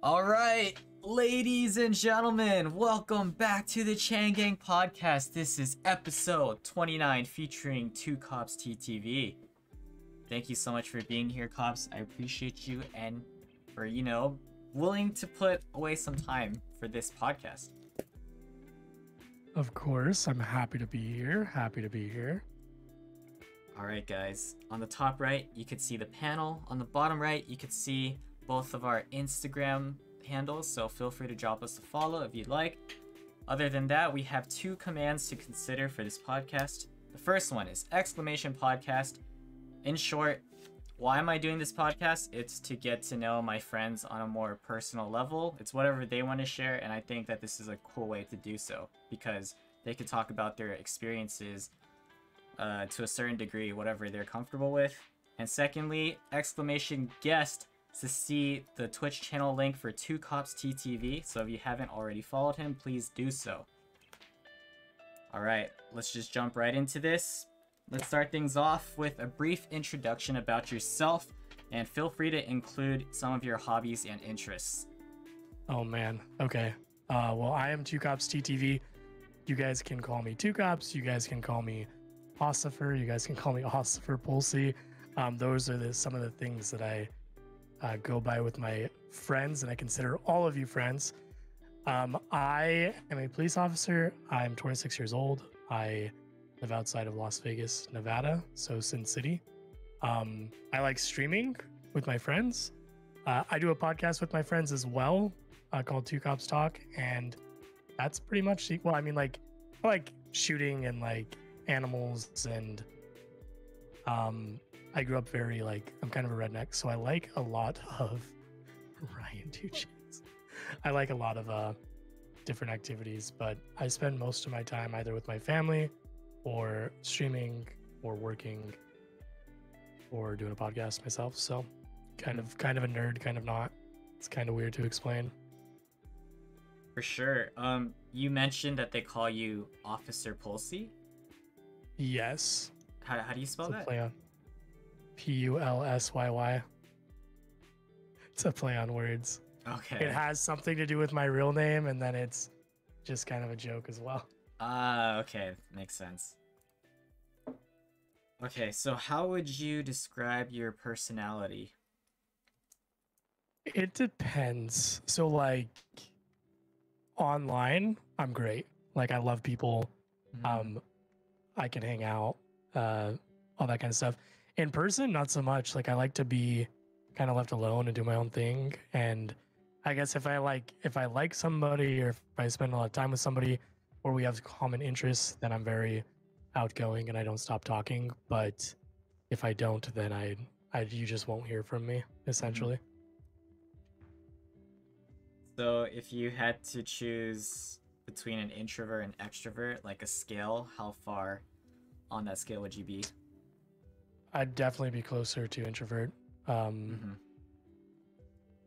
All right, ladies and gentlemen, welcome back to the Chang podcast. This is episode 29 featuring 2copsttv. Thank you so much for being here, cops. I appreciate you and for, willing to put away some time for this podcast. Of course, I'm happy to be here. All right, guys. On the top right, you could see the panel. On the bottom right, you could see both of our Instagram handles, so feel free to drop us a follow if you'd like. Other than that, we have two commands to consider for this podcast. The first one is !podcast. In short, why am I doing this podcast? It's to get to know my friends on a more personal level. It's whatever they want to share, and I think that this is a cool way to do so because they could talk about their experiences to a certain degree, whatever they're comfortable with. And secondly, !guest to see the Twitch channel link for 2copsttv. So if you haven't already followed him, please do so. Alright, let's just jump right into this. Let's start things off with a brief introduction about yourself, and feel free to include some of your hobbies and interests. Oh man, okay. Well, I am 2copsttv. You guys can call me 2cops, you guys can call me Ossifer, you guys can call me Ossifer Pulsey. Those are some of the things that I go by with my friends, and I consider all of you friends. I am a police officer. I'm 26 years old. I live outside of Las Vegas, Nevada, so Sin City. I like streaming with my friends. I do a podcast with my friends as well called 2Cops Talk, and that's pretty much, well, I mean, I like shooting and like animals, and I grew up very I'm kind of a redneck, so I like a lot of Ryan Duchins. I like a lot of different activities, but I spend most of my time either with my family or streaming or working or doing a podcast myself. So kind of a nerd, kind of not. It's kind of weird to explain. For sure. You mentioned that they call you Officer Pulsey? Yes. How do you spell that? Play on Pulsyyy. It's a play on words. Okay. It has something to do with my real name, and then it's just kind of a joke as well. Okay. Makes sense. Okay, so how would you describe your personality? It depends. So online, I'm great. I love people. I can hang out, all that kind of stuff. In person, not so much. I like to be kind of left alone and do my own thing. And I guess if I like somebody, or if I spend a lot of time with somebody, or we have common interests, then I'm very outgoing and I don't stop talking. But if I don't, then you just won't hear from me, essentially. So if you had to choose between an introvert and extrovert, like a scale, how far on that scale would you be? I'd definitely be closer to introvert.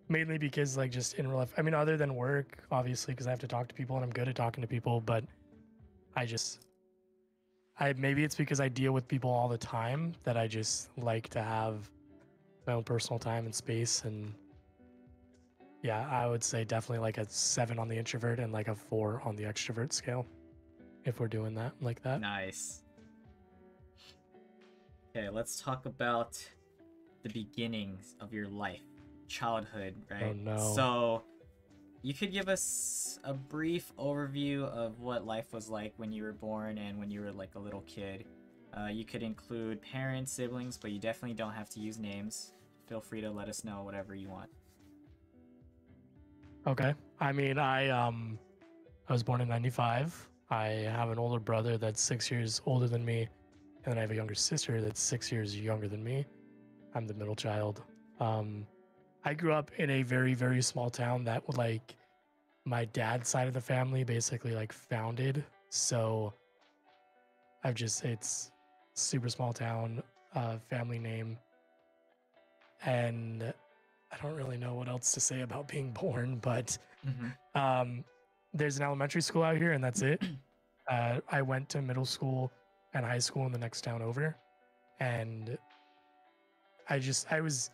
Mainly because just in real life, I mean, other than work, obviously, because I have to talk to people and I'm good at talking to people, but maybe it's because I deal with people all the time that I just like to have my own personal time and space. And yeah, I would say definitely a 7 on the introvert and a 4 on the extrovert scale, if we're doing that like that. Nice. Okay, let's talk about the beginnings of your life, childhood, right? Oh no. So you could give us a brief overview of what life was like when you were born and when you were a little kid. You could include parents, siblings, but you definitely don't have to use names. Feel free to let us know whatever you want. Okay. I mean, I was born in 95. I have an older brother that's 6 years older than me, and then I have a younger sister that's 6 years younger than me. I'm the middle child. I grew up in a very, very small town that my dad's side of the family basically founded. So it's super small town, family name. And I don't really know what else to say about being born, but there's an elementary school out here and that's it. I went to middle school and high school in the next town over. And I was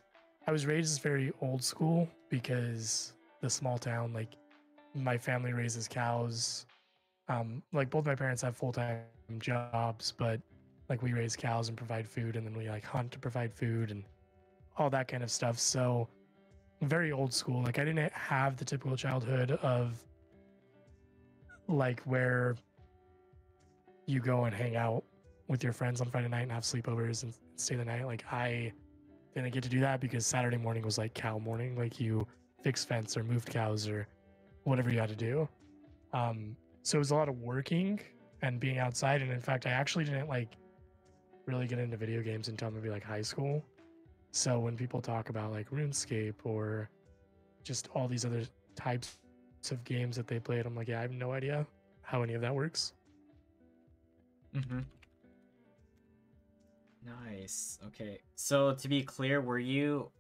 raised very old school because the small town. Like my family raises cows. Like both my parents have full-time jobs, but like we raise cows and provide food, and then we like hunt to provide food and all that kind of stuff. So very old school. Like I didn't have the typical childhood of like where you go and hang out with your friends on Friday night and have sleepovers and stay the night. Like I didn't get to do that because Saturday morning was like cow morning. Like you fixed fence or moved cows or whatever you had to do. So it was a lot of working and being outside. And in fact, I actually didn't like really get into video games until maybe like high school. So when people talk about like RuneScape or just all these other types of games that they played, I'm like, yeah, I have no idea how any of that works. Mm-hmm. Nice. Okay. So to be clear, were you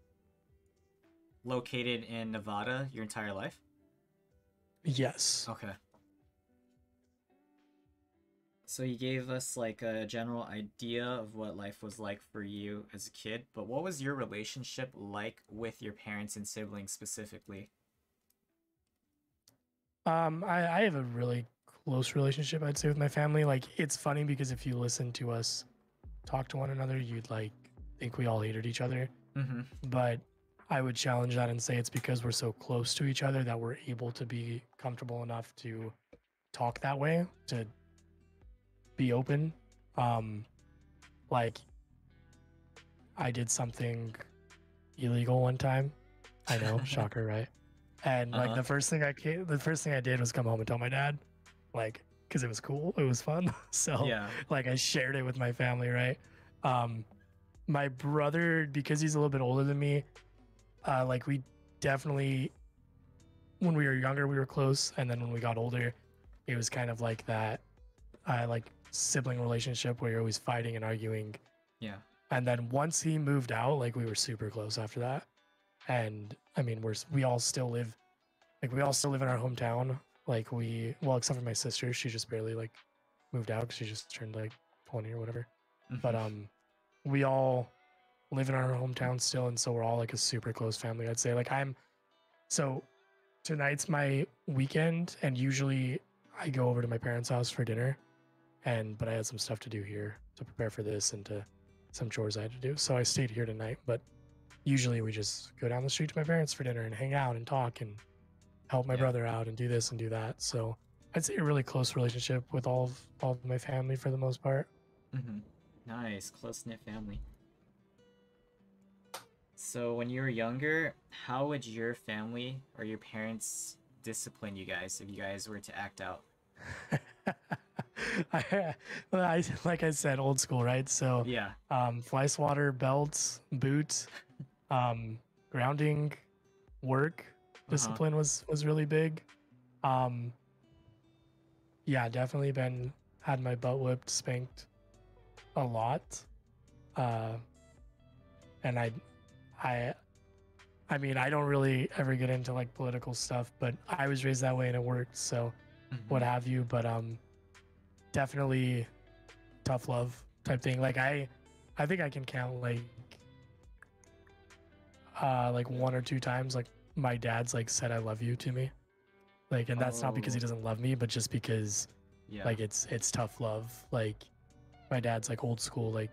located in Nevada your entire life? Yes. Okay. So you gave us like a general idea of what life was like for you as a kid, but what was your relationship like with your parents and siblings specifically? I have a really close relationship, I'd say, with my family. Like it's funny because if you listen to us talk to one another, you'd like think we all hated each other. Mm-hmm. But I would challenge that and say it's because we're so close to each other that we're able to be comfortable enough to talk that way, to be open. Like I did something illegal one time. I know, shocker, right? And like the first thing I did was come home and tell my dad, like, because it was cool, it was fun. So Yeah. like I shared it with my family, right? My brother, because he's a little bit older than me, like we definitely, when we were younger, we were close, and then when we got older, it was kind of like that, like sibling relationship where you're always fighting and arguing. Yeah. And then once he moved out, like we were super close after that. And I mean, we all still live in our hometown. Like well, except for my sister, she just barely like moved out because she just turned like 20 or whatever. Mm-hmm. But we all live in our hometown still, and so we're all like a super close family, I'd say. Like so tonight's my weekend, and usually I go over to my parents' house for dinner, but I had some stuff to do here to prepare for this and to some chores I had to do, so I stayed here tonight. But usually we just go down the street to my parents for dinner and hang out and talk and help my brother out and do this and do that. So I'd say a really close relationship with all of my family for the most part. Mm-hmm. Nice, close-knit family. So when you were younger, how would your family or your parents discipline you guys if you guys were to act out? Like I said, old school, right? So Yeah. Fly swatter, belts, boots, grounding, work, discipline was really big. Yeah, definitely had my butt whipped, spanked a lot. And I mean, I don't really ever get into like political stuff, but I was raised that way and it worked, so what have you. But definitely tough love type thing. Like I think I can count like one or two times like my dad's like said I love you to me. Like, and that's not because he doesn't love me, but just because like it's tough love. Like my dad's like old school. Like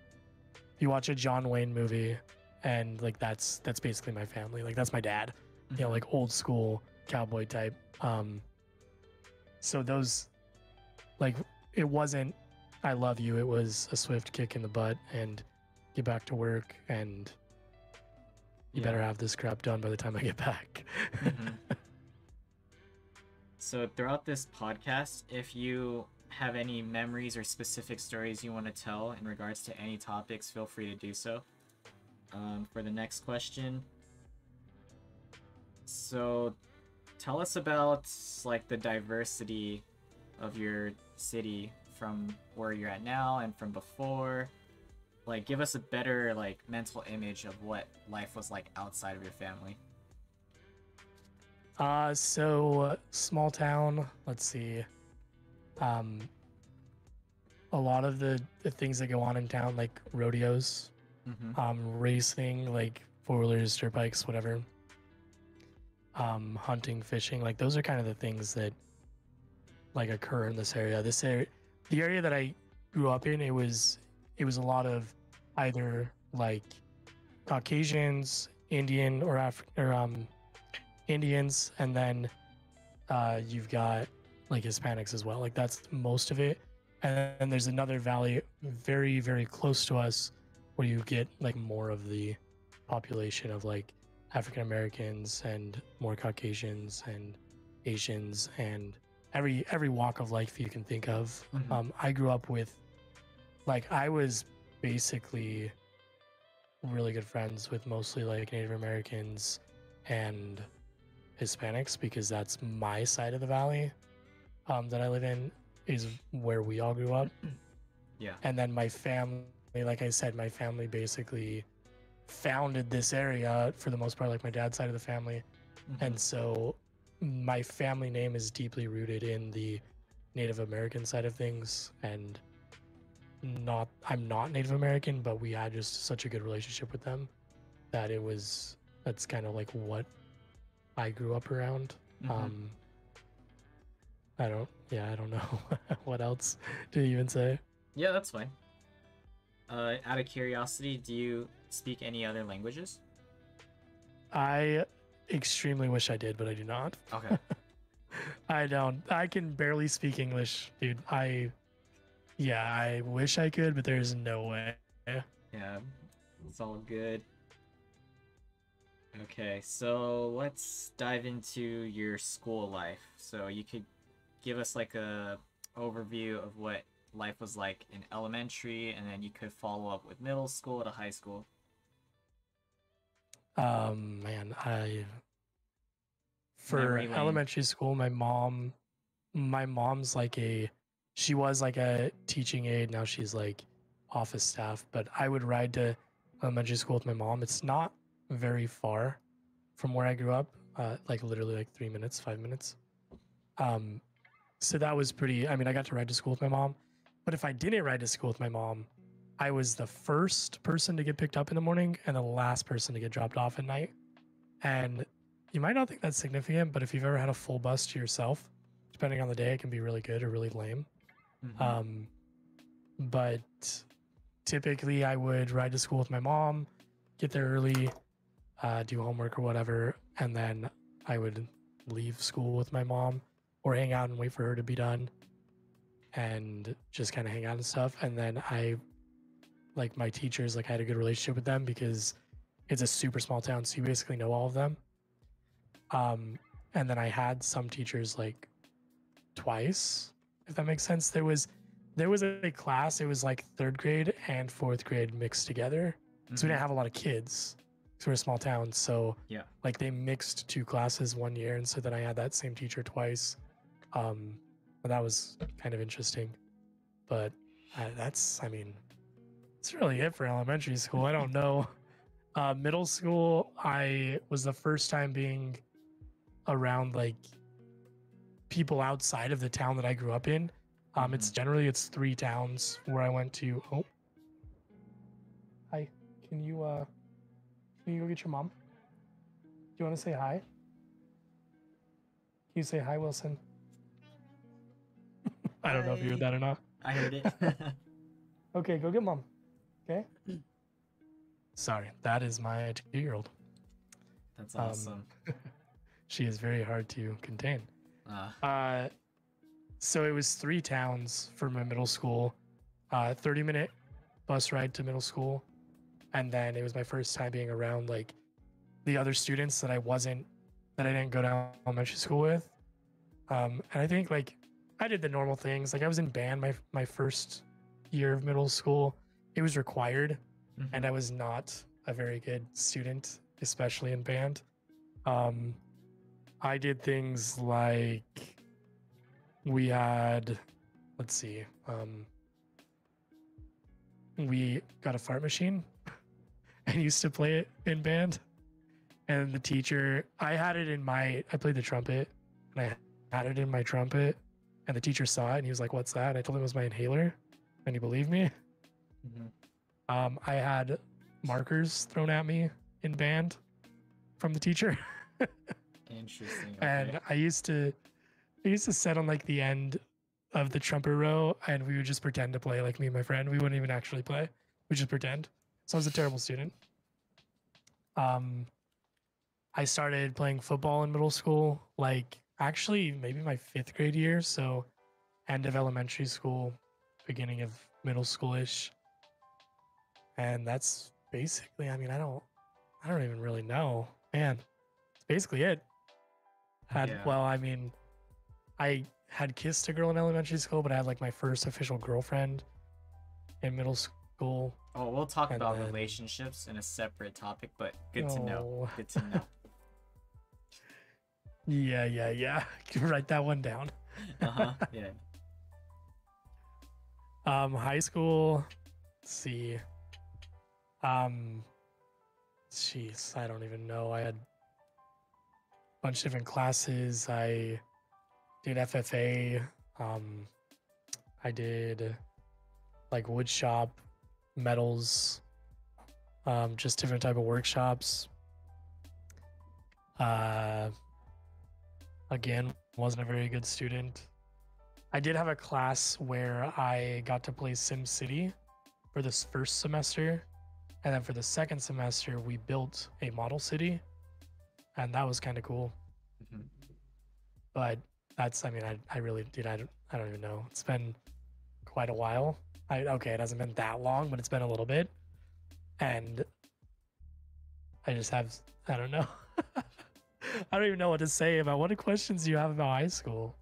you watch a John Wayne movie and like that's basically my family. Like that's my dad. You know, like old school cowboy type. So those, like, it wasn't I love you, it was a swift kick in the butt and get back to work, and you better have this crap done by the time I get back. So throughout this podcast, if you have any memories or specific stories you want to tell in regards to any topics, feel free to do so. For the next question, so tell us about like the diversity of your city from where you're at now and from before. Like, give us a better like mental image of what life was like outside of your family. So small town, let's see. A lot of the things that go on in town, like rodeos, racing, like four-wheelers, dirt bikes, whatever. hunting, fishing. Like those are kind of the things that like occur in this area. This area, the area that I grew up in, it was a lot of either like Caucasians, Indian or Indians, and then you've got like Hispanics as well. Like that's most of it. And then there's another valley very, very close to us where you get like more of the population of like African Americans and more Caucasians and Asians and every walk of life you can think of. I grew up with like I was basically really good friends with mostly like Native Americans and Hispanics because that's my side of the valley that I live in is where we all grew up. Yeah. And then my family, like I said, my family basically founded this area for the most part, like my dad's side of the family. And so my family name is deeply rooted in the Native American side of things. And I'm not Native American, but we had just such a good relationship with them that that's kind of like what I grew up around. I don't know what else to even say. Yeah, that's fine. Out of curiosity, do you speak any other languages? I extremely wish I did, but I do not. Okay. I don't. I can barely speak English, dude. I wish I could, but there's no way. Yeah, it's all good. Okay, so let's dive into your school life. So you could give us like a overview of what life was like in elementary, and then you could follow up with middle school to high school. Man, for Memory lane. elementary school, my mom's like she was like a teaching aide. Now she's like office staff, but I would ride to elementary school with my mom. It's not very far from where I grew up, like literally like 3 minutes, 5 minutes. So that was pretty, I mean, I got to ride to school with my mom, but if I didn't ride to school with my mom, I was the first person to get picked up in the morning and the last person to get dropped off at night. And you might not think that's significant, but if you've ever had a full bus to yourself, depending on the day, it can be really good or really lame. But typically I would ride to school with my mom, get there early, do homework or whatever, and then I would leave school with my mom or hang out and wait for her to be done and just kind of hang out and stuff. And then my teachers, like I had a good relationship with them because it's a super small town, so you basically know all of them. And then I had some teachers like twice, if that makes sense. There was a class, it was like 3rd grade and 4th grade mixed together. So we didn't have a lot of kids. So we're a small town. So yeah, like they mixed 2 classes one year. And so then I had that same teacher twice. But that was kind of interesting. But that's really it for elementary school. I don't know. Middle school, I was the first time being around like people outside of the town that I grew up in. It's 3 towns where I went to. Oh, hi. Can you go get your mom? Do you want to say hi? Can you say hi, Wilson? I don't know if you heard that or not. I heard it. Okay, go get mom. Okay. Sorry, that is my 2-year-old. That's awesome. She is very hard to contain. So it was 3 towns for my middle school, 30-minute bus ride to middle school. And then it was my first time being around like the other students that I didn't go to elementary school with. And I think like I did the normal things. Like I was in band my first year of middle school. It was required, and I was not a very good student, especially in band. I did things like we had, we got a fart machine and used to play it in band. And the teacher, I played the trumpet, and I had it in my trumpet, and the teacher saw it and he was like, "What's that?" And I told him it was my inhaler, and he believed me. I had markers thrown at me in band from the teacher. Interesting. Okay. And I used to sit on like the end of the trumpet row, and we would just pretend to play, like me and my friend. We wouldn't even actually play. We just pretend. So I was a terrible student. Um, I started playing football in middle school, like actually maybe my 5th grade year. So end of elementary school, beginning of middle schoolish. And that's basically, I mean, I don't even really know. Man, it's basically it. Yeah. Well, I mean, I had kissed a girl in elementary school, but I had like my first official girlfriend in middle school. Oh, we'll talk And about then, relationships in a separate topic, but good to know. oh, Good to know. yeah. Write that one down. Uh-huh. Yeah. High school. Let's see. Um, jeez, I don't even know. I had a bunch of different classes. I did FFA. I did like wood shop, metals, just different type of workshops. Again, wasn't a very good student. I did have a class where I got to play SimCity for this first semester, and then for the second semester we built a model city, and that was kind of cool. Mhm. But that's, I mean, I really did. I don't even know. It's been quite a while. Okay, it hasn't been that long, but it's been a little bit, and I just have, I don't know. I don't even know what to say about what questions do you have about high school.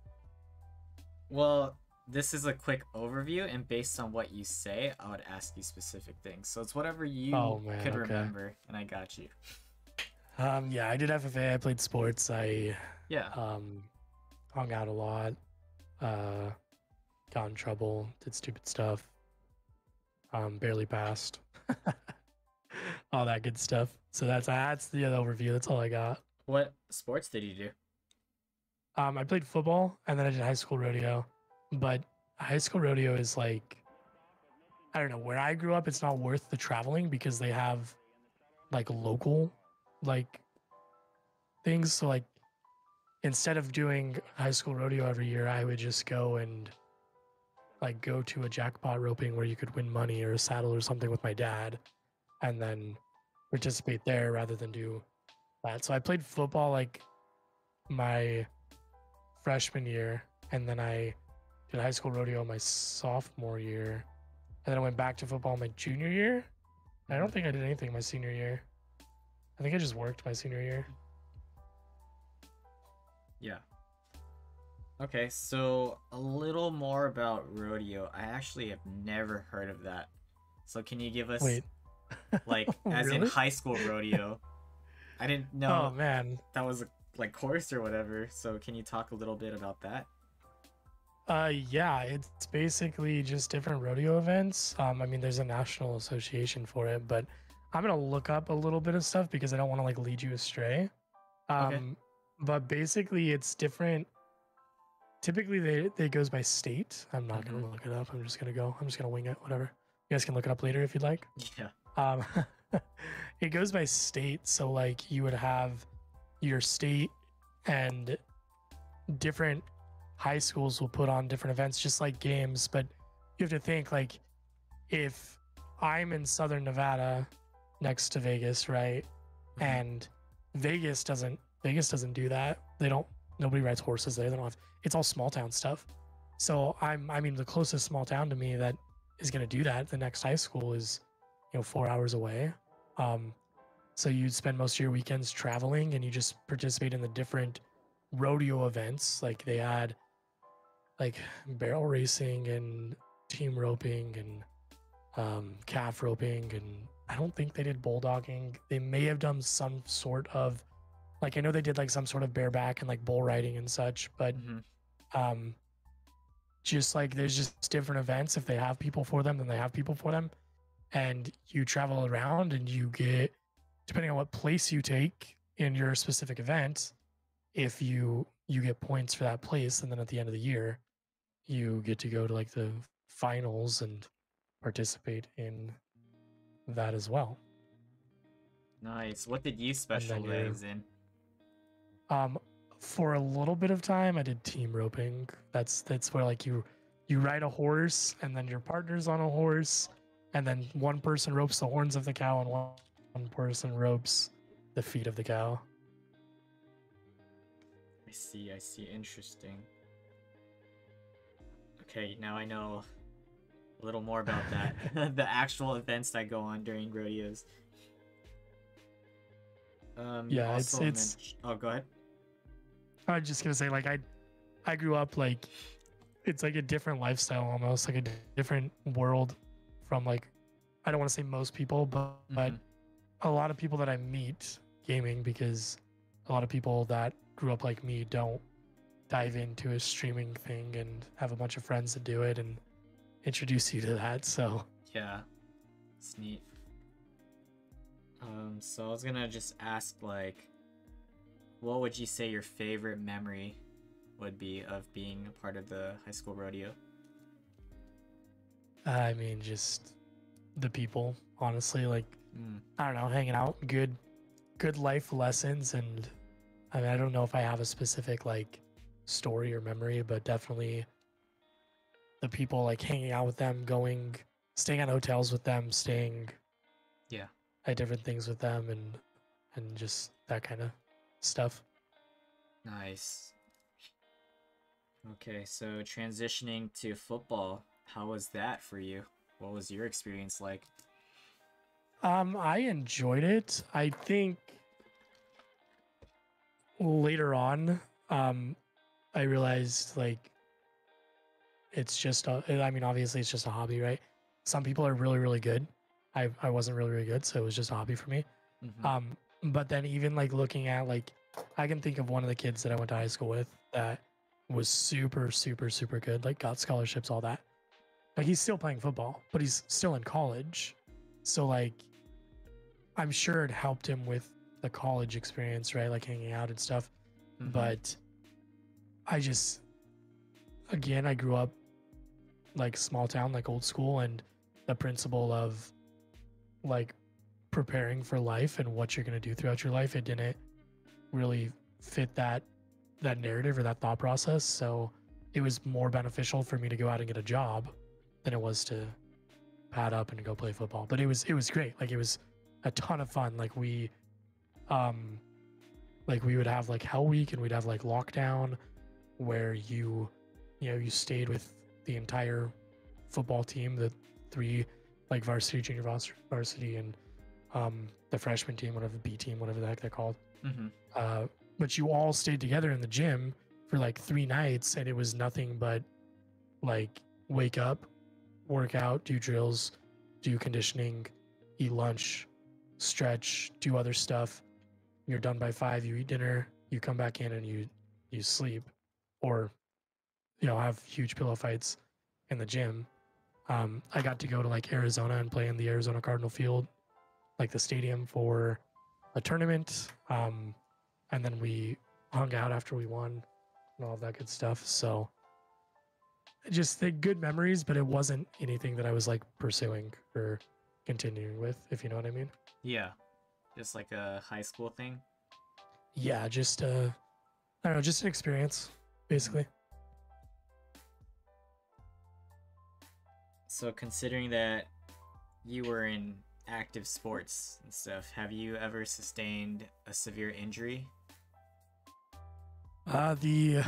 Well, this is a quick overview, and based on what you say, I would ask you specific things. So it's whatever you Oh man, could okay. remember, and I got you. Yeah, I did FFA. I played sports. I Yeah. hung out a lot. Got in trouble. Did stupid stuff. Barely passed. All that good stuff. So that's the overview. That's all I got. What sports did you do? I played football, and then I did high school rodeo. But high school rodeo is like, I don't know, where I grew up, it's not worth the traveling because they have like local like things. So like instead of doing high school rodeo every year, I would just go and like go to a jackpot roping where you could win money or a saddle or something with my dad, and then participate there rather than do that. So I played football like my freshman year, and then I did high school rodeo my sophomore year, and then I went back to football my junior year. I don't think I did anything my senior year. I think I just worked my senior year. Yeah. Okay, so a little more about rodeo. I actually have never heard of that. So can you give us Wait. like as in Really? high school rodeo? I didn't Oh know man. that was a like course or whatever. So can you talk a little bit about that? Yeah, it's basically just different rodeo events. I mean, there's a national association for it, but I'm gonna look up a little bit of stuff because I don't want to like lead you astray. Okay. But basically, it's different. Typically, they goes by state. I'm not gonna look it up. I'm just gonna wing it. Whatever. You guys can look it up later if you'd like. Yeah. Um, it goes by state. So like you would have your state, and different high schools will put on different events, just like games. But you have to think like if I'm in Southern Nevada next to Vegas, right? And Vegas doesn't do that. Nobody rides horses there. They don't have, it's all small town stuff. So I mean the closest small town to me that is going to do that, the next high school is 4 hours away. So you spend most of your weekends traveling, and you just participate in the different rodeo events. Like they had like barrel racing and team roping and calf roping, and I don't think they did bulldogging. They may have done some sort of, like I know they did like some sort of bareback and like bull riding and such, but just like there's just different events. If they have people for them, then they have people for them, and you travel around and you get, depending on what place you take in your specific event, if you get points for that place, and then at the end of the year you get to go to like the finals and participate in that as well. Nice. What did you And then specialize in? For a little bit of time, I did team roping. That's where like you ride a horse and then your partner's on a horse, and then one person ropes the horns of the cow and one person ropes the feet of the cow. I see, interesting. Okay, now I know a little more about that. The actual events that go on during rodeos. Yeah, it's oh, go ahead. I was just gonna say, like, I grew up like it's like a different lifestyle, almost like a different world from like, I don't want to say most people, but a lot of people that I meet gaming, because a lot of people that grew up like me don't dive into a streaming thing and have a bunch of friends that do it and introduce you to that. So yeah, it's neat. So I was gonna just ask, like, what would you say your favorite memory would be of being a part of the high school rodeo? I mean, just the people, honestly, like, I don't know, hanging out, good life lessons. And I mean, I don't know if I have a specific like story or memory, but definitely the people, like hanging out with them, staying at hotels with them, staying Yeah. at different things with them, and just that kind of stuff. Nice. Okay, so transitioning to football, how was that for you? What was your experience like? I enjoyed it. I think later on, I realized like it's just I mean, obviously it's just a hobby, right? Some people are really, really good. I wasn't really, really good, so it was just a hobby for me. But then even like looking at like, I can think of one of the kids that I went to high school with that was super, super, super good, like got scholarships, all that. Like he's still playing football, but he's still in college. So like, I'm sure it helped him with the college experience, right? Like hanging out and stuff. But I just, again, I grew up like small town, like old school, and the principle of like preparing for life and what you're going to do throughout your life, it didn't really fit that narrative or that thought process. So it was more beneficial for me to go out and get a job than it was to pad up and go play football. But it was great. Like it was a ton of fun. Like we would have like Hell Week, and we'd have like lockdown where you stayed with the entire football team, the 3 like varsity, junior varsity, and the freshman team, whatever, B team, whatever the heck they're called. But you all stayed together in the gym for like 3 nights, and it was nothing but like wake up, work out, do drills, do conditioning, eat lunch, stretch, do other stuff. You're done by 5, you eat dinner, you come back in and you sleep, or have huge pillow fights in the gym. I got to go to like Arizona and play in the Arizona Cardinal Field, like the stadium, for a tournament. And then we hung out after we won and all of that good stuff. So just the good memories, but it wasn't anything that I was like pursuing or continuing with, if you know what I mean. Yeah. Just like a high school thing? Yeah, just I don't know, just an experience, basically. So considering that you were in active sports and stuff, have you ever sustained a severe injury? The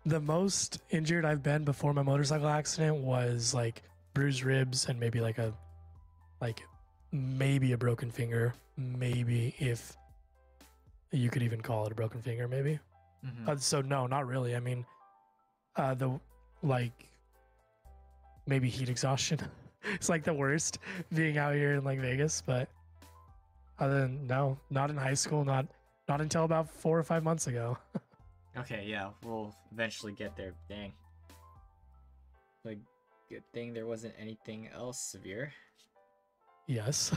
the most injured I've been before my motorcycle accident was like bruised ribs and maybe maybe a broken finger, maybe, if you could even call it a broken finger, maybe. So no, not really. I mean, maybe heat exhaustion. It's like the worst being out here in like Vegas, but other than, no, not in high school, not until about 4 or 5 months ago. Okay, yeah, we'll eventually get there. Dang. Like, good thing there wasn't anything else severe. Yes.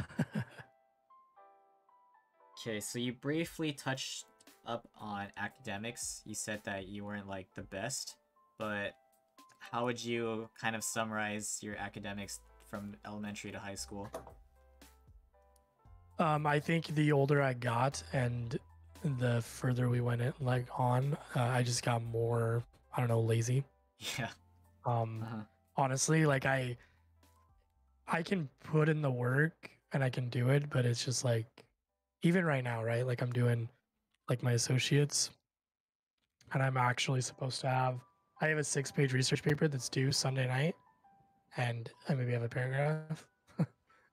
Okay, so you briefly touched up on academics. You said that you weren't like the best, but how would you kind of summarize your academics from elementary to high school? I think the older I got and the further we went it like on, I just got more, I don't know, lazy. Yeah. Um, Uh-huh. honestly, like I can put in the work and I can do it, but it's just like even right now, right? Like I'm doing like my associates, and I'm actually supposed to I have a 6-page research paper that's due Sunday night, and I maybe have a paragraph,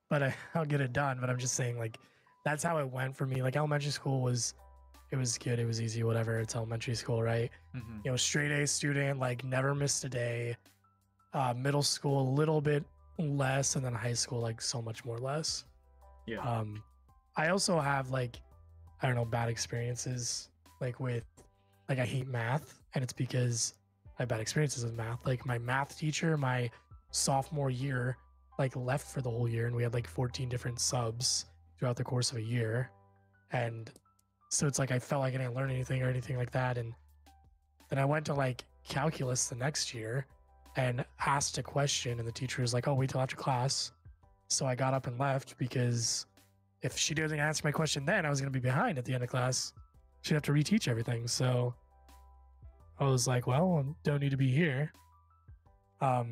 but I'll get it done. But I'm just saying, like, that's how it went for me. Like elementary school it was good, it was easy, whatever. It's elementary school, right? Mm-hmm. You know, straight A student, like never missed a day. Middle school a little bit less, and then high school like so much more less. Yeah. I also have like, I don't know, bad experiences like with like I hate math, and it's because I have bad experiences with math. Like my math teacher, my sophomore year, like left for the whole year, and we had like 14 different subs throughout the course of a year. And so it's like I felt like I didn't learn anything or anything like that. And then I went to like calculus the next year and asked a question, and the teacher was like, "Oh, wait till after class." So I got up and left because if she didn't answer my question then, I was going to be behind at the end of class. She'd have to reteach everything. So I was like, well, I don't need to be here. I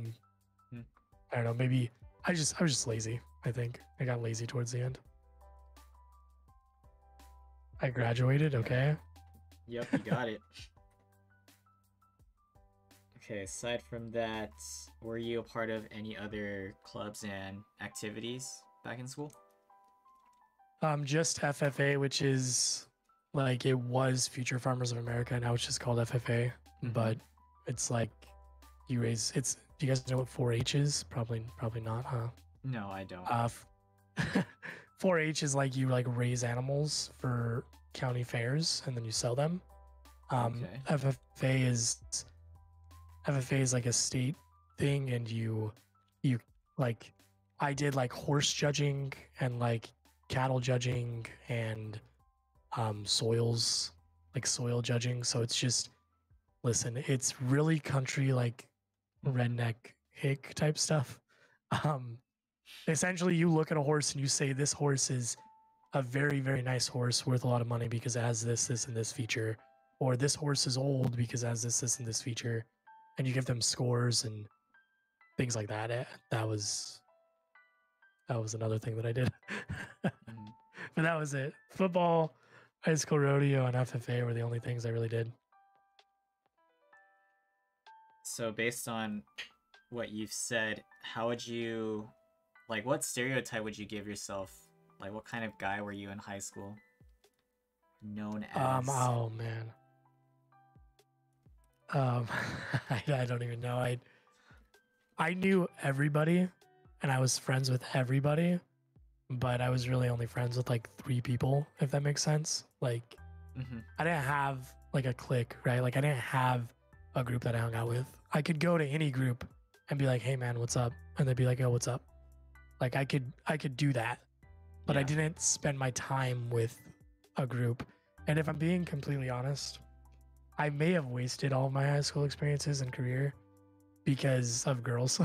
don't know. Maybe I was just lazy. I think I got lazy towards the end. I graduated. Okay. Yep, you got it. Okay, aside from that, were you a part of any other clubs and activities back in school? Just FFA, which is like it was Future Farmers of America. Now it's just called FFA, but it's like you raise. It's. Do you guys know what 4-H is? Probably not, huh? No, I don't. 4-H is like you like raise animals for county fairs and then you sell them. Okay. FFA is like a state thing, and you like I did like horse judging and like cattle judging and soils, like soil judging. So it's just, listen, it's really country, like redneck hick type stuff. Essentially you look at a horse and you say this horse is a very, very nice horse worth a lot of money because it has this and this feature, or this horse is old because it has this and this feature, and you give them scores and things like that. That was another thing that I did. But that was it. Football, high school rodeo, and FFA were the only things I really did. So based on what you've said, how would you, like, what stereotype would you give yourself? Like, what kind of guy were you in high school? Known as? Oh man. I don't even know. I knew everybody, and I was friends with everybody, but I was really only friends with like 3 people, if that makes sense. Like, I didn't have like a clique, right? Like I didn't have a group that I hung out with. I could go to any group and be like, "Hey man, what's up?" And they'd be like, "Oh, what's up?" Like I could do that, but I didn't spend my time with a group. And if I'm being completely honest, I may have wasted all of my high school experiences and career because of girls.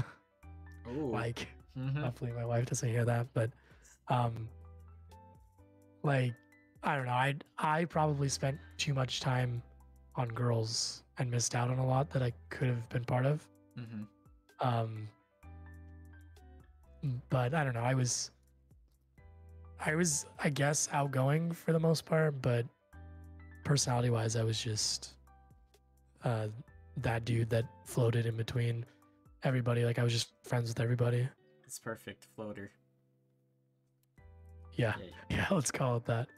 Ooh. Like, hopefully my wife doesn't hear that, but like, I don't know. I probably spent too much time on girls and missed out on a lot that I could have been part of. But I don't know. I was, I guess, outgoing for the most part, but personality-wise, I was just that dude that floated in between everybody. Like I was just friends with everybody. It's perfect floater. Yeah, let's call it that.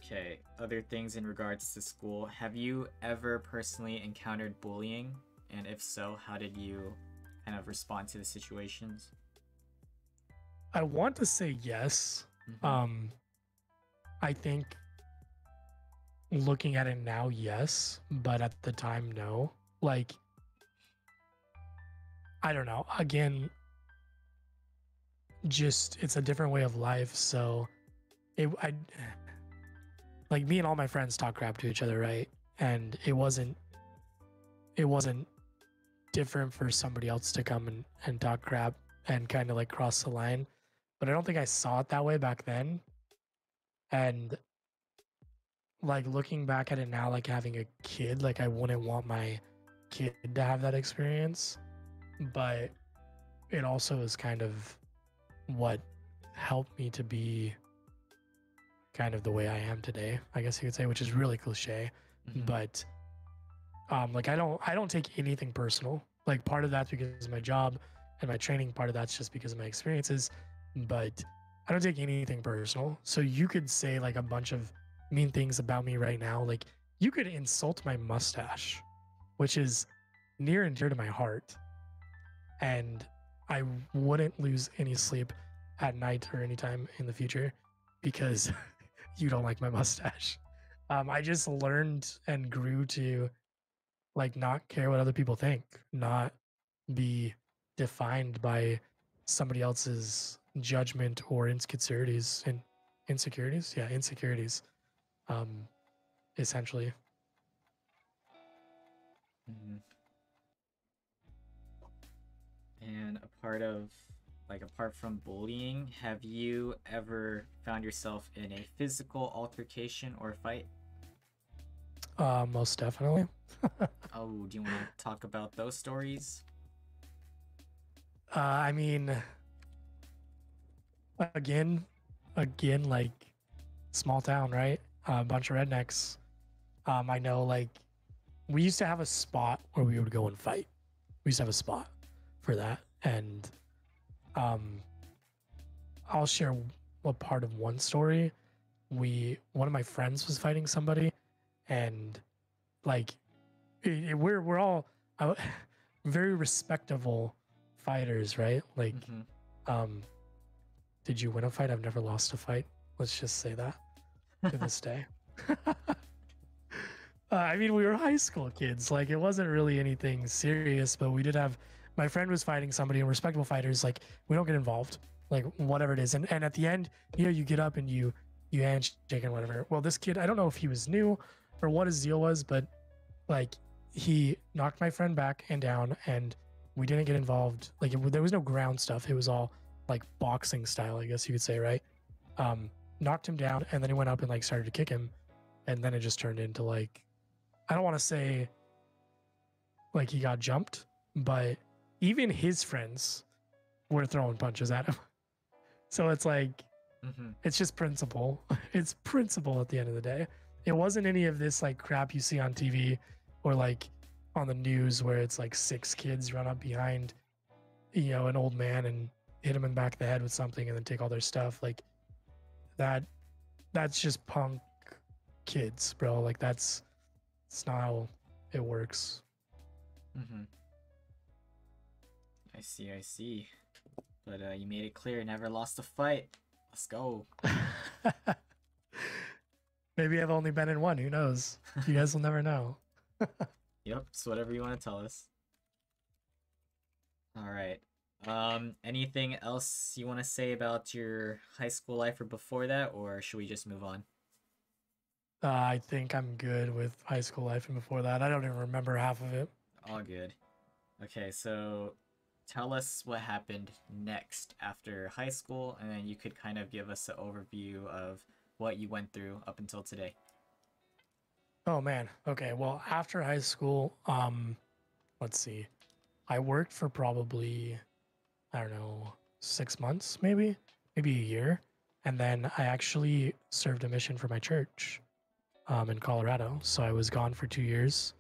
Okay, other things in regards to school. Have you ever personally encountered bullying? And if so, how did you kind of respond to the situations? I want to say yes. I think looking at it now, yes, but at the time, no. Like, I don't know. Again, just it's a different way of life. So like me and all my friends talk crap to each other, right? And it wasn't different for somebody else to come and talk crap and kind of like cross the line. But I don't think I saw it that way back then. And like looking back at it now, like having a kid, like I wouldn't want my kid to have that experience, but it also is kind of what helped me to be kind of the way I am today, I guess you could say, which is really cliche. But like I don't take anything personal. Like part of that's because of my job and my training, part of that's just because of my experiences, but I don't take anything personal. So you could say like a bunch of mean things about me right now. Like you could insult my mustache, which is near and dear to my heart, and I wouldn't lose any sleep at night or anytime in the future because you don't like my mustache. I just learned and grew to like not care what other people think, not be defined by somebody else's judgment or insecurities and insecurities, um, essentially. And apart from bullying, have you ever found yourself in a physical altercation or fight? Most definitely. Oh, do you want to talk about those stories? I mean, again, like small town, right? A bunch of rednecks. I know, like, we used to have a spot where we would go and fight. We used to have a spot for that, and I'll share a part of one story. One of my friends was fighting somebody, and like, we're all very respectable fighters, right? Like, did you win a fight? I've never lost a fight. Let's just say that to this day. I mean, we were high school kids. Like, it wasn't really anything serious, but we did have. My friend was fighting somebody, and respectable fighters, like, we don't get involved, like, whatever it is. And at the end, you get up and you handshake and whatever. Well, this kid, I don't know if he was new or what his deal was, but like, he knocked my friend back and down, and we didn't get involved. Like, there was no ground stuff. It was all like boxing style, I guess you could say, right? Knocked him down, and then he went up and like started to kick him, and then it just turned into like, I don't want to say like he got jumped, but even his friends were throwing punches at him. So it's like, it's just principle. It's principle at the end of the day. It wasn't any of this like crap you see on TV or like on the news where it's like 6 kids run up behind, an old man and hit him in the back of the head with something and then take all their stuff. Like that's just punk kids, bro. Like it's not how it works. I see. But you made it clear, never lost a fight. Let's go. Maybe I've only been in one. Who knows? You guys will never know. Yep, so whatever you want to tell us. Alright. Anything else you want to say about your high school life or before that, or should we just move on? I think I'm good with high school life and before that. I don't even remember half of it. All good. Okay, so tell us what happened next after high school, and then you could kind of give us an overview of what you went through up until today. Oh man. Okay. Well, after high school, let's see. I worked for probably, I don't know, 6 months, maybe a year. And then I actually served a mission for my church in Colorado. So I was gone for 2 years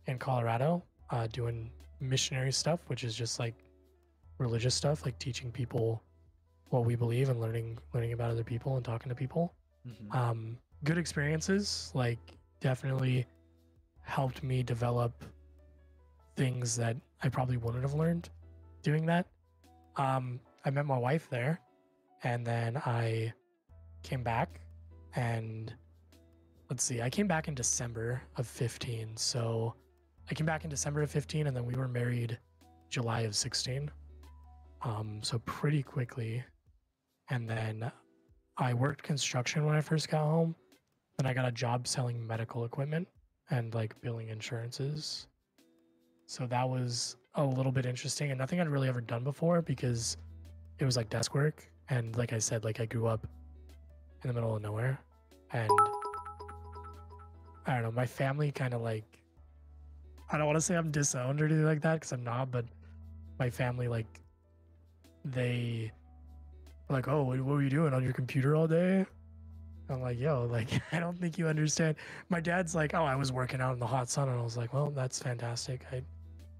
in Colorado doing missionary stuff, which is just like religious stuff, like teaching people what we believe and learning about other people and talking to people. Good experiences, like definitely helped me develop things that I probably wouldn't have learned doing that. I met my wife there, and then I came back, and let's see, I came back in December of 15. So I came back in December of 15, and then we were married July of 16. So pretty quickly. And then I worked construction when I first got home. Then I got a job selling medical equipment and like billing insurances. So that was a little bit interesting and nothing I'd really ever done before because it was like desk work. And like I said, like I grew up in the middle of nowhere. And I don't know, my family kind of like, I don't want to say I'm disowned or anything like that because I'm not, but my family, like, they were like, oh, what were you doing on your computer all day? I'm like, yo, like, I don't think you understand. My dad's like, oh, I was working out in the hot sun. And I was like, well, that's fantastic.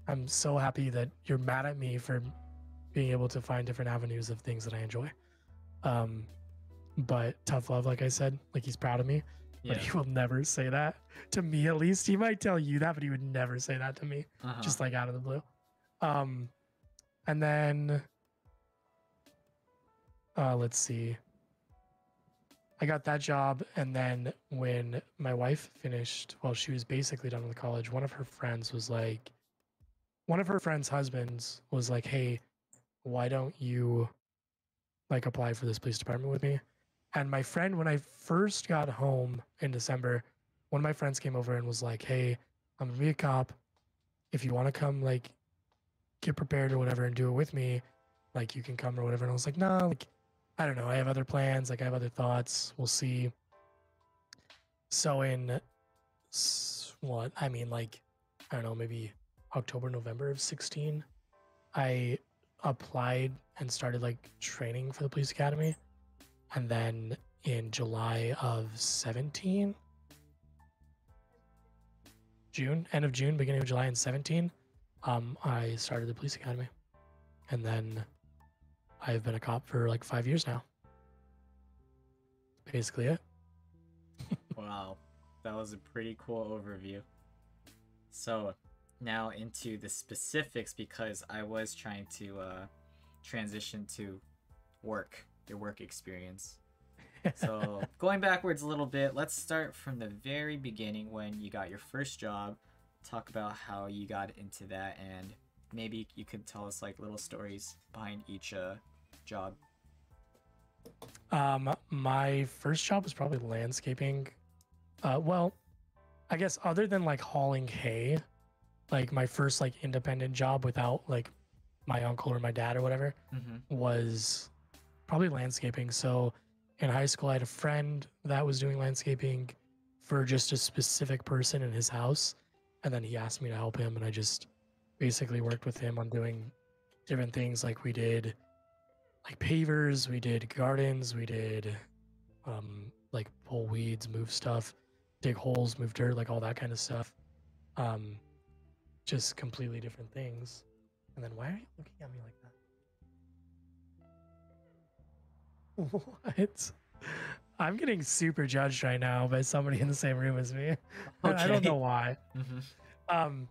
I'm so happy that you're mad at me for being able to find different avenues of things that I enjoy. But tough love, like I said, like he's proud of me, but he will never say that to me. At least he might tell you that, but he would never say that to me, just like out of the blue. And then let's see. I got that job, and then when my wife finished, well, she was basically done with college. One of her friends husbands was like, hey, why don't you like apply for this police department with me? And my friend, when I first got home in December, one of my friends came over and was like, hey, I'm gonna be a cop. If you want to come, like, get prepared or whatever and do it with me, like, you can come or whatever. And I was like, no, like, I don't know. I have other plans. Like, I have other thoughts. We'll see. So in what? I mean, like, I don't know, maybe October, November of 16, I applied and started like training for the police academy. And then in July of 17, end of June, beginning of July in 17, I started the police academy. And then I've been a cop for like 5 years now. Basically it. Wow, that was a pretty cool overview. So now into the specifics, because I was trying to transition to your work experience. So going backwards a little bit, let's start from the very beginning when you got your first job. Talk about how you got into that, and maybe you could tell us like little stories behind each job. My first job was probably landscaping. Well, I guess other than like hauling hay, like my first like independent job without like my uncle or my dad or whatever was probably landscaping. So in high school, I had a friend that was doing landscaping for just a specific person in his house. And then he asked me to help him, and I just basically worked with him on doing different things. Like we did like pavers, we did gardens, we did like pull weeds, move stuff, dig holes, move dirt, like all that kind of stuff. Just completely different things. And then why are you looking at me like that? What? I'm getting super judged right now by somebody in the same room as me. Okay. I don't know why. And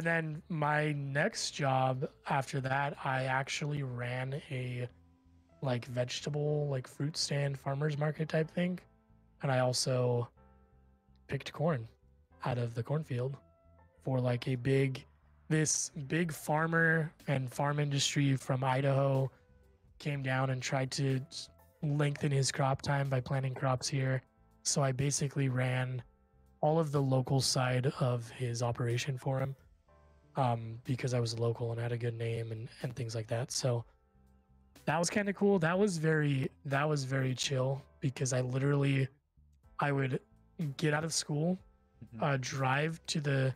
then my next job after that, I actually ran a like vegetable, like fruit stand, farmer's market type thing. And I also picked corn out of the cornfield for like this big farmer and farm industry from Idaho came down and tried to lengthen his crop time by planting crops here. So I basically ran all of the local side of his operation for him, because I was local and had a good name and things like that. So that was kind of cool. That was very chill, because I would get out of school, drive to the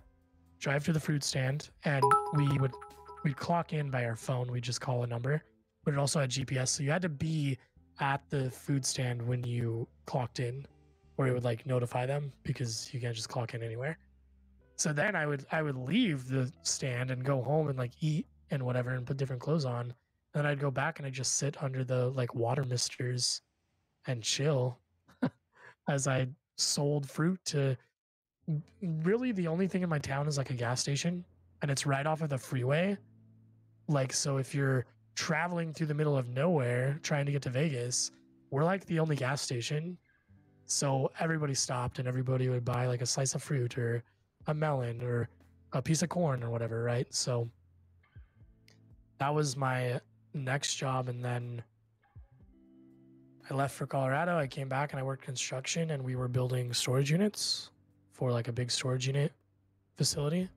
fruit stand, and we'd clock in by our phone. We'd just call a number, but it also had GPS. So you had to be at the food stand when you clocked in, or it would like notify them, because you can't just clock in anywhere. So then I would leave the stand and go home and like eat and whatever and put different clothes on. And then I'd go back and I'd just sit under the like water misters and chill as I sold fruit to really the only thing in my town is like a gas station, and it's right off of the freeway. Like, so if you're traveling through the middle of nowhere trying to get to Vegas, we're like the only gas station. So everybody stopped and everybody would buy like a slice of fruit or a melon or a piece of corn or whatever, right? So that was my next job. And then I left for Colorado. I came back and I worked construction, and we were building storage units for like a big storage unit facility.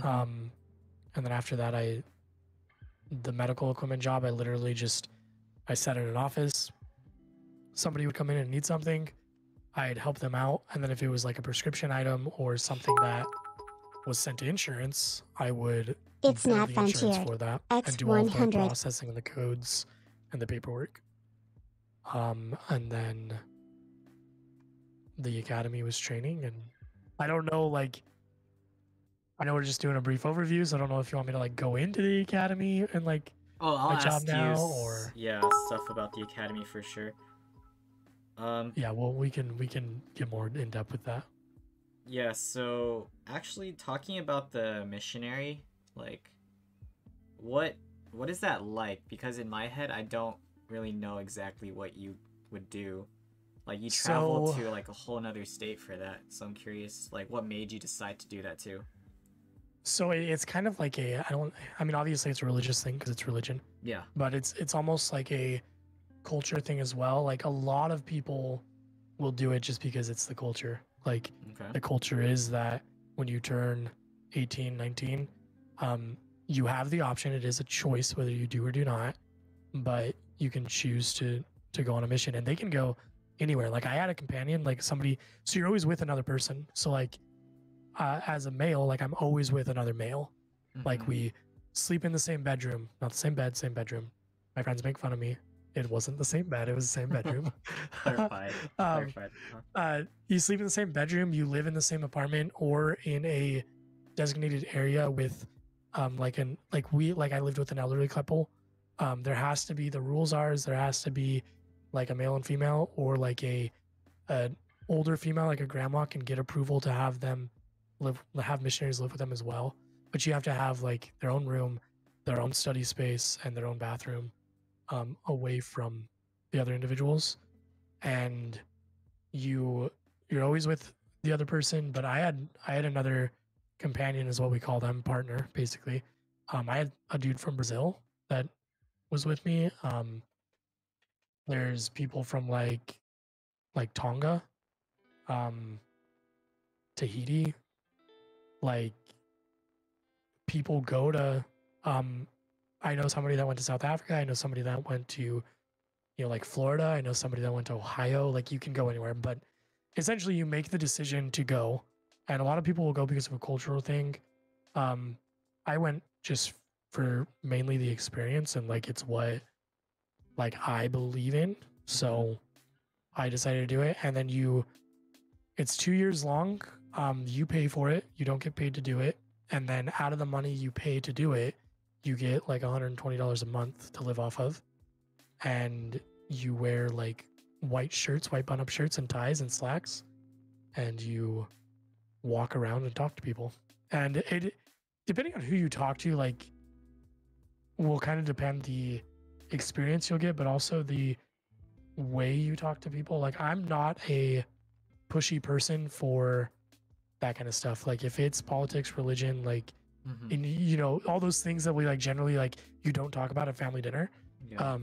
And then after that, the medical equipment job, I literally I sat in an office. Somebody would come in and need something. I'd help them out. And then if it was like a prescription item or something that was sent to insurance, I would It's bill not the insurance fun-tiered. for that and do all of the X100. processing and the codes and the paperwork. And then the academy was training, and I don't know, like, I know we're just doing a brief overview, so I don't know if you want me to like go into the academy and like Oh, I'll my ask job now, you, or yeah, stuff about the academy for sure. yeah, well, we can get more in depth with that. Yeah, so actually talking about the missionary, like, what is that like? Because in my head, I don't really know exactly what you would do. Like, you traveled So- to like a whole nother state for that, so I'm curious, like, what made you decide to do that too? So it's kind of like I mean, obviously it's a religious thing because it's religion, Yeah. but it's almost like a culture thing as well. Like a lot of people will do it just because it's the culture. Like Okay. the culture is that when you turn 18, 19, you have the option. It is a choice whether you do or do not, but you can choose to go on a mission, and they can go anywhere. Like I had a companion, like somebody, so you're always with another person. So like as a male, like I'm always with another male. Like Mhm. we sleep in the same bedroom, not the same bed, same bedroom. My friends make fun of me. It wasn't the same bed, it was the same bedroom. Clarified. Clarified. You sleep in the same bedroom, you live in the same apartment or in a designated area with I lived with an elderly couple. There has to be, the rules are is there has to be like a male and female, or like a older female, like a grandma, can get approval to have missionaries live with them as well. But you have to have like their own room, their own study space, and their own bathroom away from the other individuals. And you're always with the other person. But I had another companion, is what we call them, partner basically. I had a dude from Brazil that was with me. There's people from like Tonga, Tahiti. Like people go to I know somebody that went to South Africa. I know somebody that went to like Florida. I know somebody that went to Ohio. Like you can go anywhere, but essentially you make the decision to go, and a lot of people will go because of a cultural thing. I went just for mainly the experience, and like it's what like I believe in, so I decided to do it. And then it's 2 years long. You pay for it, you don't get paid to do it, and then out of the money you pay to do it, you get like $120 a month to live off of. And you wear like white button-up shirts and ties and slacks, and you walk around and talk to people. And it, depending on who you talk to, like will kind of depend the experience you'll get, but also the way you talk to people. Like I'm not a pushy person for that kind of stuff. Like if it's politics, religion, like and, all those things that we like generally like you don't talk about at family dinner. Yeah.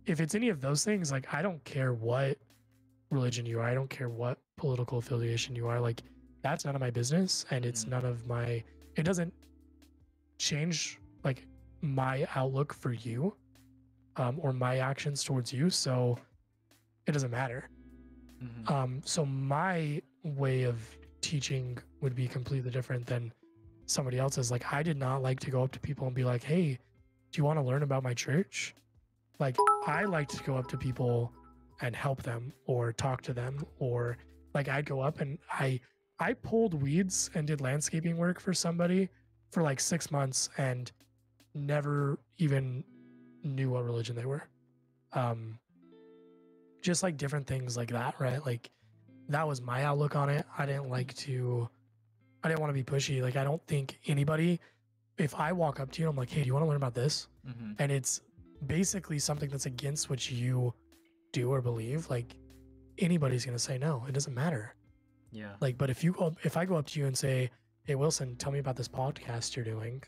If it's any of those things, like I don't care what religion you are, I don't care what political affiliation you are, like that's none of my business, and it's none of my, it doesn't change like my outlook for you or my actions towards you, so it doesn't matter. So my way of teaching would be completely different than somebody else's. Like I did not like to go up to people and be like, hey, do you want to learn about my church? Like I like to go up to people and help them or talk to them, or like I'd go up and I pulled weeds and did landscaping work for somebody for like 6 months and never even knew what religion they were. Just like different things like that, right? Like that was my outlook on it. I didn't want to be pushy. Like I don't think anybody, if I walk up to you, I'm like, hey, do you want to learn about this? And it's basically something that's against what you do or believe, like anybody's going to say no. It doesn't matter. Yeah. Like, but if I go up to you and say, hey, Wilson, tell me about this podcast you're doing,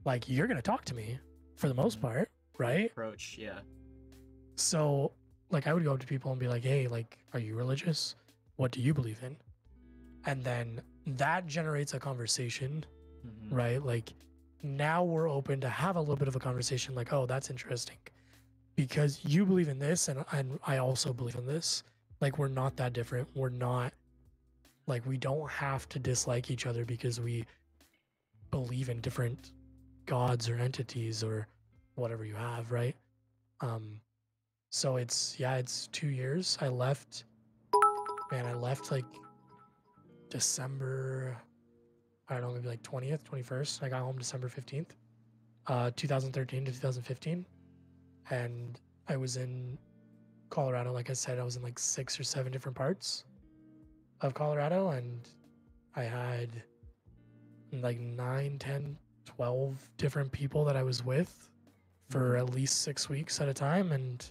like you're going to talk to me for the most part, right? Approach, yeah. So like I would go up to people and be like, hey, like, are you religious? What do you believe in? And then that generates a conversation, right? Like now we're open to have a little bit of a conversation, like, oh, that's interesting because you believe in this and I also believe in this. Like, we're not that different. We're not, like, we don't have to dislike each other because we believe in different gods or entities or whatever you have, right? So it's 2 years. I left like December, I don't know, maybe like 20th, 21st. I got home December 15th, 2013 to 2015. And I was in Colorado. Like I said, I was in like 6 or 7 different parts of Colorado, and I had like 9, 10, 12 different people that I was with for at least 6 weeks at a time. And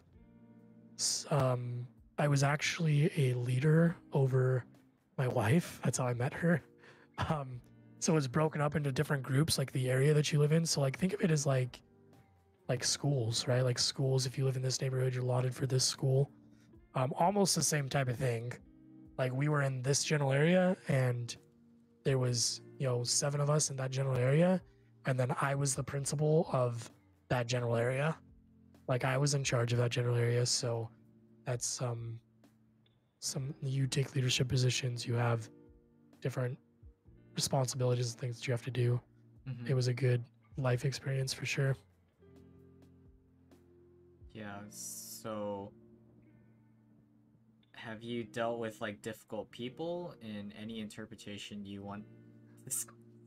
I was actually a leader over my wife. That's how I met her. So it was broken up into different groups, like the area that you live in. So like think of it as like schools, right? Like schools, if you live in this neighborhood, you're allotted for this school. Almost the same type of thing. Like we were in this general area, and there was, 7 of us in that general area, and then I was the principal of that general area. Like I was in charge of that general area. So that's you take leadership positions, you have different responsibilities and things that you have to do. It was a good life experience for sure. Yeah, so have you dealt with like difficult people in any interpretation you want to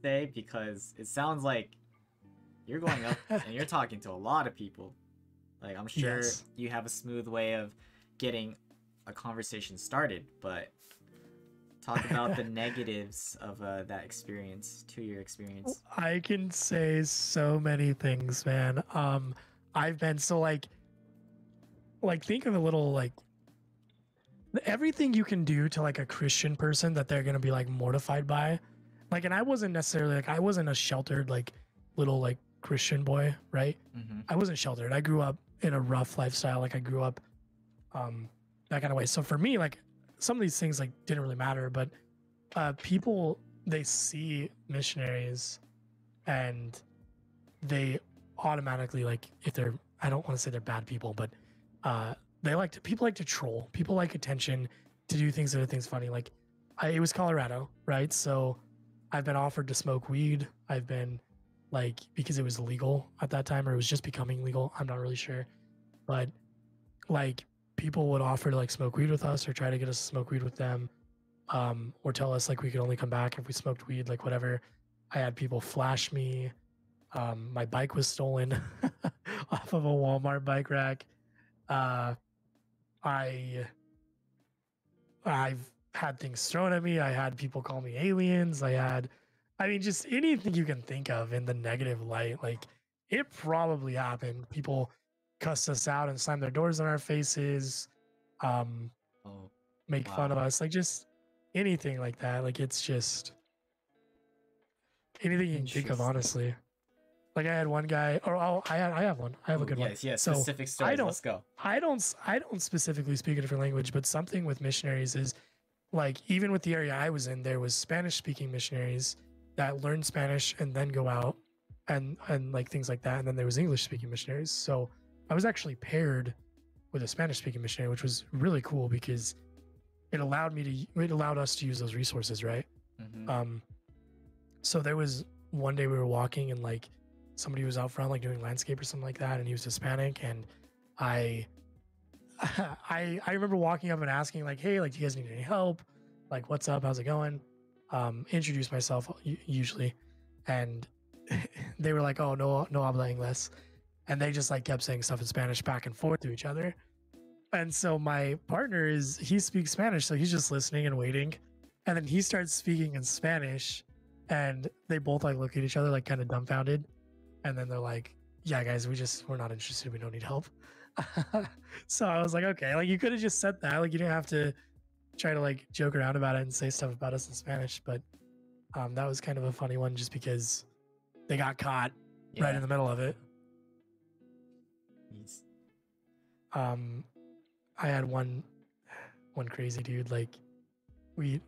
say? Because it sounds like you're going up and you're talking to a lot of people. Like I'm sure you have a smooth way of getting a conversation started, but talk about the negatives of that experience, 2-year experience. I can say so many things, man. I've been so like think of a little like everything you can do to like a Christian person that they're gonna be like mortified by. Like, and I wasn't necessarily like, I wasn't a sheltered like little like Christian boy, right? I wasn't sheltered. I grew up in a rough lifestyle. Like I grew up that kind of way. So for me, like some of these things like didn't really matter, but people, they see missionaries and they automatically like, if they're, I don't want to say they're bad people, but people like to troll. People like attention, to do things that are things funny. Like it was Colorado, right? So I've been offered to smoke weed. I've been like, because it was illegal at that time, or it was just becoming legal. I'm not really sure, but like people would offer to like smoke weed with us or try to get us to smoke weed with them, or tell us like we could only come back if we smoked weed, like whatever. I had people flash me. My bike was stolen off of a Walmart bike rack. I've had things thrown at me. I had people call me aliens. Just anything you can think of in the negative light. Like it probably happened. People cussed us out and slammed their doors in our faces. Make fun of us. Like just anything like that. Like it's just anything you can think of, honestly. Like I had one guy, I have one. I have a good one. Yes, so specific stories. Let's go. I don't specifically speak a different language, but something with missionaries is like, even with the area I was in, there was Spanish speaking missionaries that learned Spanish and then go out and like things like that. And then there was English speaking missionaries. So I was actually paired with a Spanish speaking missionary, which was really cool because it allowed us to use those resources. Right. So there was one day we were walking and like, somebody was out front like doing landscape or something like that, and he was Hispanic, and I remember walking up and asking like, hey, like, do you guys need any help? Like, what's up? How's it going? Introduce myself usually, and they were like, oh, no habla inglés, and they just like kept saying stuff in Spanish back and forth to each other. And so my partner he speaks Spanish, so he's just listening and waiting, and then he starts speaking in Spanish, and they both like look at each other like kind of dumbfounded. And then they're like, yeah, guys, we're not interested. We don't need help. So I was like, okay, like you could have just said that. Like you didn't have to try to like joke around about it and say stuff about us in Spanish. But that was kind of a funny one just because they got caught right in the middle of it. Yes. I had one crazy dude. Like we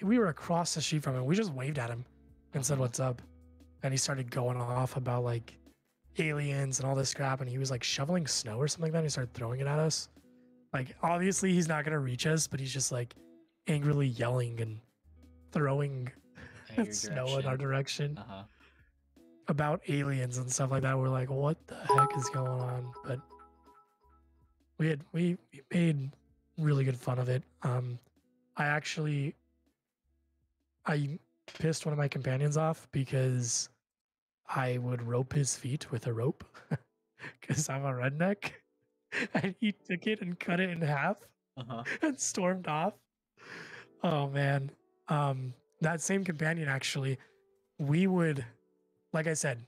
were across the street from him. We just waved at him and said, what's up? And he started going off about like aliens and all this crap. And he was like shoveling snow or something like that. And he started throwing it at us. Like, obviously, he's not gonna reach us, but he's just like angrily yelling and throwing At your snow in direction. our direction Uh-huh. about aliens and stuff like that. We're like, what the heck is going on? But we made really good fun of it. I actually I pissed one of my companions off because I would rope his feet with a rope because I'm a redneck, and he took it and cut it in half Uh-huh. and stormed off. Oh man, that same companion actually, we would, like I said,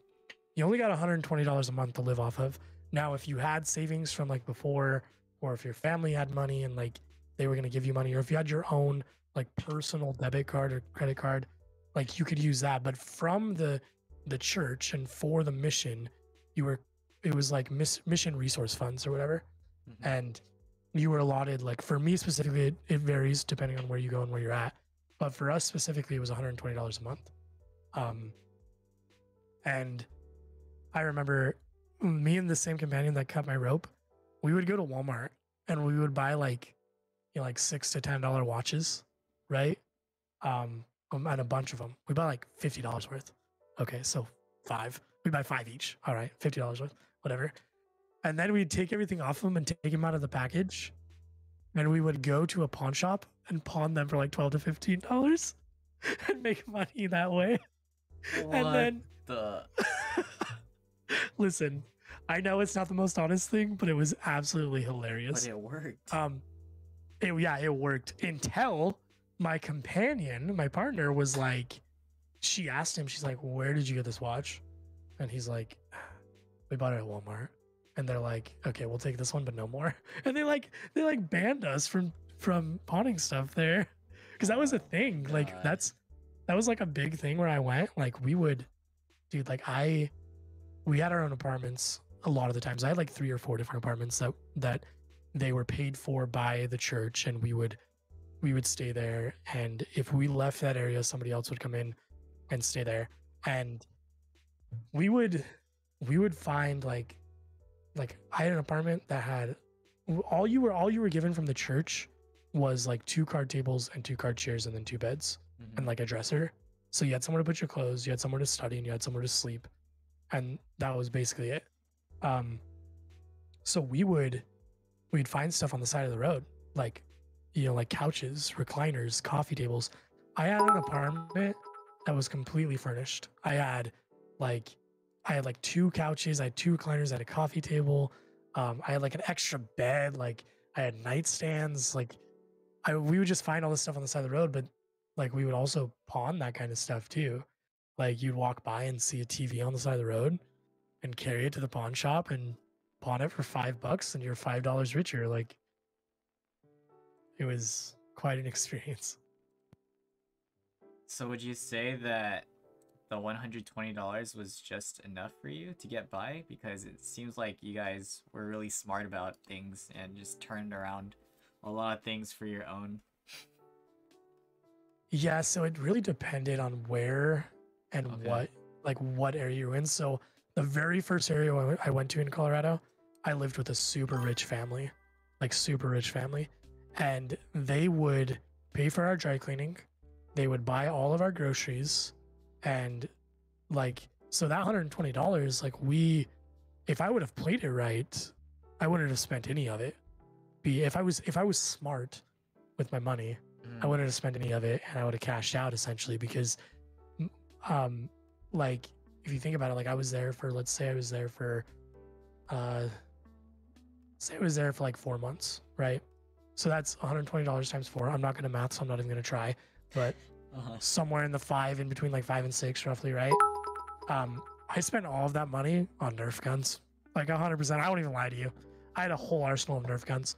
you only got $120 a month to live off of. Now, if you had savings from like before, or if your family had money and like they were gonna give you money, or if you had your own like personal debit card or credit card, like you could use that. But from the church and for the mission, it was like mission resource funds or whatever, Mhm. and you were allotted, like for me specifically, it varies depending on where you go and where you're at. But for us specifically, it was $120 a month. And I remember me and the same companion that cut my rope, we would go to Walmart and we would buy like, like $6 to $10 watches, right? And a bunch of them. We buy like $50 worth. Okay, so five. We buy five each. All right, $50 worth, whatever. And then we'd take everything off them and take them out of the package, and we would go to a pawn shop and pawn them for like $12 to $15 and make money that way. What And then the? listen, I know it's not the most honest thing, but it was absolutely hilarious. But it worked. It worked until my companion, my partner, was like, she asked him, she's like, "Where did you get this watch?" And he's like, "We bought it at Walmart." And they're like, "Okay, we'll take this one, but no more." And they banned us from pawning stuff there, because that was a thing. Like God. that was like a big thing where I went. Like we would, dude. We had our own apartments a lot of the times. I had like 3 or 4 different apartments that they were paid for by the church, and we would stay there. And if we left that area, somebody else would come in and stay there. And we would find like I had an apartment that had all you were given from the church was like 2 card tables and 2 card chairs and then 2 beds Mhm. and like a dresser. So you had somewhere to put your clothes, you had somewhere to study, and you had somewhere to sleep. And that was basically it. So we'd find stuff on the side of the road, like, like couches, recliners, coffee tables. I had an apartment that was completely furnished. I had like 2 couches, I had 2 recliners, I had a coffee table. I had like an extra bed, like I had nightstands. Like we would just find all this stuff on the side of the road, but like we would also pawn that kind of stuff too. Like you'd walk by and see a TV on the side of the road and carry it to the pawn shop and pawn it for $5 and you're $5 richer. Like it was quite an experience. So would you say that the $120 was just enough for you to get by? Because it seems like you guys were really smart about things and just turned around a lot of things for your own. Yeah, so it really depended on where and Okay. what area you're in. So the very first area I went to in Colorado, I lived with a super rich family, and they would pay for our dry cleaning. They would buy all of our groceries, and like, so that $120, like if I would have played it right, I wouldn't have spent any of it. If I was smart with my money, I wouldn't have spent any of it, and I would have cashed out essentially. Because like if you think about it, like I was there for, let's say I was there for like 4 months, right? So that's $120 times 4. I'm not going to math, so I'm not even going to try, but somewhere in the 5, in between like 5 and 6 roughly, right? I spent all of that money on Nerf guns, like 100%. I won't even lie to you. I had a whole arsenal of Nerf guns.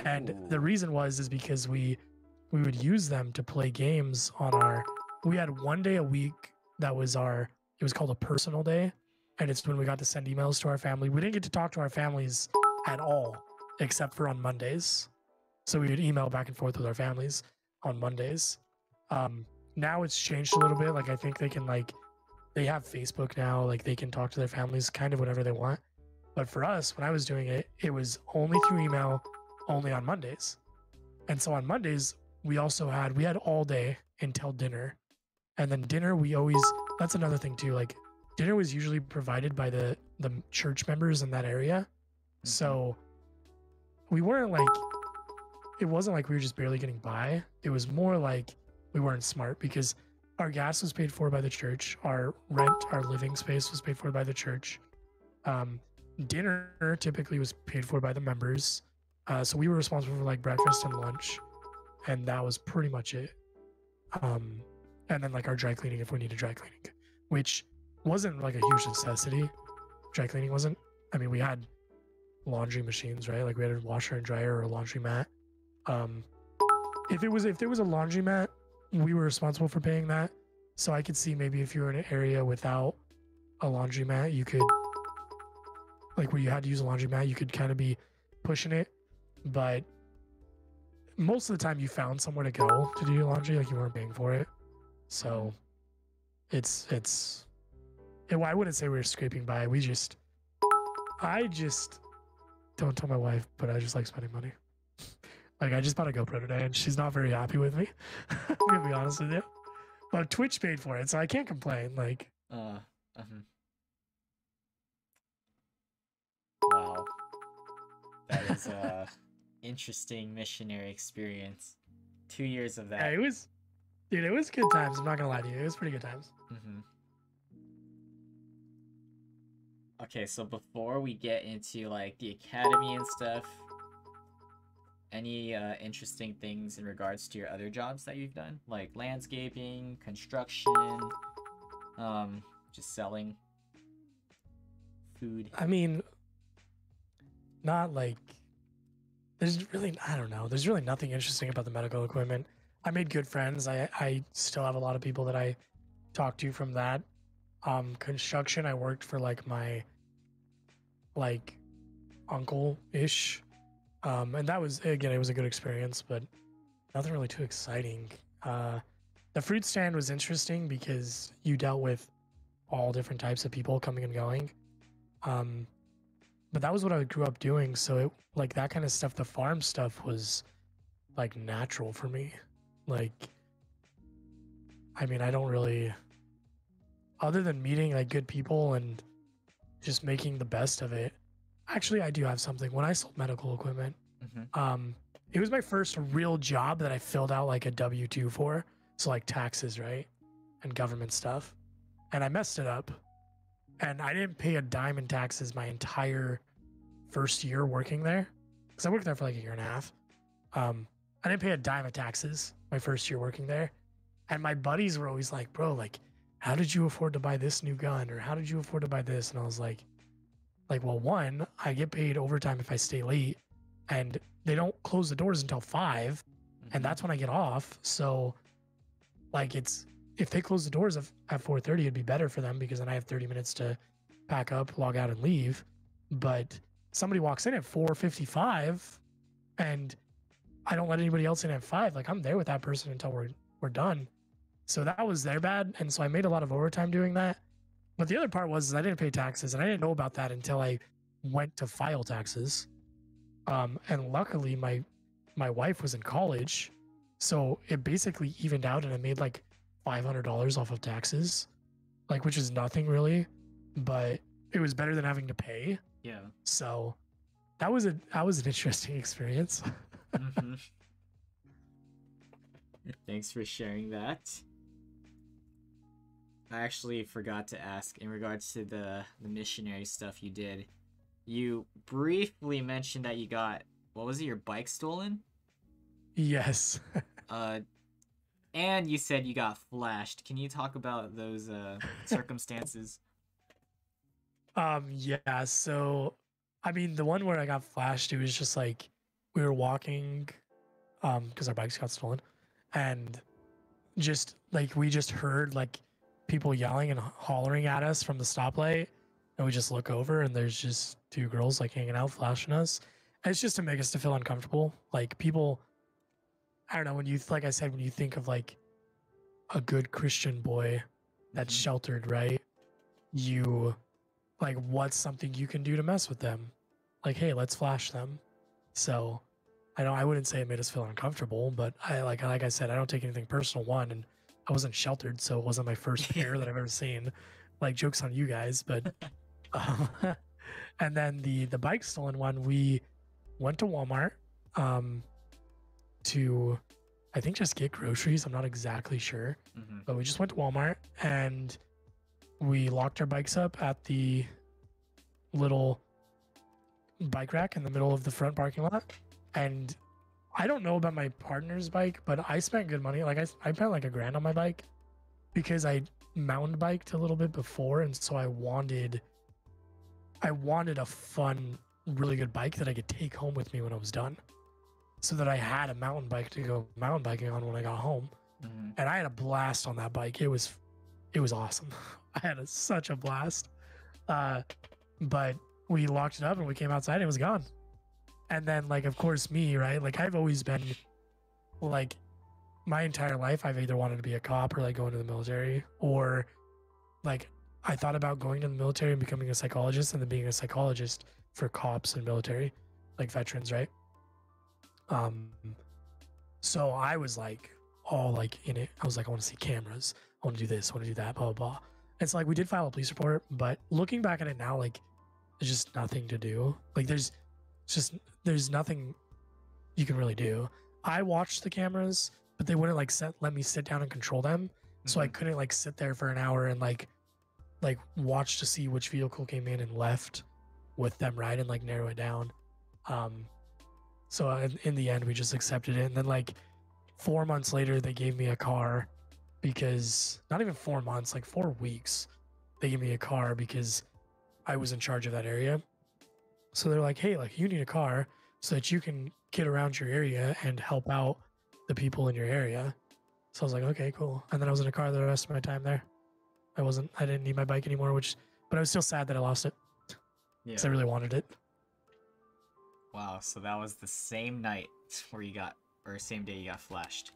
And the reason is because we would use them to play games on we had 1 day a week that was it was called a personal day. And it's when we got to send emails to our family. We didn't get to talk to our families at all, except for on Mondays. So we would email back and forth with our families on Mondays. Now it's changed a little bit. Like I think they can they have Facebook now. Like they can talk to their families kind of whenever they want. But for us, when I was doing it, it was only through email, only on Mondays. And so on Mondays, we had all day until dinner. And then dinner, that's another thing too. Like dinner was usually provided by the church members in that area. Mhm. So we weren't it wasn't like we were just barely getting by. It was more like we weren't smart because our gas was paid for by the church. Our rent, our living space was paid for by the church. Dinner typically was paid for by the members. So we were responsible for like breakfast and lunch. And that was pretty much it. And then like our dry cleaning if we needed dry cleaning, which wasn't like a huge necessity. Dry cleaning wasn't. I mean, we had laundry machines, right? Like we had a washer and dryer or a laundromat. If there was a laundromat, we were responsible for paying that. So I could see maybe if you were in an area without a laundromat, you could, like where you had to use a laundromat, you could kind of be pushing it. But most of the time you found somewhere to go to do your laundry, like you weren't paying for it. So I wouldn't say we were scraping by. I just don't tell my wife, but I just like spending money. Like I just bought a GoPro today and she's not very happy with me. I'm gonna be honest with you. But Twitch paid for it, so I can't complain. Like Wow. That is a interesting missionary experience. 2 years of that. yeah, it was good times. I'm not gonna lie to you. It was pretty good times. Okay, so before we get into like the academy and stuff, any interesting things in regards to your other jobs that you've done, like landscaping, construction, just selling food? I mean, not like there's really nothing interesting about the medical equipment. I made good friends. I still have a lot of people that I talk to from that. Construction, I worked for like my uncle-ish. And that was, again, it was a good experience, but nothing really too exciting. The fruit stand was interesting because you dealt with all different types of people coming and going. But that was what I grew up doing. So it, like that kind of stuff, the farm stuff was like natural for me. Like, I mean, I don't really, other than meeting like good people and just making the best of it. Actually, I do have something. When I sold medical equipment, it was my first real job that I filled out like a W-2 for. So like taxes, right? And government stuff. And I messed it up. And I didn't pay a dime in taxes my entire first year working there. Because I worked there for like a year and a half. I didn't pay a dime of taxes my first year working there. And my buddies were always like, bro, like, how did you afford to buy this new gun? Or how did you afford to buy this? And I was like, well, one, I get paid overtime if I stay late. And they don't close the doors until 5. And that's when I get off. So, like, if they close the doors at 4:30, it'd be better for them because then I have 30 minutes to pack up, log out, and leave. But somebody walks in at 4:55, and I don't let anybody else in at 5. Like, I'm there with that person until we're done. So that was their bad. And so I made a lot of overtime doing that. But the other part was I didn't pay taxes, and I didn't know about that until I went to file taxes. And luckily, my wife was in college, so it basically evened out, and I made like $500 off of taxes, like, which is nothing really, but it was better than having to pay. Yeah. So that was an interesting experience. Thanks for sharing that. I actually forgot to ask in regards to the missionary stuff you did. You briefly mentioned that you got, what was it, your bike stolen? Yes. And you said you got flashed. Can you talk about those circumstances? Yeah, so I mean, the one where I got flashed, it was just like we were walking because our bikes got stolen, and just like we just heard like people yelling and hollering at us from the stoplight, and we just look over and there's just 2 girls like hanging out flashing us. And it's just to make us to feel uncomfortable. Like people, I don't know, when you, like I said, when you think of like a good Christian boy that's sheltered, right? You like, what's something you can do to mess with them? Like, hey, let's flash them. So I wouldn't say it made us feel uncomfortable, but like I said, I don't take anything personal. One, and I wasn't sheltered, so it wasn't my first pair that I've ever seen. Like, jokes on you guys, but um, and then the bike stolen one, we went to Walmart to, I think, just get groceries. I'm not exactly sure, but we just went to Walmart and we locked our bikes up at the little bike rack in the middle of the front parking lot. And I don't know about my partner's bike, but I spent good money. Like, I spent like $1,000 on my bike because I mountain biked a little bit before, and so I wanted a fun, really good bike that I could take home with me when I was done, so that I had a mountain bike to go mountain biking on when I got home. And I had a blast on that bike. It was awesome. I had such a blast. But we locked it up and we came outside and it was gone. And then, like, of course, me, right? Like, I've always been, like, my entire life, I've either wanted to be a cop or like going to the military, or like I thought about going to the military and becoming a psychologist and then being a psychologist for cops and military, like veterans, right? So I was like all like in it. I was like, I want to see cameras. I want to do this. I want to do that, blah, blah, blah. It's like we did file a police report, but looking back at it now, like there's just nothing to do. Like there's nothing you can really do. I watched the cameras, but they wouldn't like let me sit down and control them. So I couldn't like sit there for an hour and like watch to see which vehicle came in and left with them, right? And like narrow it down. So in the end, we just accepted it. And then like 4 months later, they gave me a car because not even 4 months, like 4 weeks, they gave me a car because I was in charge of that area. So they're like, hey, like you need a car so that you can get around your area and help out the people in your area. So I was like, okay, cool. And then I was in a car the rest of my time there. I didn't need my bike anymore, but I was still sad that I lost it. Because I really wanted it. Wow, so that was the same night where same day you got flashed.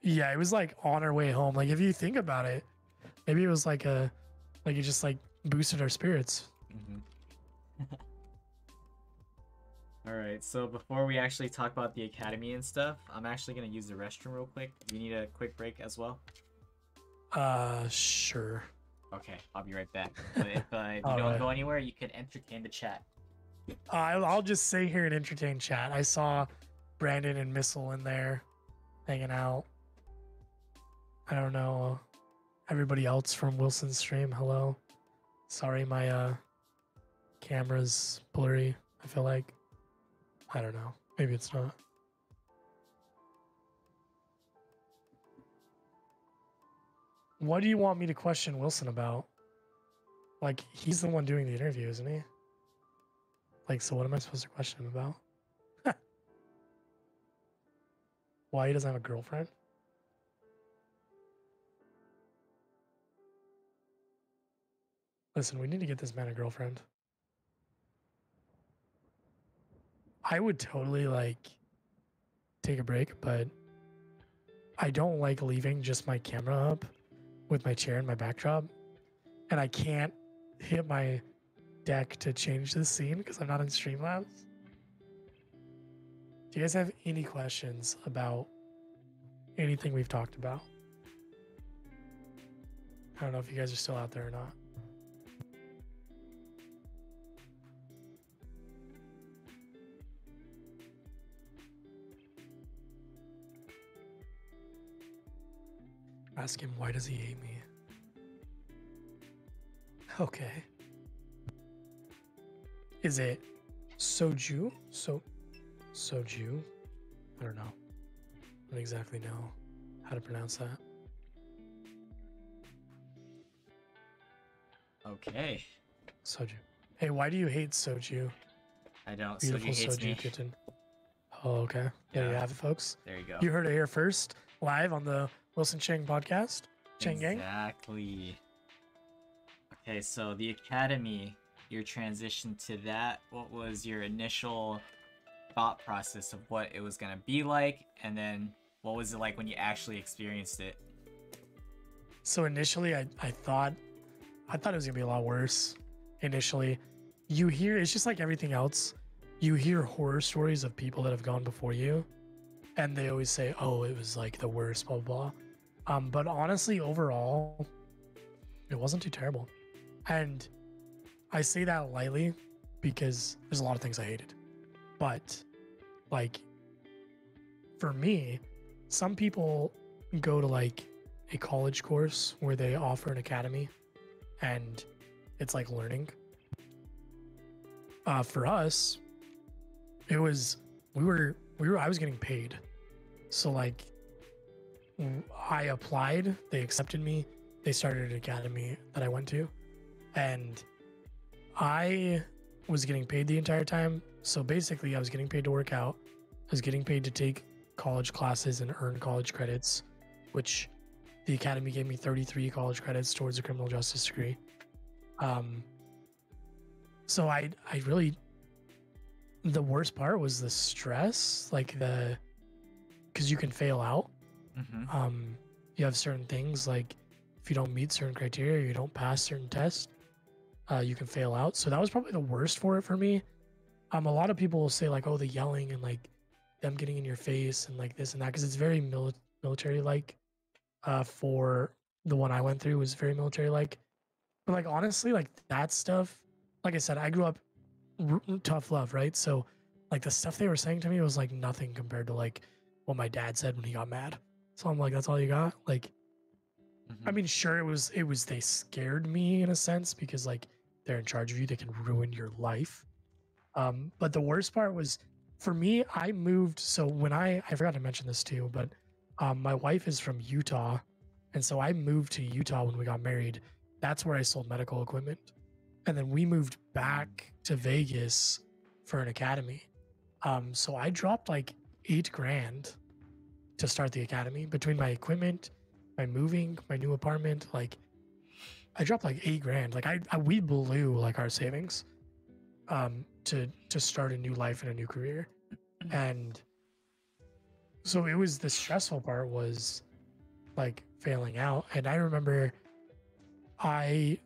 Yeah, it was like on our way home. Like if you think about it, maybe it was like it just like boosted our spirits. All right, so before we actually talk about the academy and stuff, I'm actually gonna use the restroom real quick. Do you need a quick break as well? Sure. Okay, I'll be right back. But if you don't go anywhere, you can entertain the chat. I'll just stay here and entertain chat. I saw Brandon and Missile in there hanging out. I don't know. Everybody else from Wilson's stream, hello. Sorry, my camera's blurry, I feel like. I don't know. Maybe it's not. What do you want me to question Wilson about? Like, he's the one doing the interview, isn't he? Like, so what am I supposed to question him about? Why he doesn't have a girlfriend? Listen, we need to get this man a girlfriend. I would totally, like, take a break, but I don't like leaving just my camera up with my chair and my backdrop. And I can't hit my deck to change the scene because I'm not in Streamlabs. Do you guys have any questions about anything we've talked about? I don't know if you guys are still out there or not. Ask him, why does he hate me? Okay. Is it soju? Soju? I don't know. I don't exactly know how to pronounce that. Okay. Soju. Hey, why do you hate soju? I don't. Beautiful Soju hates soju me. kitten. Oh, okay. There you have it, folks. There you go. You heard it here first, live on the Wilson Chang podcast. Chang Gang. Exactly. Okay, so the academy, your transition to that, what was your initial thought process of what it was going to be like, and then what was it like when you actually experienced it? So initially I thought it was gonna be a lot worse. Initially, you hear it's just like everything else. you hear horror stories of people that have gone before you, and they always say, "Oh, it was like the worst," blah blah. But honestly, overall, it wasn't too terrible. And I say that lightly because there's a lot of things I hated. But like for me, some people go to like a college course where they offer an academy and it's like learning. For us, it was I was getting paid. So like I applied, they accepted me, they started an academy that I went to, and I was getting paid the entire time. So basically I was getting paid to work out. I was getting paid to take college classes and earn college credits, which the academy gave me 33 college credits towards a criminal justice degree. So I really, the worst part was the stress, like because you can fail out. You have certain things like if you don't meet certain criteria, you don't pass certain tests, you can fail out. So that was probably the worst for it for me. A lot of people will say like, oh, the yelling and like them getting in your face and like this and that, because it's very military like. For the one I went through was very military like. But like honestly, like that stuff, like I said, I grew up tough love, right? So like the stuff they were saying to me was like nothing compared to like what my dad said when he got mad. So I'm like, that's all you got? Like, I mean, sure, it was they scared me in a sense because like they're in charge of you, they can ruin your life. But the worst part was for me, I moved. So when I forgot to mention this too, but my wife is from Utah. And so I moved to Utah when we got married. That's where I sold medical equipment. And then we moved back to Vegas for an academy. So I dropped like $8,000 to start the academy between my equipment, my moving, my new apartment. Like I dropped like $8,000. Like we blew like our savings to start a new life and a new career. And so it was, the stressful part was like failing out. And I remember I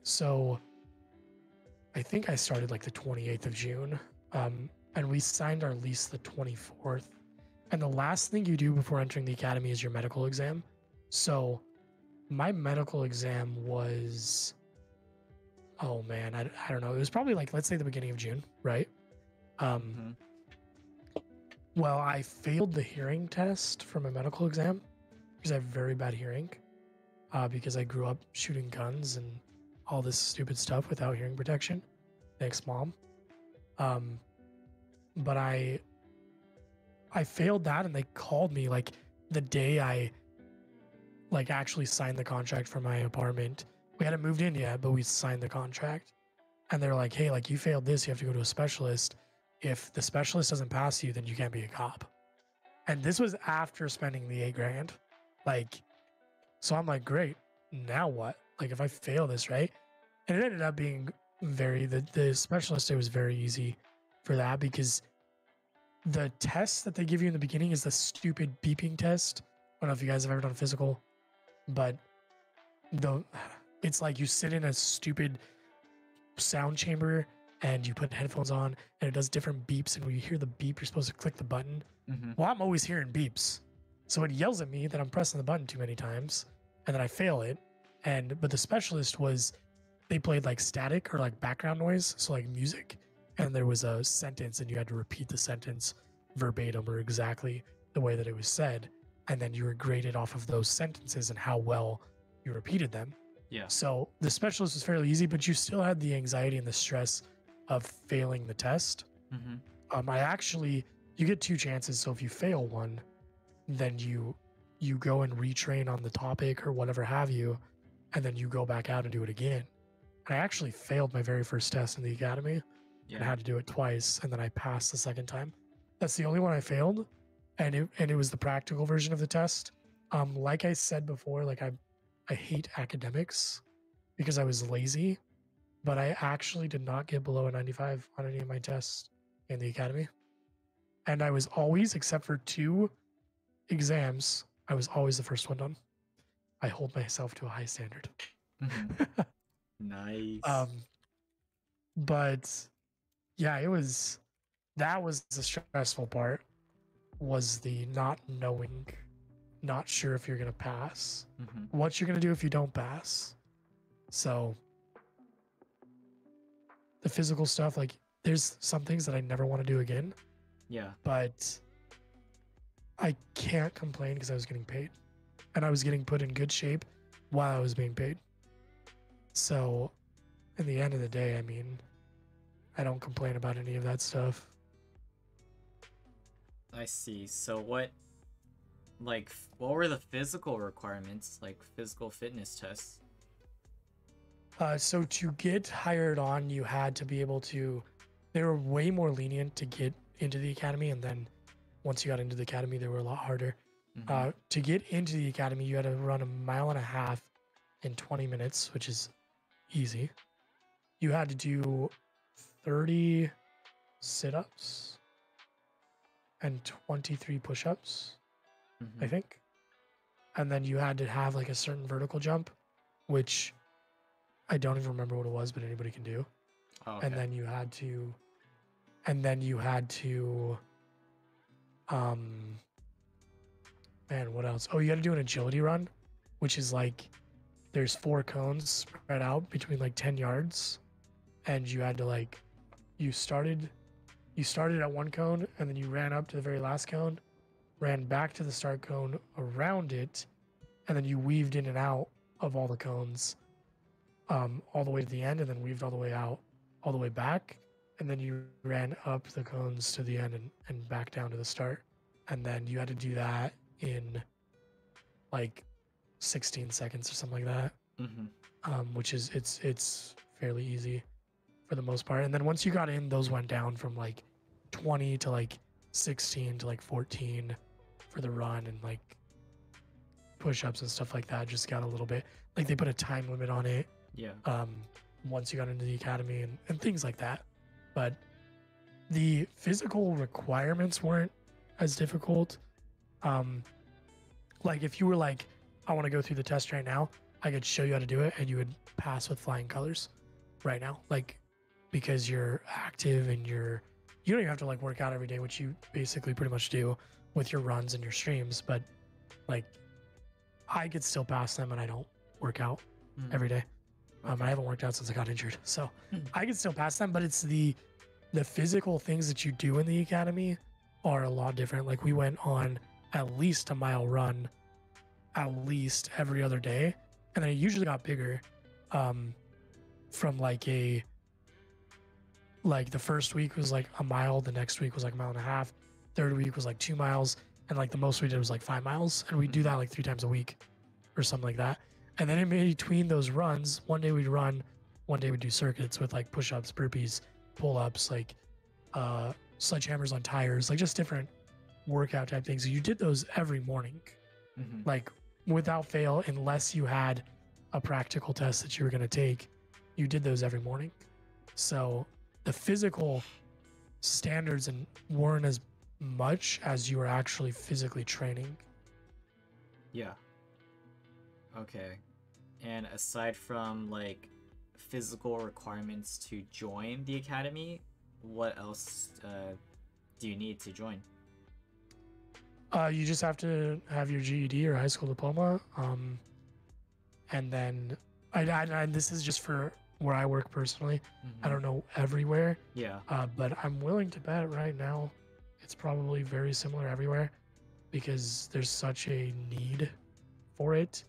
think I started like the 28th of June, and we signed our lease the 24th. And the last thing you do before entering the academy is your medical exam. So my medical exam was, oh man, I don't know. It was probably like, let's say the beginning of June, right? Well, I failed the hearing test for my medical exam because I have very bad hearing, because I grew up shooting guns and all this stupid stuff without hearing protection. Thanks, Mom. But I failed that, and they called me like the day I like actually signed the contract for my apartment. We hadn't moved in yet, but we signed the contract. And they're like, hey, like you failed this, you have to go to a specialist. If the specialist doesn't pass you, then you can't be a cop. And this was after spending the $8,000. Like, so I'm like, great, now what? Like if I fail this, right? And it ended up being the specialist day was very easy for that, because the test that they give you in the beginning is the stupid beeping test. I don't know if you guys have ever done a physical, but it's like you sit in a stupid sound chamber and you put headphones on and it does different beeps, and when you hear the beep, you're supposed to click the button. Well, I'm always hearing beeps. So it yells at me that I'm pressing the button too many times and then I fail it. But the specialist they played like static or like background noise, so like music, and there was a sentence and you had to repeat the sentence verbatim or exactly the way that it was said, and then you were graded off of those sentences and how well you repeated them. Yeah. So the specialist was fairly easy, but you still had the anxiety and the stress of failing the test. You get 2 chances, so if you fail one, then you go and retrain on the topic or whatever have you, and then you go back out and do it again. I actually failed my very first test in the academy, and I had to do it twice, and then I passed the second time. That's the only one I failed, and it was the practical version of the test. Like I said before, like I hate academics because I was lazy, but I actually did not get below a 95 on any of my tests in the academy. And I was always, except for 2 exams, I was always the first one done. I hold myself to a high standard. Nice. But yeah, it was that was the stressful part, was the not knowing, not sure if you're going to pass, what you're going to do if you don't pass. So the physical stuff, like there's some things that I never want to do again. Yeah. But I can't complain because I was getting paid and I was getting put in good shape while I was being paid. So in the end of the day, I mean, I don't complain about any of that stuff. I see. So what were the physical requirements, like physical fitness tests? So to get hired on, you had to be able to, they were way more lenient to get into the academy. And then once you got into the academy, they were a lot harder. To get into the academy, you had to run 1.5 miles in 20 minutes, which is easy. You had to do 30 sit-ups and 23 push-ups, I think. And then you had to have like a certain vertical jump, which I don't even remember what it was, but anybody can do. Oh, okay. And then you had to, man, what else? Oh, you had to do an agility run, which is like, there's 4 cones spread out between like 10 yards. And you had to like, you started at one cone and then you ran up to the very last cone, ran back to the start cone around it, and then you weaved in and out of all the cones, all the way to the end, and then weaved all the way out, all the way back. And then you ran up the cones to the end and back down to the start. And then you had to do that in like 16 seconds or something like that. Which is, it's fairly easy for the most part. And then once you got in, those went down from like 20 to like 16 to like 14 for the run, and like push-ups and stuff like that just got a little bit, like they put a time limit on it. Yeah. Once you got into the academy and things like that. But the physical requirements weren't as difficult. Like if you were like, I want to go through the test right now, I could show you how to do it and you would pass with flying colors right now. Like, because you're active and you don't even have to like work out every day, which you basically pretty much do with your runs and your streams. But like, I could still pass them and I don't work out every day. I haven't worked out since I got injured. So I can still pass them, but it's the physical things that you do in the academy are a lot different. Like we went on at least a mile run at least every other day. And then it usually got bigger from like the first week was like a mile. The next week was like 1.5 miles. Third week was like 2 miles. And like the most we did was like 5 miles. And we do that like 3 times a week or something like that. And then in between those runs, one day we'd run, one day we'd do circuits with like push-ups, burpees, pull-ups, like sledgehammers on tires, like just different workout type things. So you did those every morning, like without fail, unless you had a practical test that you were going to take, you did those every morning. So the physical standards weren't as much as you were actually physically training. Yeah. Okay. And aside from like physical requirements to join the academy, what else do you need to join? You just have to have your GED or high school diploma. And then I this is just for where I work personally. I don't know everywhere. Yeah. But I'm willing to bet right now it's probably very similar everywhere because there's such a need for it.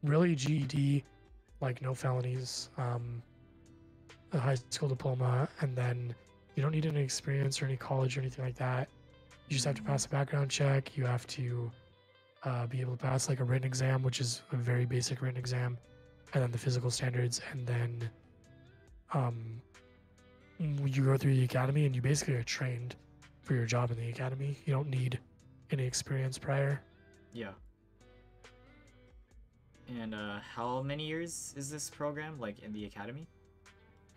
Really GED, like no felonies, a high school diploma, and then you don't need any experience or any college or anything like that. You just have to pass a background check. You have to be able to pass like a written exam, which is a very basic written exam, and then the physical standards, and then you go through the academy and you basically are trained for your job in the academy. You don't need any experience prior. Yeah. And how many years is this program, like in the academy?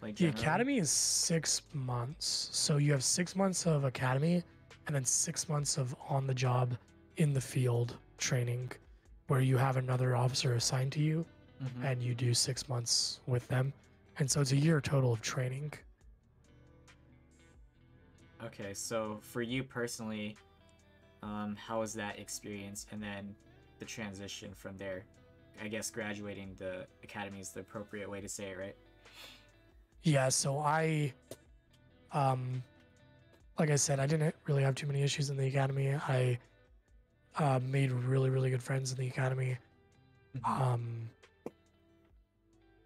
Like the academy is 6 months. So you have 6 months of academy and then 6 months of on the job in the field training where you have another officer assigned to you and you do 6 months with them. And so it's a year total of training. Okay, so for you personally, how was that experience, and then the transition from there? I guess graduating the academy is the appropriate way to say it, right? Yeah, so um, like I said, I didn't really have too many issues in the academy. I made really, really good friends in the academy. Mm-hmm.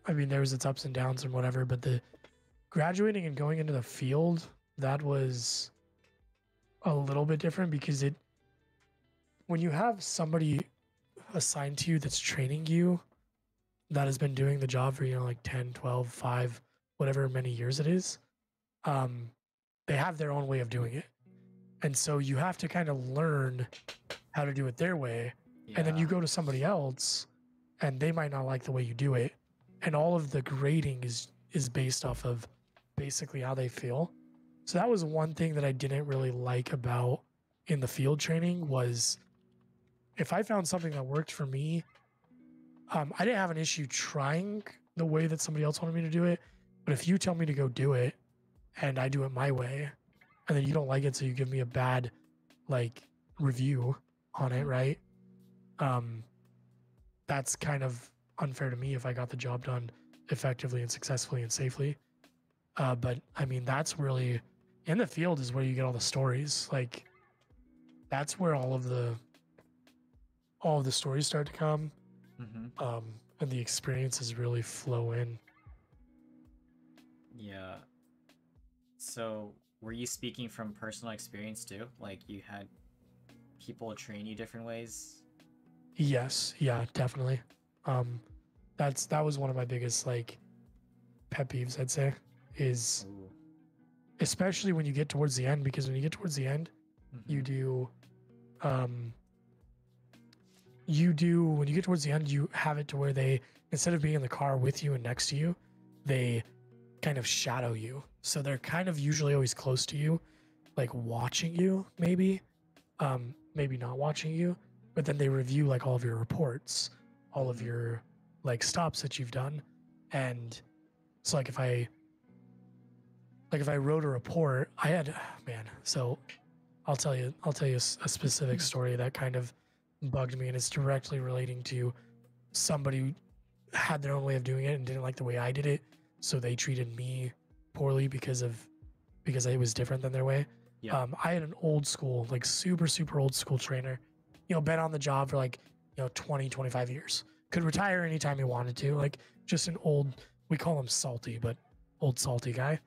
I mean, there was its ups and downs and whatever, but the graduating and going into the field, that was a little bit different because when you have somebody assigned to you that's training you that has been doing the job for, like 10, 12, 5, whatever many years it is, they have their own way of doing it. And so you have to kind of learn how to do it their way. And then Yeah. you go to somebody else and they might not like the way you do it. And all of the grading is based off of basically how they feel. So that was one thing that I didn't really like about in the field training was if I found something that worked for me, I didn't have an issue trying the way that somebody else wanted me to do it. But if you tell me to go do it and I do it my way, and then you don't like it, so you give me a bad like review on it, right? That's kind of unfair to me if I got the job done effectively and successfully and safely. But I mean, that's really in the field is where you get all the stories. Like that's where all of the stories start to come. Mm-hmm. And the experiences really flow in. Yeah. So, were you speaking from personal experience too? Like you had people train you different ways? Yes, yeah, definitely. That was one of my biggest like pet peeves, I'd say, is Ooh. especially when you get towards the end, because when you get towards the end, Mm-hmm. you do when you get towards the end, you have it to where they, instead of being in the car with you and next to you, they kind of shadow you. So they're kind of usually always close to you, like watching you, maybe, maybe not watching you, but then they review like all of your reports, all of your like stops that you've done. And so like if I wrote a report, I had, man, so I'll tell you a specific story that kind of bugged me, and it's directly relating to somebody who had their own way of doing it and didn't like the way I did it, so they treated me poorly because it was different than their way. Yeah. I had an old school, like super old school trainer, been on the job for like 20, 25 years. Could retire anytime he wanted to, like just an old, we call him salty, but old salty guy.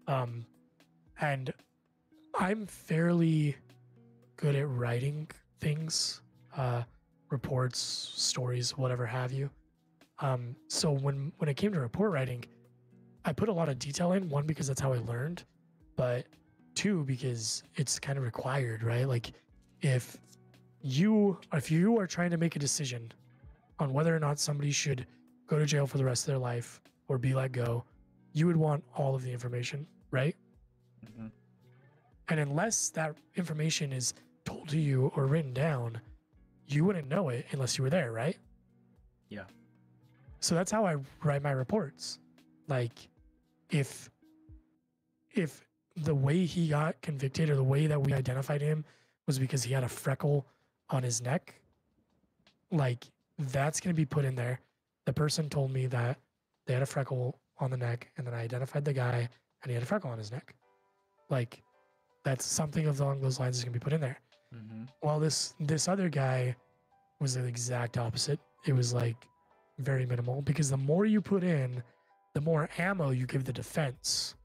And I'm fairly good at writing things, reports, stories, whatever have you. So when it came to report writing, I put a lot of detail in, one, because that's how I learned, but two, because it's kind of required, right? Like if you are trying to make a decision on whether or not somebody should go to jail for the rest of their life or be let go, you would want all of the information, right? Mm-hmm. And unless that information is told to you or written down, you wouldn't know it unless you were there, right? Yeah. So that's how I write my reports. Like if the way he got convicted or the way that we identified him was because he had a freckle on his neck, like that's going to be put in there. The person told me that they had a freckle on the neck, and then I identified the guy and he had a freckle on his neck. Like that's something along those lines is going to be put in there. Mm-hmm. Well, this other guy was the exact opposite. It was like very minimal, because the more you put in, the more ammo you give the defense.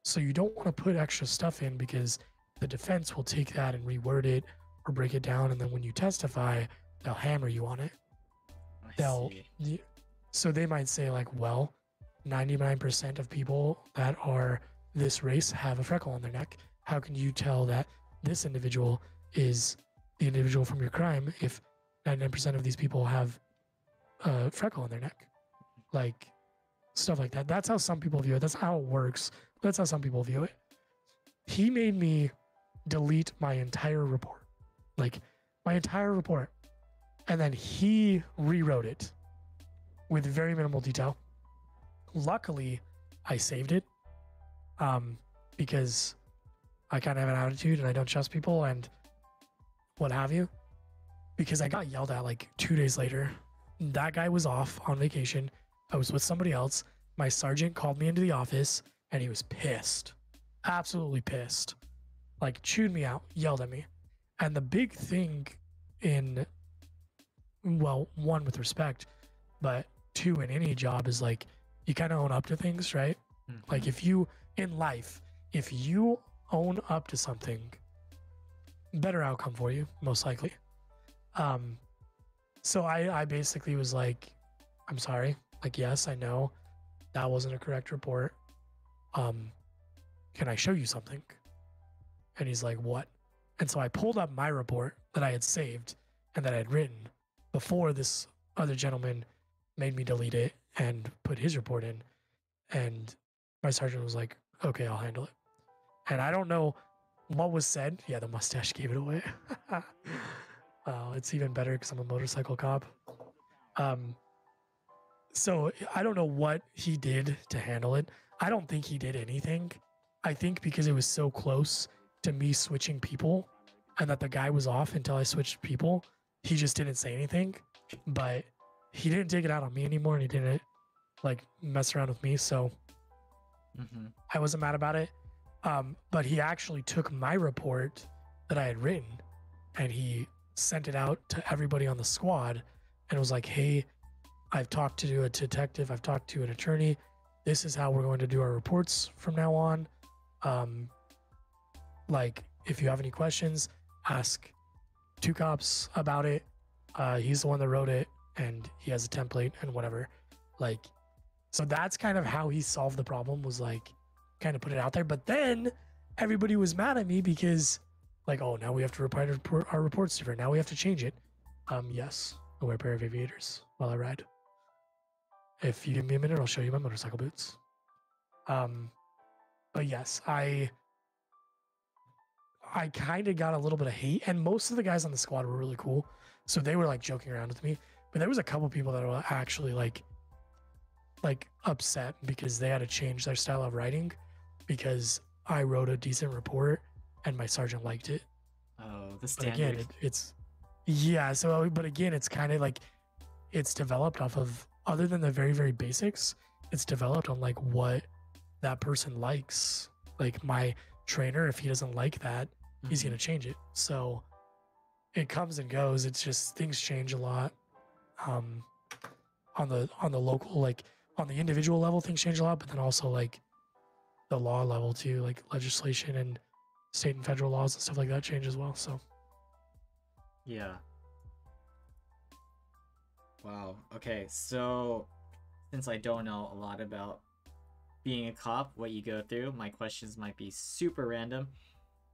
So you don't want to put extra stuff in, because the defense will take that and reword it or break it down, and then when you testify, they'll hammer you on it. So they might say like, well, 99% of people that are this race have a freckle on their neck. How can you tell that this individual is the individual from your crime if 99% of these people have a freckle on their neck? Like stuff like that. That's how some people view it. That's how it works. That's how some people view it. He made me delete my entire report. Like my entire report. And then he rewrote it with very minimal detail. Luckily, I saved it because I kind of have an attitude and I don't trust people and what have you. Because I got yelled at like 2 days later. That guy was off on vacation. I was with somebody else. My sergeant called me into the office and he was pissed. Absolutely pissed. Like chewed me out, yelled at me. And the big thing in, well, one, with respect, but two, in any job is like you kind of own up to things, right? Mm-hmm. Like if you, in life, if you own up to something, better outcome for you, most likely. So I basically was like, I'm sorry. Like, yes, I know that wasn't a correct report. Can I show you something? And he's like, what? And so I pulled up my report that I had saved and that I had written before this other gentleman made me delete it and put his report in. And my sergeant was like, okay, I'll handle it. And I don't know what was said. Yeah, the mustache gave it away. It's even better because I'm a motorcycle cop. So I don't know what he did to handle it. I don't think he did anything. I think because it was so close to me switching people and that the guy was off until I switched people, he just didn't say anything. But he didn't take it out on me anymore and he didn't like mess around with me. So I wasn't mad about it. But he actually took my report that I had written and he sent it out to everybody on the squad and was like, hey, I've talked to a detective, I've talked to an attorney. This is how we're going to do our reports from now on. Like, if you have any questions, ask 2cops about it. He's the one that wrote it and he has a template and whatever. Like, so that's kind of how he solved the problem, was like kind of put it out there. But then everybody was mad at me because like, oh, now we have to report our reports different. Now we have to change it. Yes, I wear a pair of aviators while I ride. If you give me a minute, I'll show you my motorcycle boots. But yes, I kind of got a little bit of hate, and most of the guys on the squad were really cool. So they were like joking around with me, but there was a couple people that were actually like upset because they had to change their style of writing because I wrote a decent report and my sergeant liked it. Oh, the But standard. again, it's yeah. So, but again, it's kind of like it's developed off of, other than the very, very basics, it's developed on like what that person likes. Like my trainer, if he doesn't like that, he's going to change it. So it comes and goes. It's just things change a lot. On the local, like on the individual level, things change a lot, but then also like the law level too, like legislation and state and federal laws and stuff like that change as well. So Yeah. Wow. Okay, so since I don't know a lot about being a cop, what you go through, my questions might be super random,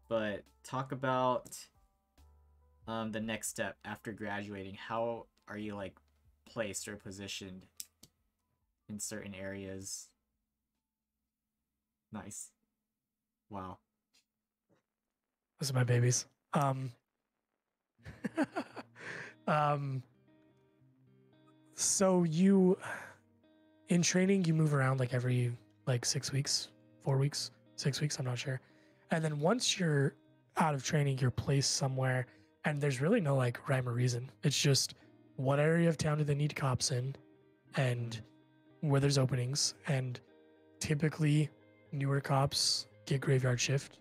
but talk about the next step after graduating. How are you like placed or positioned in certain areas? Nice. Wow. those are my babies. So you, in training, you move around like every like 6 weeks, 4 weeks, 6 weeks, I'm not sure. And then once you're out of training, you're placed somewhere and there's really no like rhyme or reason. It's just what area of town do they need cops in and where there's openings. And typically newer cops get graveyard shift.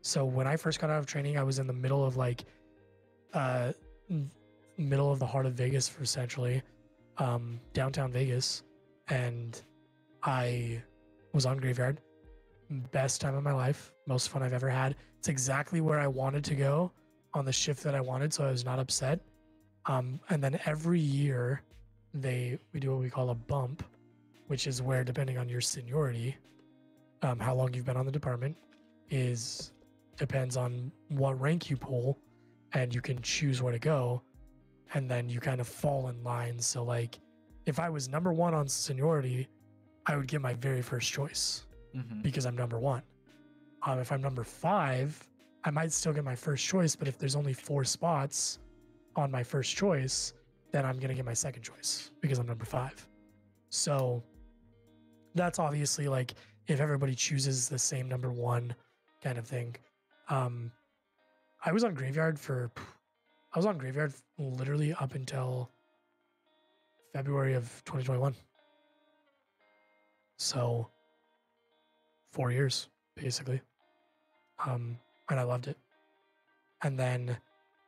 So when I first got out of training, I was in the middle of like, middle of the heart of Vegas, for essentially, downtown Vegas, and I was on graveyard. Best time of my life, most fun I've ever had. It's exactly where I wanted to go on the shift that I wanted, so I was not upset. And then every year, we do what we call a bump, which is where, depending on your seniority, how long you've been on the department, depends on what rank you pull, and you can choose where to go. And then you kind of fall in line. So like if I was number 1 on seniority, I would get my very first choice because I'm number 1. If I'm number 5, I might still get my first choice, but if there's only 4 spots on my first choice, then I'm going to get my second choice because I'm number 5. So that's obviously like if everybody chooses the same number 1 kind of thing. I was on Graveyard literally up until February of 2021. So 4 years, basically. And I loved it. And then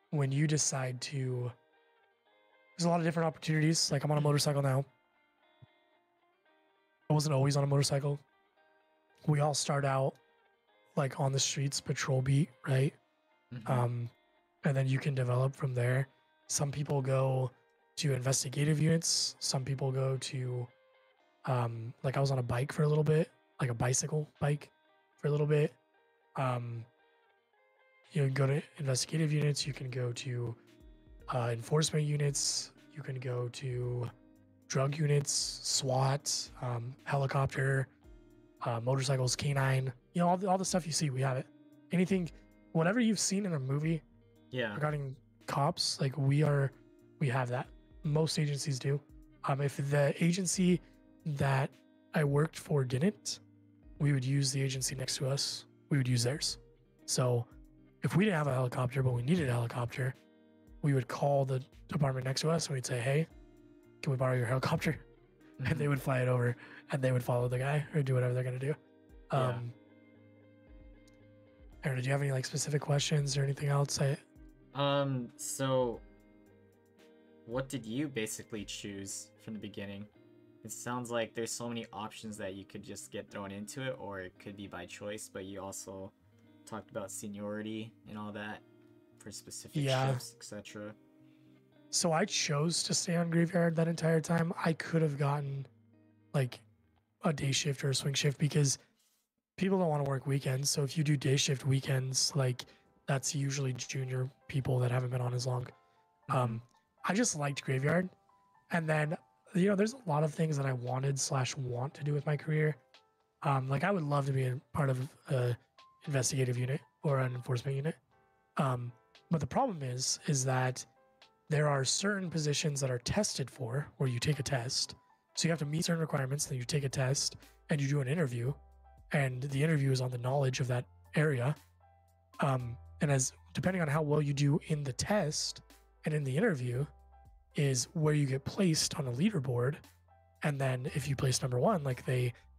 when you decide to, there's a lot of different opportunities. Like I'm on a motorcycle now. I wasn't always on a motorcycle. We all start out like on the streets, patrol beat, right? And then you can develop from there. Some people go to investigative units. Some people go to, like I was on a bike for a little bit, like a bicycle bike for a little bit. You can go to investigative units. You can go to enforcement units. You can go to drug units, SWAT, helicopter, motorcycles, canine. You know, all the stuff you see, we have it. Anything, whatever you've seen in a movie regarding cops, like we have that. Most agencies do. If the agency that I worked for didn't, we would use the agency next to us. We would use theirs. So if we didn't have a helicopter, but we needed a helicopter, we would call the department next to us and we'd say, hey, can we borrow your helicopter? And they would fly it over and they would follow the guy or do whatever they're going to do. Aaron, did you have any like specific questions or anything else? So what did you basically choose from the beginning? It sounds like there's so many options that you could just get thrown into it, or it could be by choice, but you also talked about seniority and all that for specific shifts, etc. So I chose to stay on Graveyard that entire time. I could have gotten like a day shift or a swing shift because people don't want to work weekends. So if you do day shift weekends, like that's usually junior people that haven't been on as long. I just liked Graveyard. And then, you know, there's a lot of things that I want to do with my career. Like I would love to be a part of a investigative unit or an enforcement unit. But the problem is that there are certain positions that are tested for where you take a test. So you have to meet certain requirements, then you take a test and you do an interview, and the interview is on the knowledge of that area. And as depending on how well you do in the test and in the interview is where you get placed on a leaderboard. And then if you place number one, like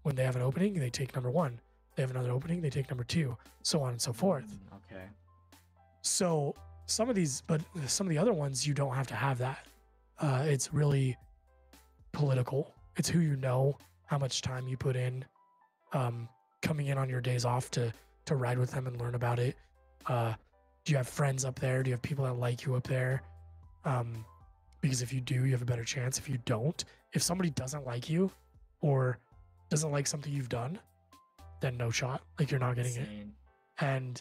when they have an opening, they take number one. They have another opening, they take number two, so on and so forth. Okay. So some of the other ones, you don't have to have that. It's really political. It's who you know, how much time you put in, coming in on your days off to ride with them and learn about it. Do you have friends up there? Do you have people that like you up there? Because if you do, you have a better chance. If you don't, if somebody doesn't like you or doesn't like something you've done, then no shot. Like you're not getting it. And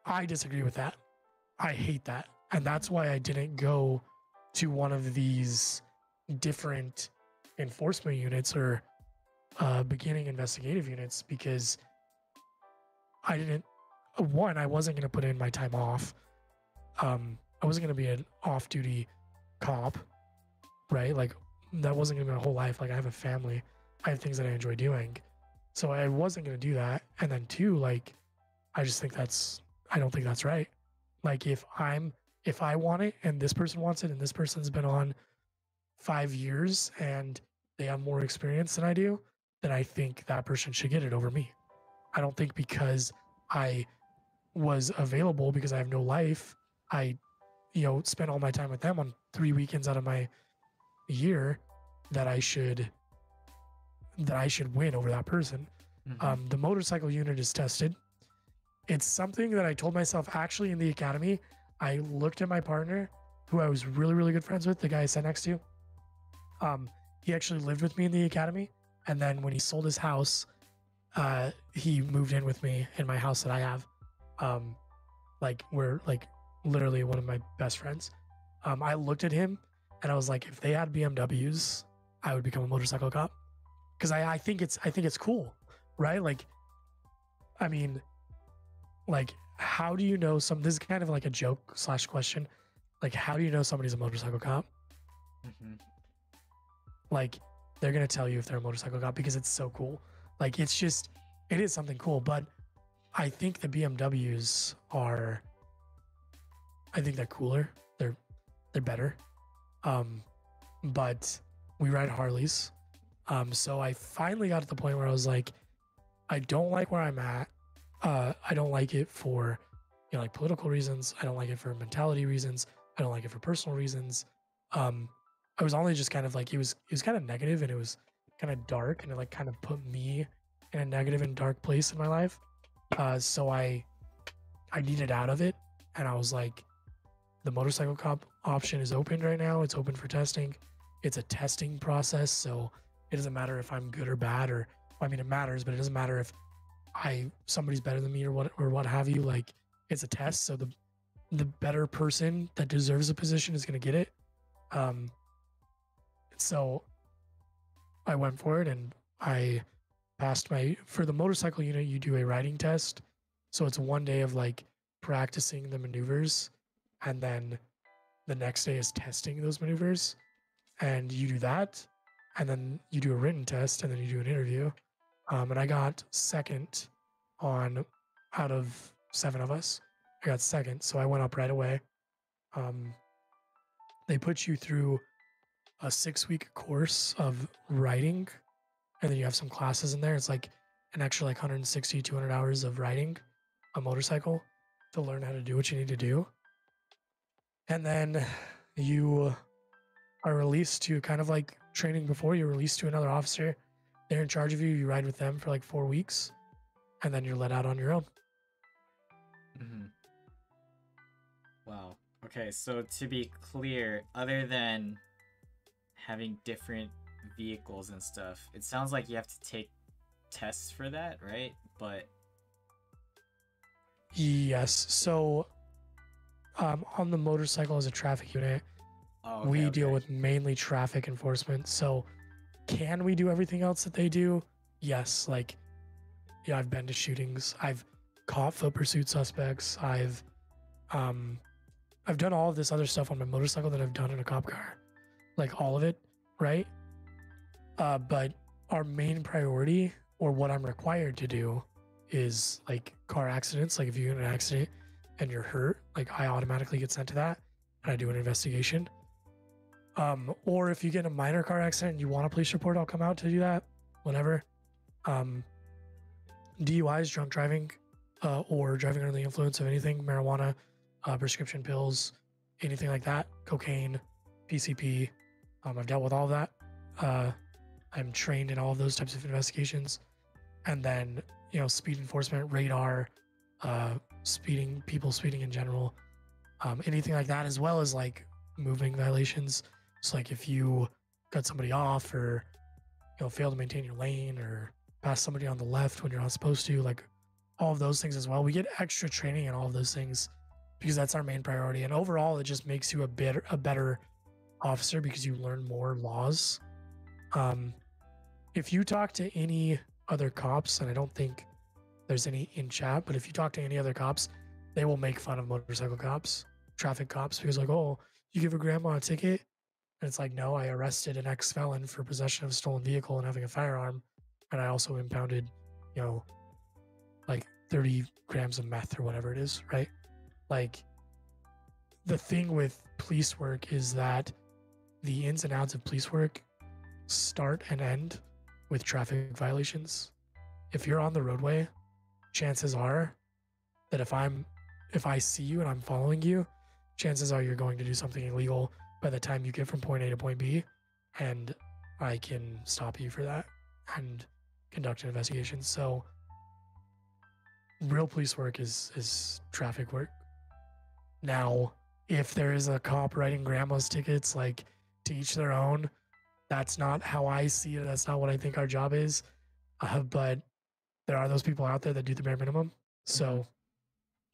I disagree with that. I hate that. And that's why I didn't go to one of these different enforcement units or beginning investigative units, because I wasn't going to put in my time off. I wasn't going to be an off-duty cop, right? Like that wasn't going to be my whole life. Like I have a family. I have things that I enjoy doing. So I wasn't going to do that. And then two, like, I don't think that's right. Like if I want it and this person wants it and this person's been on 5 years and they have more experience than I do, then I think that person should get it over me. I don't think because I was available because I have no life, I, spent all my time with them on 3 weekends out of my year, that I should win over that person. The motorcycle unit is tested. It's something that I told myself actually in the academy. I looked at my partner, who I was really, really good friends with, the guy I sat next to. He actually lived with me in the academy. And then when he sold his house, he moved in with me in my house that I have. We're like literally one of my best friends. I looked at him and I was like, if they had BMWs, I would become a motorcycle cop. Cause I think it's cool, right? Like, I mean, like, how do you know this is kind of like a joke / question. Like, how do you know somebody's a motorcycle cop? Like, they're going to tell you if they're a motorcycle cop because it's so cool. Like, it is something cool. But I think the BMWs are, I think they're cooler. They're better. But we ride Harleys. So I finally got to the point where I was like, I don't like where I'm at. I don't like it for, like political reasons. I don't like it for mentality reasons. I don't like it for personal reasons. I was only just kind of like, it was kind of negative and it was kind of dark and it like kind of put me in a negative and dark place in my life. So I needed out of it, and I was like, the motorcycle cop option is open right now. It's open for testing. It's a testing process, so it doesn't matter if I'm good or bad, or I mean, it matters, but it doesn't matter if somebody's better than me or what have you. Like, it's a test, so the better person that deserves a position is going to get it. So I went for it, and I passed for the motorcycle unit. You do a riding test, so it's one day of like practicing the maneuvers, and then the next day is testing those maneuvers, and you do that, and then you do a written test, and then you do an interview. And I got second out of 7 of us. I got second, so I went up right away. They put you through a 6-week course of riding, and then you have some classes in there. It's like an extra like 160, 200 hours of riding a motorcycle to learn how to do what you need to do. And then you are released to kind of like training before you're released to another officer. They're in charge of you. You ride with them for like 4 weeks, and then you're let out on your own. Mm-hmm. Wow. Okay, so to be clear, other than having different vehicles and stuff, it sounds like you have to take tests for that, right? But yes. So on the motorcycle as a traffic unit, we deal with mainly traffic enforcement. So can we do everything else that they do? Yes. Like, yeah, I've been to shootings. I've caught foot pursuit suspects. I've done all of this other stuff on my motorcycle that I've done in a cop car, like all of it, right? But our main priority, or what I'm required to do, is like car accidents. Like if you get in an accident and you're hurt, like I automatically get sent to that and I do an investigation. Or if you get in a minor car accident and you want a police report, I'll come out to do that, whatever. DUIs, drunk driving, or driving under the influence of anything, marijuana, prescription pills, anything like that, cocaine, PCP. I've dealt with all of that. I'm trained in all of those types of investigations. And then, speed enforcement, radar, people speeding in general, anything like that, as well as like moving violations. So like if you cut somebody off, or fail to maintain your lane, or pass somebody on the left when you're not supposed to, like all of those things as well. We get extra training in all of those things because that's our main priority. And overall, it just makes you a better officer because you learn more laws. If you talk to any other cops, and I don't think there's any in chat, but if you talk to any other cops, they will make fun of motorcycle cops, traffic cops, because like, oh, you give a grandma a ticket? And it's like, no, I arrested an ex-felon for possession of a stolen vehicle and having a firearm. And I also impounded, like 30 grams of meth or whatever it is, right? Like, the thing with police work is that the ins and outs of police work start and end with traffic violations. If you're on the roadway, chances are that if I see you and I'm following you, chances are you're going to do something illegal by the time you get from point A to point B, and I can stop you for that and conduct an investigation. So real police work is traffic work. Now, if there is a cop writing grandma's tickets, like, to each their own, that's not how I see it. That's not what I think our job is. But there are those people out there that do the bare minimum. So,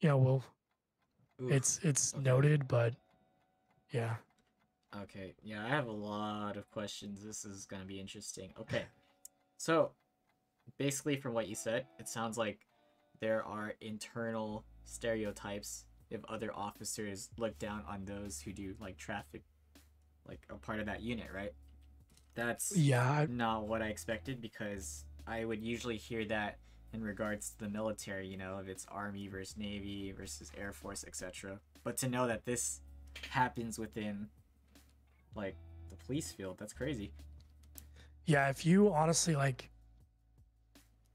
it's okay. noted, but yeah. Okay, yeah, I have a lot of questions. This is gonna be interesting. Okay, so basically from what you said, it sounds like there are internal stereotypes if other officers look down on those who do like traffic, like a part of that unit, right? That's not what I expected, because I would usually hear that in regards to the military, you know, if it's Army versus Navy versus Air Force, etc. But to know that this happens within, like, the police field, that's crazy. Yeah, if you honestly like,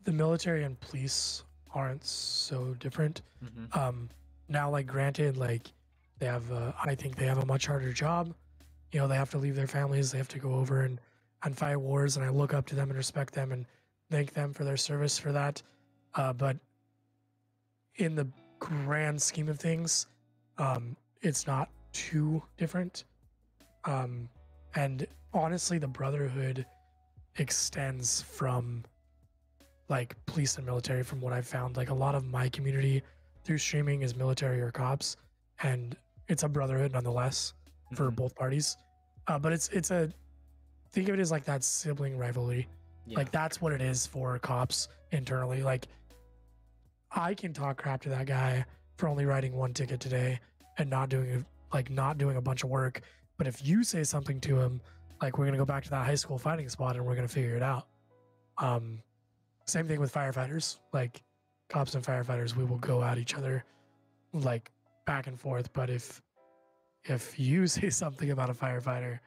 the military and police aren't so different. Now, like, granted, like, they have, I think they have a much harder job. You know, they have to leave their families, they have to go over and fight wars, and I look up to them and respect them and thank them for their service for that. But in the grand scheme of things, it's not too different. And honestly, the brotherhood extends from like police and military from what I've found. Like a lot of my community through streaming is military or cops, and it's a brotherhood nonetheless for both parties. But it's a, think of it as like that sibling rivalry. Yeah. Like that's what it is for cops internally. Like I can talk crap to that guy for only writing one ticket today and not doing a bunch of work. But if you say something to him, like we're gonna go back to that high school fighting spot and we're gonna figure it out. Same thing with firefighters. Like cops and firefighters, we will go at each other like back and forth. But if you say something about a firefighter,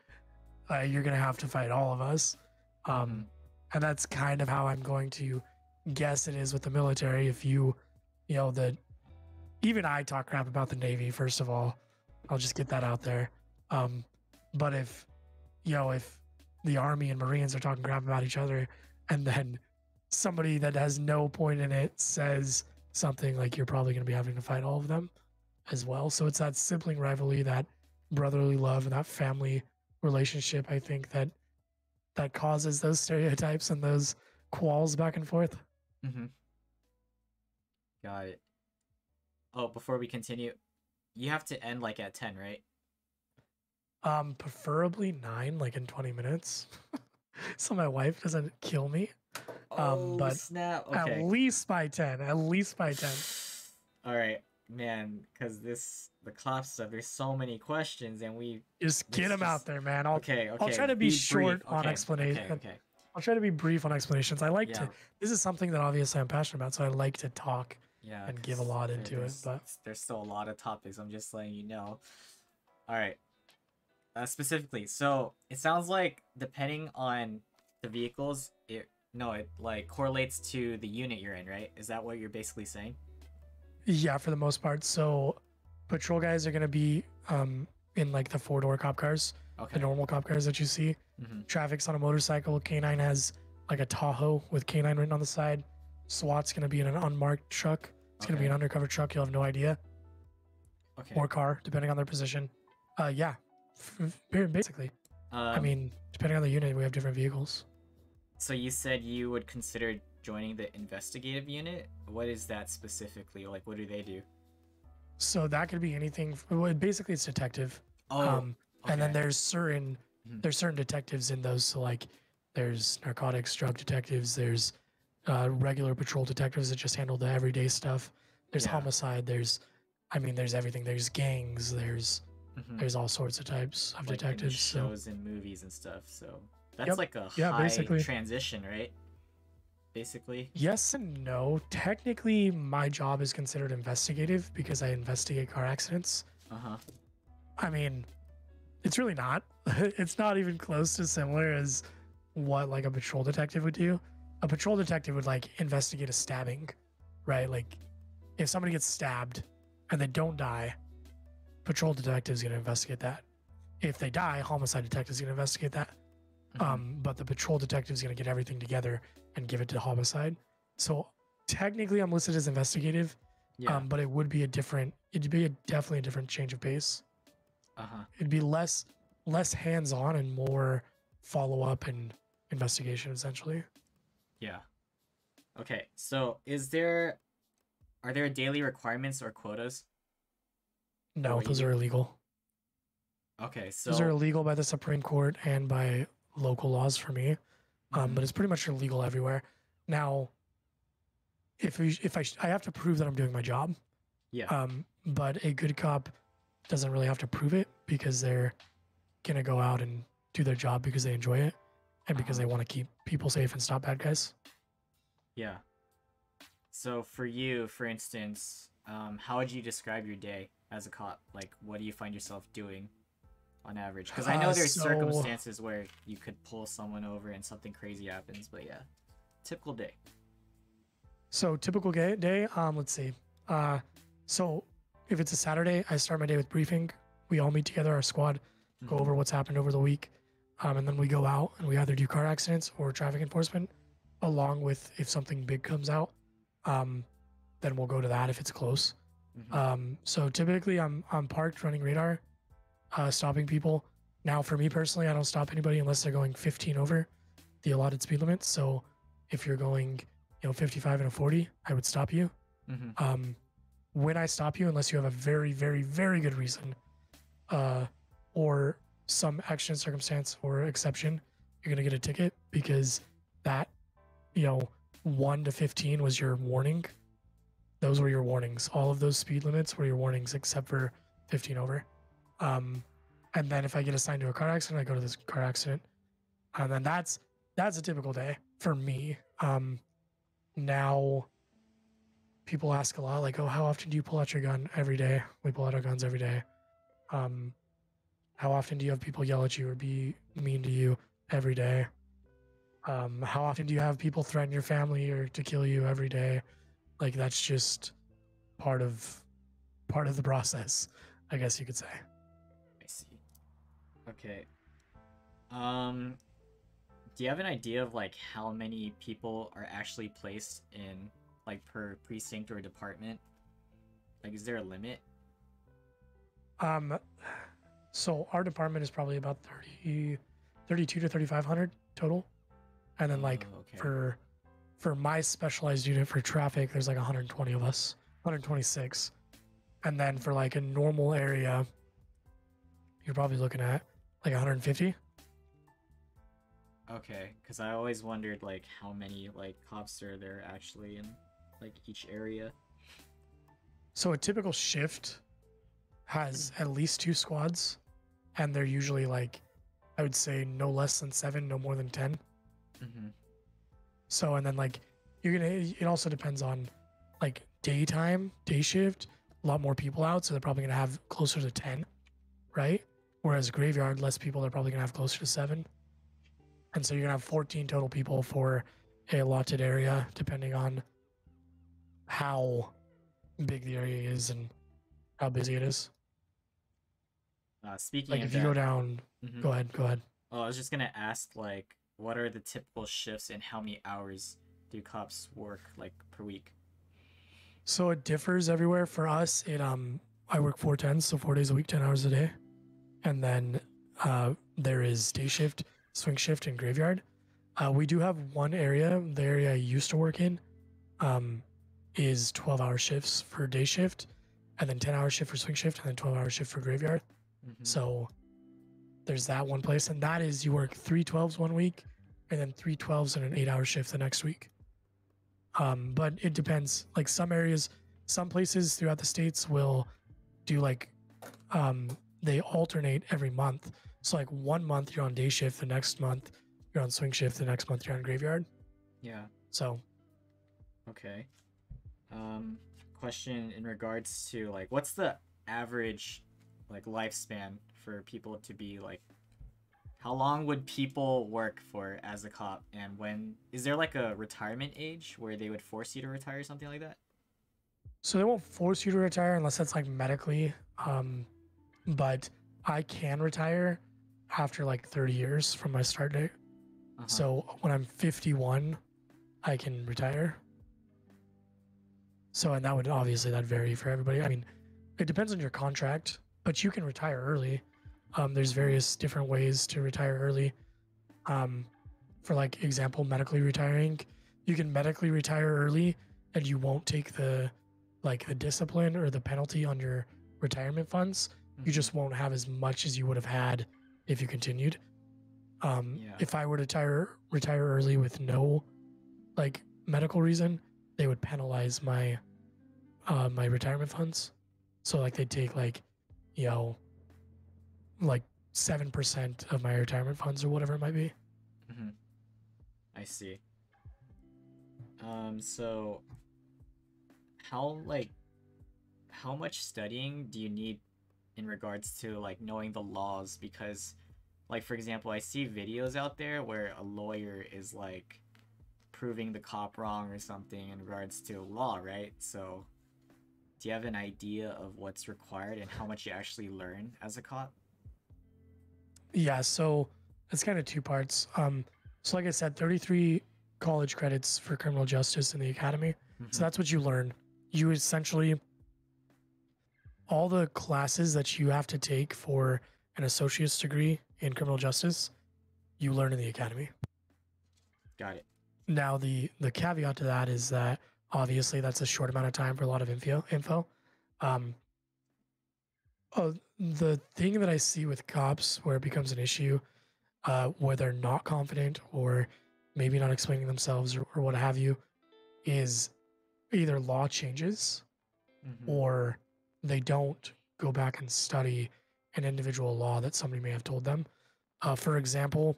you're gonna have to fight all of us. And that's kind of how I'm going to guess it is with the military. If you know, even I talk crap about the Navy, first of all, I'll just get that out there. But if the Army and Marines are talking crap about each other, and then somebody that has no point in it says something, like you're probably going to be having to fight all of them as well. So it's that sibling rivalry, that brotherly love, and that family relationship, I think, that causes those stereotypes and those quarrels back and forth. Got it. Oh, before we continue, you have to end like at 10, right? Preferably 9, like in 20 minutes. So my wife doesn't kill me. But snap. Okay. At least by 10. At least by 10. All right, man, because the cop stuff, there's so many questions, and we just get them out there, man. I'll try to be be short brief. on explanation. Okay. I'll try to be brief on explanations. I like to, this is something that obviously I'm passionate about, so I like to talk and give a lot into it. But there's still a lot of topics. I'm just letting you know. All right. Specifically, so it sounds like depending on the vehicles, it like correlates to the unit you're in, right? Is that what you're basically saying? Yeah, for the most part. So patrol guys are going to be in like the 4-door cop cars, the normal cop cars that you see. Traffic's on a motorcycle. K9 has like a Tahoe with K9 written on the side. SWAT's going to be in an unmarked truck. It's going to be an undercover truck. You'll have no idea. Or car, depending on their position. Yeah, basically. I mean, depending on the unit, we have different vehicles. So you said you would consider joining the investigative unit. What is that specifically? Like, what do they do? So that could be anything. Basically, it's detective. And then there's certain detectives in those. So like, there's narcotics, drug detectives. There's regular patrol detectives that just handle the everyday stuff. There's homicide. There's everything. There's gangs. There's all sorts of types of detectives. Shows and movies and stuff. So that's like a high basically transition, right? Basically. Yes and no. Technically, my job is considered investigative because I investigate car accidents. I mean, it's really not. It's not even close to similar as what like a patrol detective would do. A patrol detective would like investigate a stabbing, right? Like if somebody gets stabbed and they don't die, patrol detective is going to investigate that. If they die, homicide detective is going to investigate that. But the patrol detective is going to get everything together and give it to homicide. So technically I'm listed as investigative, but it would be definitely a different change of pace. It'd be less hands-on and more follow-up and investigation, essentially. Yeah. Okay, so are there daily requirements or quotas? No, those are illegal. Okay, so those are illegal by the Supreme Court and by local laws for me. But it's pretty much illegal everywhere. Now, if I have to prove that I'm doing my job. Yeah. But a good cop doesn't really have to prove it because they're gonna go out and do their job because they enjoy it and because they want to keep people safe and stop bad guys. Yeah. So for you, for instance, how would you describe your day as a cop? Like, what do you find yourself doing on average? Because I know there's circumstances where you could pull someone over and something crazy happens, but yeah, typical day. So typical day, let's see. So if it's a Saturday, I start my day with briefing. We all meet together, our squad, go over what's happened over the week. And then we go out and we either do car accidents or traffic enforcement, along with if something big comes out, then we'll go to that if it's close. So typically I'm parked running radar, stopping people. Now for me personally, I don't stop anybody unless they're going 15 over the allotted speed limit. So if you're going, 55 and a 40, I would stop you. When I stop you, unless you have a very, very, very good reason, or some exigent circumstance or exception, you're gonna get a ticket because that, 1 to 15 was your warning. Those were your warnings. All of those speed limits were your warnings except for 15 over. And then if I get assigned to a car accident, I go to this car accident. And then that's a typical day for me. Now people ask a lot like, oh, how often do you pull out your gun? Every day. We pull out our guns every day. How often do you have people yell at you or be mean to you? Every day. How often do you have people threaten your family or to kill you? Every day? Like that's just part of the process, I guess you could say. I see. Okay. Do you have an idea of like how many people are actually placed in like per precinct or department? Like, is there a limit? So our department is probably about 32 to 3,500 total. And then like for my specialized unit for traffic, there's like 120 of us, 126. And then for like a normal area, you're probably looking at like 150. Okay, because I always wondered like how many like cops are there actually in like each area. So a typical shift has at least 2 squads, and they're usually like, I would say no less than 7, no more than 10. So, and then like it also depends on like day shift, a lot more people out, so they're probably gonna have closer to 10, right? Whereas graveyard, less people, they're probably gonna have closer to 7. And so you're gonna have 14 total people for a allotted area, depending on how big the area is and how busy it is. Speaking like of if that, you go down, go ahead. Oh, I was just gonna ask like, what are the typical shifts and how many hours do cops work like per week? So it differs everywhere. For us, I work 4/10, so 4 days a week, 10 hours a day, and then there is day shift, swing shift, and graveyard. We do have one area, the area I used to work in, is 12-hour shifts for day shift, and then 10-hour shift for swing shift, and then 12-hour shift for graveyard. So there's that one place, and that is you work 3 12s one week, and then 3 12s and an 8-hour shift the next week. But it depends. Like some areas, some places throughout the states will do like, they alternate every month. So like 1 month you're on day shift, the next month you're on swing shift, the next month you're on graveyard. Yeah. So. Okay. Question in regards to like, what's the average like lifespan for people to be like, how long would people work for as a cop, and when is there like a retirement age where they would force you to retire or something like that? So they won't force you to retire unless that's like medically, but I can retire after like 30 years from my start date. So when I'm 51, I can retire. So, and that would obviously that vary for everybody. I mean, it depends on your contract, but you can retire early. There's various different ways to retire early. For like example, medically retiring, you can medically retire early and you won't take the discipline or the penalty on your retirement funds. You just won't have as much as you would have had if you continued. If I were to retire early with no like medical reason, they would penalize my my retirement funds. So like they'd take like 7% of my retirement funds or whatever it might be. I see. So how how much studying do you need in regards to like knowing the laws? Because like for example, I see videos out there where a lawyer is like proving the cop wrong or something in regards to law, right? So do you have an idea of what's required and how much you actually learn as a cop? Yeah, so it's kind of two parts. So like I said, 33 college credits for criminal justice in the academy. So that's what you learn. You essentially, all the classes that you have to take for an associate's degree in criminal justice, you learn in the academy. Got it. Now, the caveat to that is that obviously that's a short amount of time for a lot of info. Um, the thing that I see with cops where it becomes an issue, where they're not confident or maybe not explaining themselves or what have you, is either law changes or they don't go back and study an individual law that somebody may have told them. For example,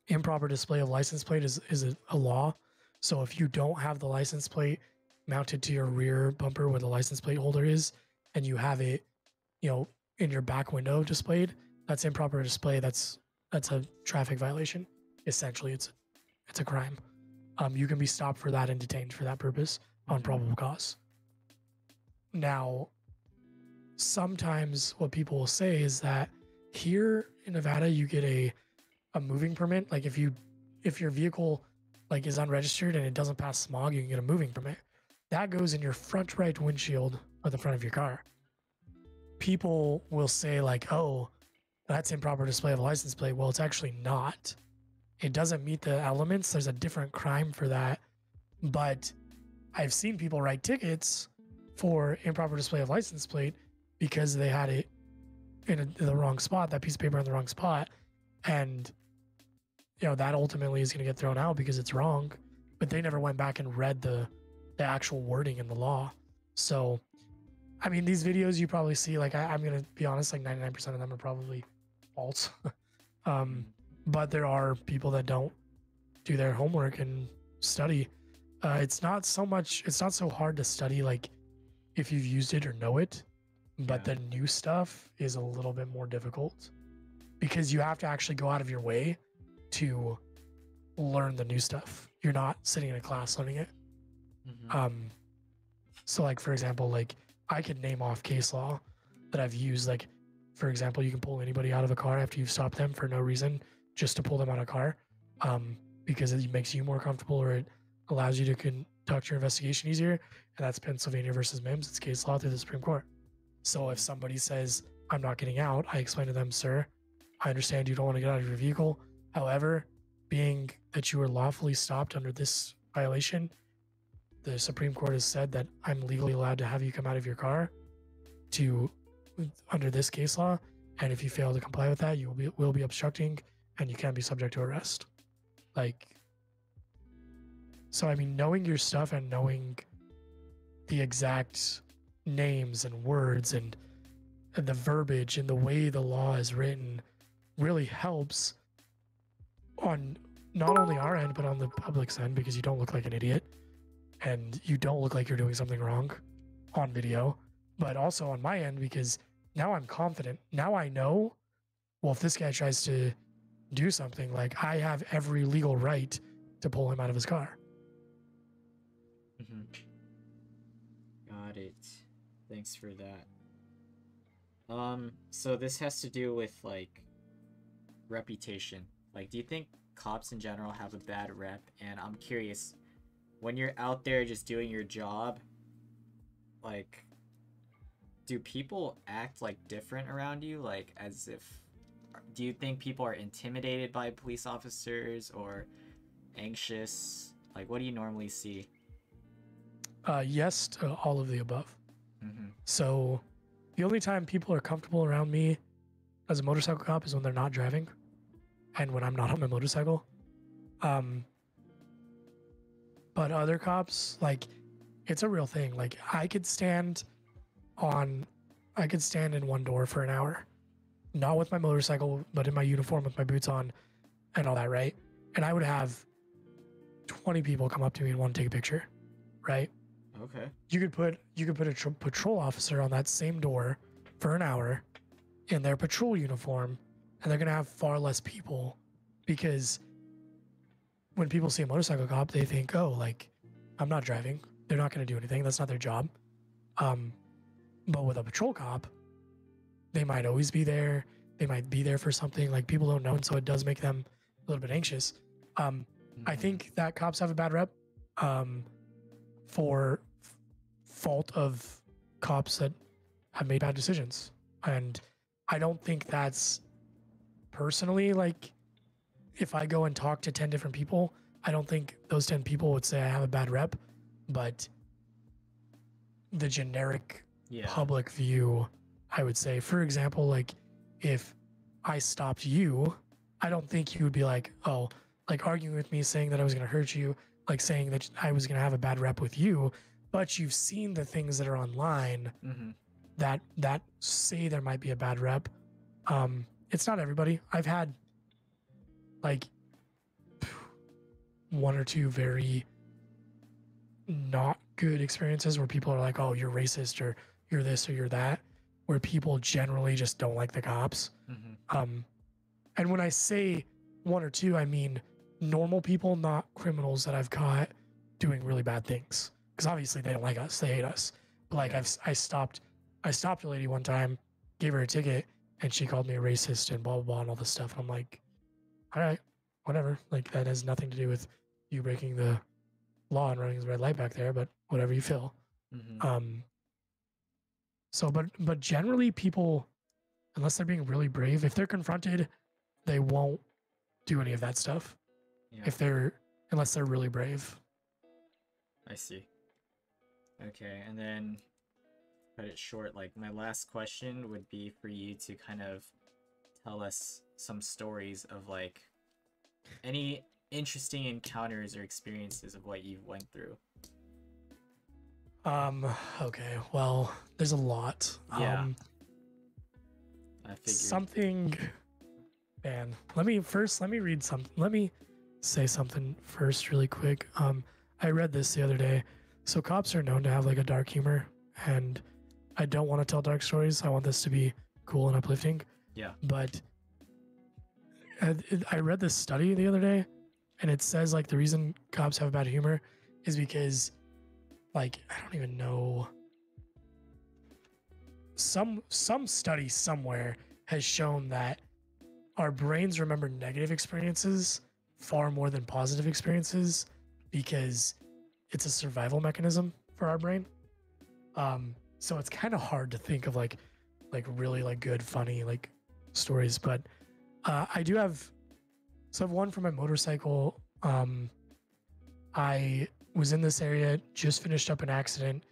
improper display of license plate is a law. So if you don't have the license plate mounted to your rear bumper where the license plate holder is, and you have it, in your back window displayed, that's improper display. That's a traffic violation. Essentially, it's a crime. You can be stopped for that and detained for that purpose on probable cause. Now, sometimes what people will say is that here in Nevada, you get a moving permit. Like if your vehicle like is unregistered and it doesn't pass smog, you can get a moving permit. That goes in your front right windshield or the front of your car. People will say like, oh, that's improper display of a license plate. Well, it's actually not. It doesn't meet the elements. There's a different crime for that. But I've seen people write tickets for improper display of license plate because they had it in the wrong spot, that piece of paper in the wrong spot. And, that ultimately is going to get thrown out because it's wrong. But they never went back and read the actual wording in the law. So, I mean, these videos you probably see, like, I'm going to be honest, like 99% of them are probably false. But there are people that don't do their homework and study. It's not so hard to study, like, if you've used it or know it. But the new stuff is a little bit more difficult because you have to actually go out of your way to learn the new stuff. You're not sitting in a class learning it. So like, for example, like I could name off case law that I've used. Like, for example, you can pull anybody out of a car after you've stopped them for no reason, just to pull them out of a car, because it makes you more comfortable or it allows you to conduct your investigation easier. And that's Pennsylvania versus Mims. It's case law through the Supreme Court. So if somebody says, I'm not getting out, I explain to them, sir, I understand you don't want to get out of your vehicle. However, being that you were lawfully stopped under this violation, the Supreme Court has said that I'm legally allowed to have you come out of your car under this case law. And if you fail to comply with that, you will be obstructing and you can be subject to arrest. So I mean, knowing your stuff and knowing the exact names and words and the verbiage and the way the law is written really helps on not only our end, but on the public's end, because you don't look like an idiot and you don't look like you're doing something wrong on video, but also on my end, because now I'm confident. Now I know, well, if this guy tries to do something, like I have every legal right to pull him out of his car. Got it. Thanks for that. So this has to do with like reputation. Like, do you think cops in general have a bad rep? And I'm curious, when you're out there just doing your job, like, do people act like different around you? Like, as if, do you think people are intimidated by police officers or anxious? Like, what do you normally see? Yes to all of the above. So the only time people are comfortable around me as a motorcycle cop is when they're not driving and when I'm not on my motorcycle. But other cops, like, it's a real thing. Like, I could stand in one door for an hour, not with my motorcycle, but in my uniform with my boots on and all that, right? And I would have 20 people come up to me and want to take a picture, right? Okay. You could put a patrol officer on that same door for an hour in their patrol uniform, and they're gonna have far less people, because when people see a motorcycle cop, they think, oh, like, I'm not driving. They're not gonna do anything. That's not their job. But with a patrol cop, they might always be there. They might be there for something, like people don't know, and so it does make them a little bit anxious. I think that cops have a bad rep for fault of cops that have made bad decisions, and I don't think that's personally, like, if I go and talk to 10 different people, I don't think those 10 people would say I have a bad rep, but the generic public view, I would say, for example, like, if I stopped you, I don't think you would be like, oh, like arguing with me, saying that I was going to hurt you, like saying that I was going to have a bad rep with you, but you've seen the things that are online that say there might be a bad rep. It's not everybody. I've had like one or two very not good experiences where people are like, oh, you're racist, or you're this, or you're that, where people generally just don't like the cops. And when I say one or two, I mean normal people, not criminals that I've caught doing really bad things. Because obviously they don't like us, they hate us. But like I stopped a lady one time, gave her a ticket, and she called me a racist and blah blah blah and all this stuff. And I'm like, all right, whatever. Like, that has nothing to do with you breaking the law and running the red light back there, but whatever you feel. So, but generally people, unless they're being really brave, if they're confronted, they won't do any of that stuff. Unless they're really brave. I see. Okay, and then cut it short, like my last question would be for you to kind of tell us some stories of like any interesting encounters or experiences of what you've went through. Okay, well, there's a lot. I figured. Something, man, let me read something. Let me say something first really quick. I read this the other day. So cops are known to have like a dark humor, and I don't want to tell dark stories. I want this to be cool and uplifting. Yeah. But I read this study the other day, and it says like the reason cops have bad humor is because, like, I don't even know. Some study somewhere has shown that our brains remember negative experiences far more than positive experiences because it's a survival mechanism for our brain. So it's kind of hard to think of like really like good, funny like stories. But I do have, so I have one from my motorcycle. I was in this area, just finished up an accident,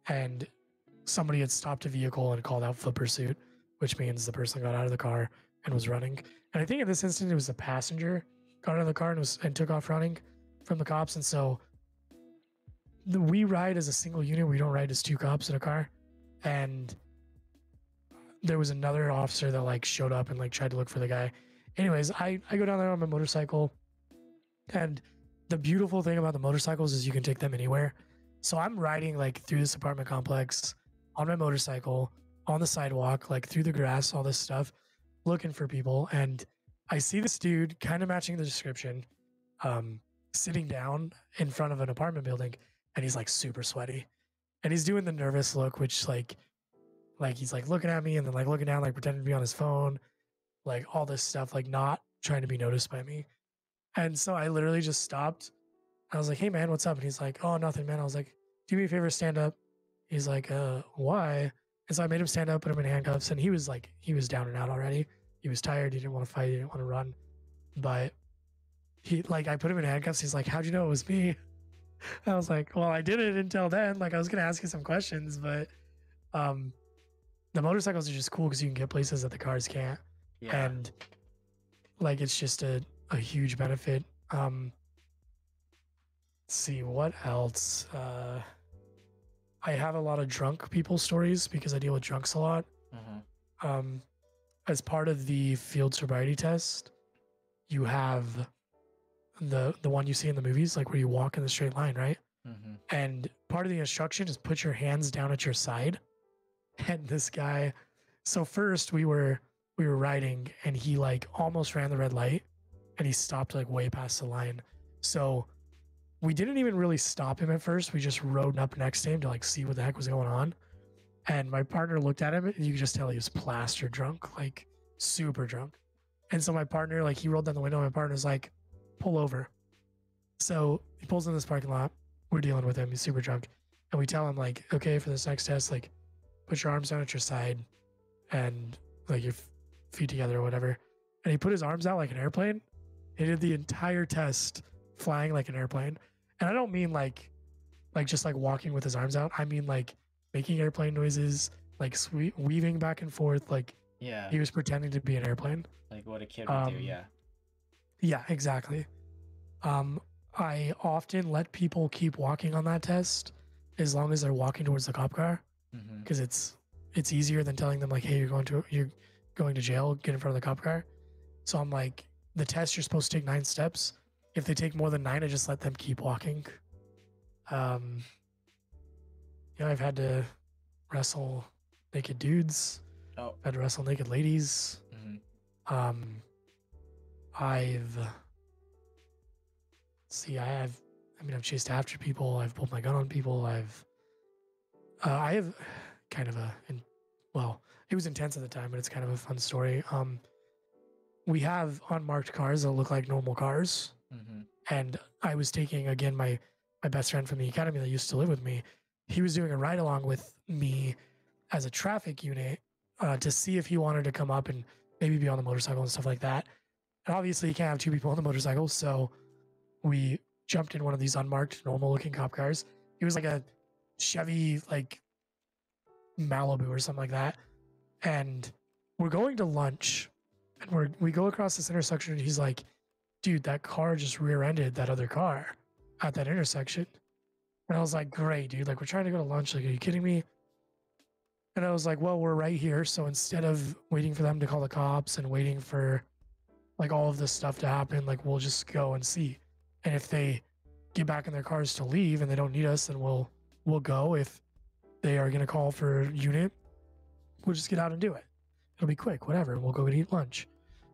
and somebody had stopped a vehicle and called out foot pursuit, which means the person got out of the car and was running. And I think in this instance, it was the passenger got out of the car and took off running from the cops. And so we ride as a single unit. We don't ride as two cops in a car. And there was another officer that like showed up and like tried to look for the guy. Anyways, I go down there on my motorcycle, and the beautiful thing about the motorcycles is you can take them anywhere. So I'm riding like through this apartment complex on my motorcycle, on the sidewalk, like through the grass, all this stuff, looking for people. And I see this dude kind of matching the description, sitting down in front of an apartment building, and he's like super sweaty, and he's doing the nervous look, which like he's like looking at me and then like looking down, like pretending to be on his phone, like all this stuff, like not trying to be noticed by me. And so I literally just stopped. I was like, hey man, what's up? And he's like, oh, nothing, man. I was like, do me a favor, stand up. He's like, why? And so I made him stand up, put him in handcuffs, and he was down and out already. He was tired. He didn't want to fight. He didn't want to run. But I put him in handcuffs. He's like, how'd you know it was me? I was like, well, I didn't until then. Like, I was going to ask you some questions, but the motorcycles are just cool because you can get places that the cars can't. Yeah. And like, it's just a huge benefit. Let's see what else. I have a lot of drunk people stories because I deal with drunks a lot. As part of the field sobriety test, you have the one you see in the movies, like where you walk in the straight line, right? And part of the instruction is put your hands down at your side. And this guy, so first we were riding and he like almost ran the red light and he stopped like way past the line. So we didn't even really stop him at first. We just rode up next to him to like see what the heck was going on. And my partner looked at him and you could just tell he was plaster drunk, like super drunk. And so my partner, like he rolled down the window and my partner's like, pull over. So he pulls in this parking lot. We're dealing with him. He's super drunk. And we tell him like, okay, for this next test, like put your arms down at your side and like your feet together or whatever. And he put his arms out like an airplane. He did the entire test flying like an airplane. And I don't mean like just like walking with his arms out. I mean like making airplane noises, like weaving back and forth. Like Yeah. he was pretending to be an airplane. Like what a kid would do, yeah. Yeah, exactly. I often let people keep walking on that test as long as they're walking towards the cop car, because it's easier than telling them like, hey, you're going to jail, get in front of the cop car. So I'm like, the test, you're supposed to take 9 steps. If they take more than 9, I just let them keep walking. Yeah, I've had to wrestle naked dudes. Oh. I've had to wrestle naked ladies. I've chased after people. I've pulled my gun on people. I have kind of it was intense at the time, but it's kind of a fun story. We have unmarked cars that look like normal cars. And I was taking, again, my best friend from the academy that used to live with me. He was doing a ride along with me as a traffic unit to see if he wanted to come up and maybe be on the motorcycle and stuff like that. And obviously you can't have 2 people on the motorcycle. So we jumped in one of these unmarked, normal looking cop cars. It was like a Chevy, like Malibu or something like that. And we're going to lunch and we go across this intersection and he's like, dude, that car just rear-ended that other car at that intersection. And I was like, great, dude. Like, we're trying to go to lunch. Like, are you kidding me? And I was like, well, we're right here. So instead of waiting for them to call the cops and waiting for like all of this stuff to happen, like we'll just go and see. And if they get back in their cars to leave and they don't need us, then we'll go. If they are going to call for unit, we'll just get out and do it. It'll be quick, whatever. We'll go and eat lunch.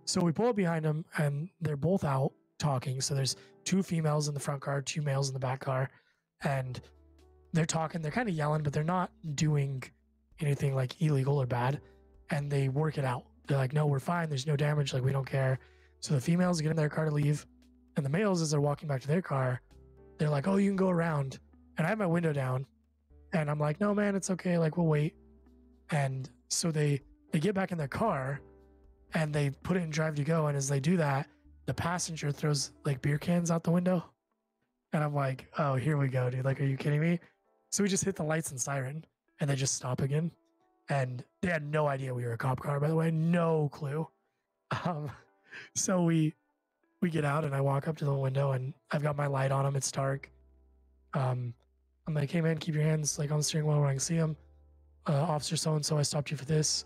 So we pull up behind them and they're both out talking. So there's 2 females in the front car, 2 males in the back car. And they're talking, they're kind of yelling, but they're not doing anything like illegal or bad. And they work it out. They're like, no, we're fine. There's no damage. Like, we don't care. So the females get in their car to leave. And the males, as they're walking back to their car, they're like, oh, you can go around. And I have my window down. And I'm like, no, man, it's okay. Like, we'll wait. And so they get back in their car and they put it in drive to go. And as they do that, the passenger throws like beer cans out the window. And I'm like, oh, here we go, dude. Like, are you kidding me? So we just hit the lights and siren and they just stop again. And they had no idea we were a cop car, by the way, no clue. So we get out and I walk up to the window and I've got my light on them. It's dark. I'm like, hey man, keep your hands like on the steering wheel where I can see them. Officer so-and-so, I stopped you for this.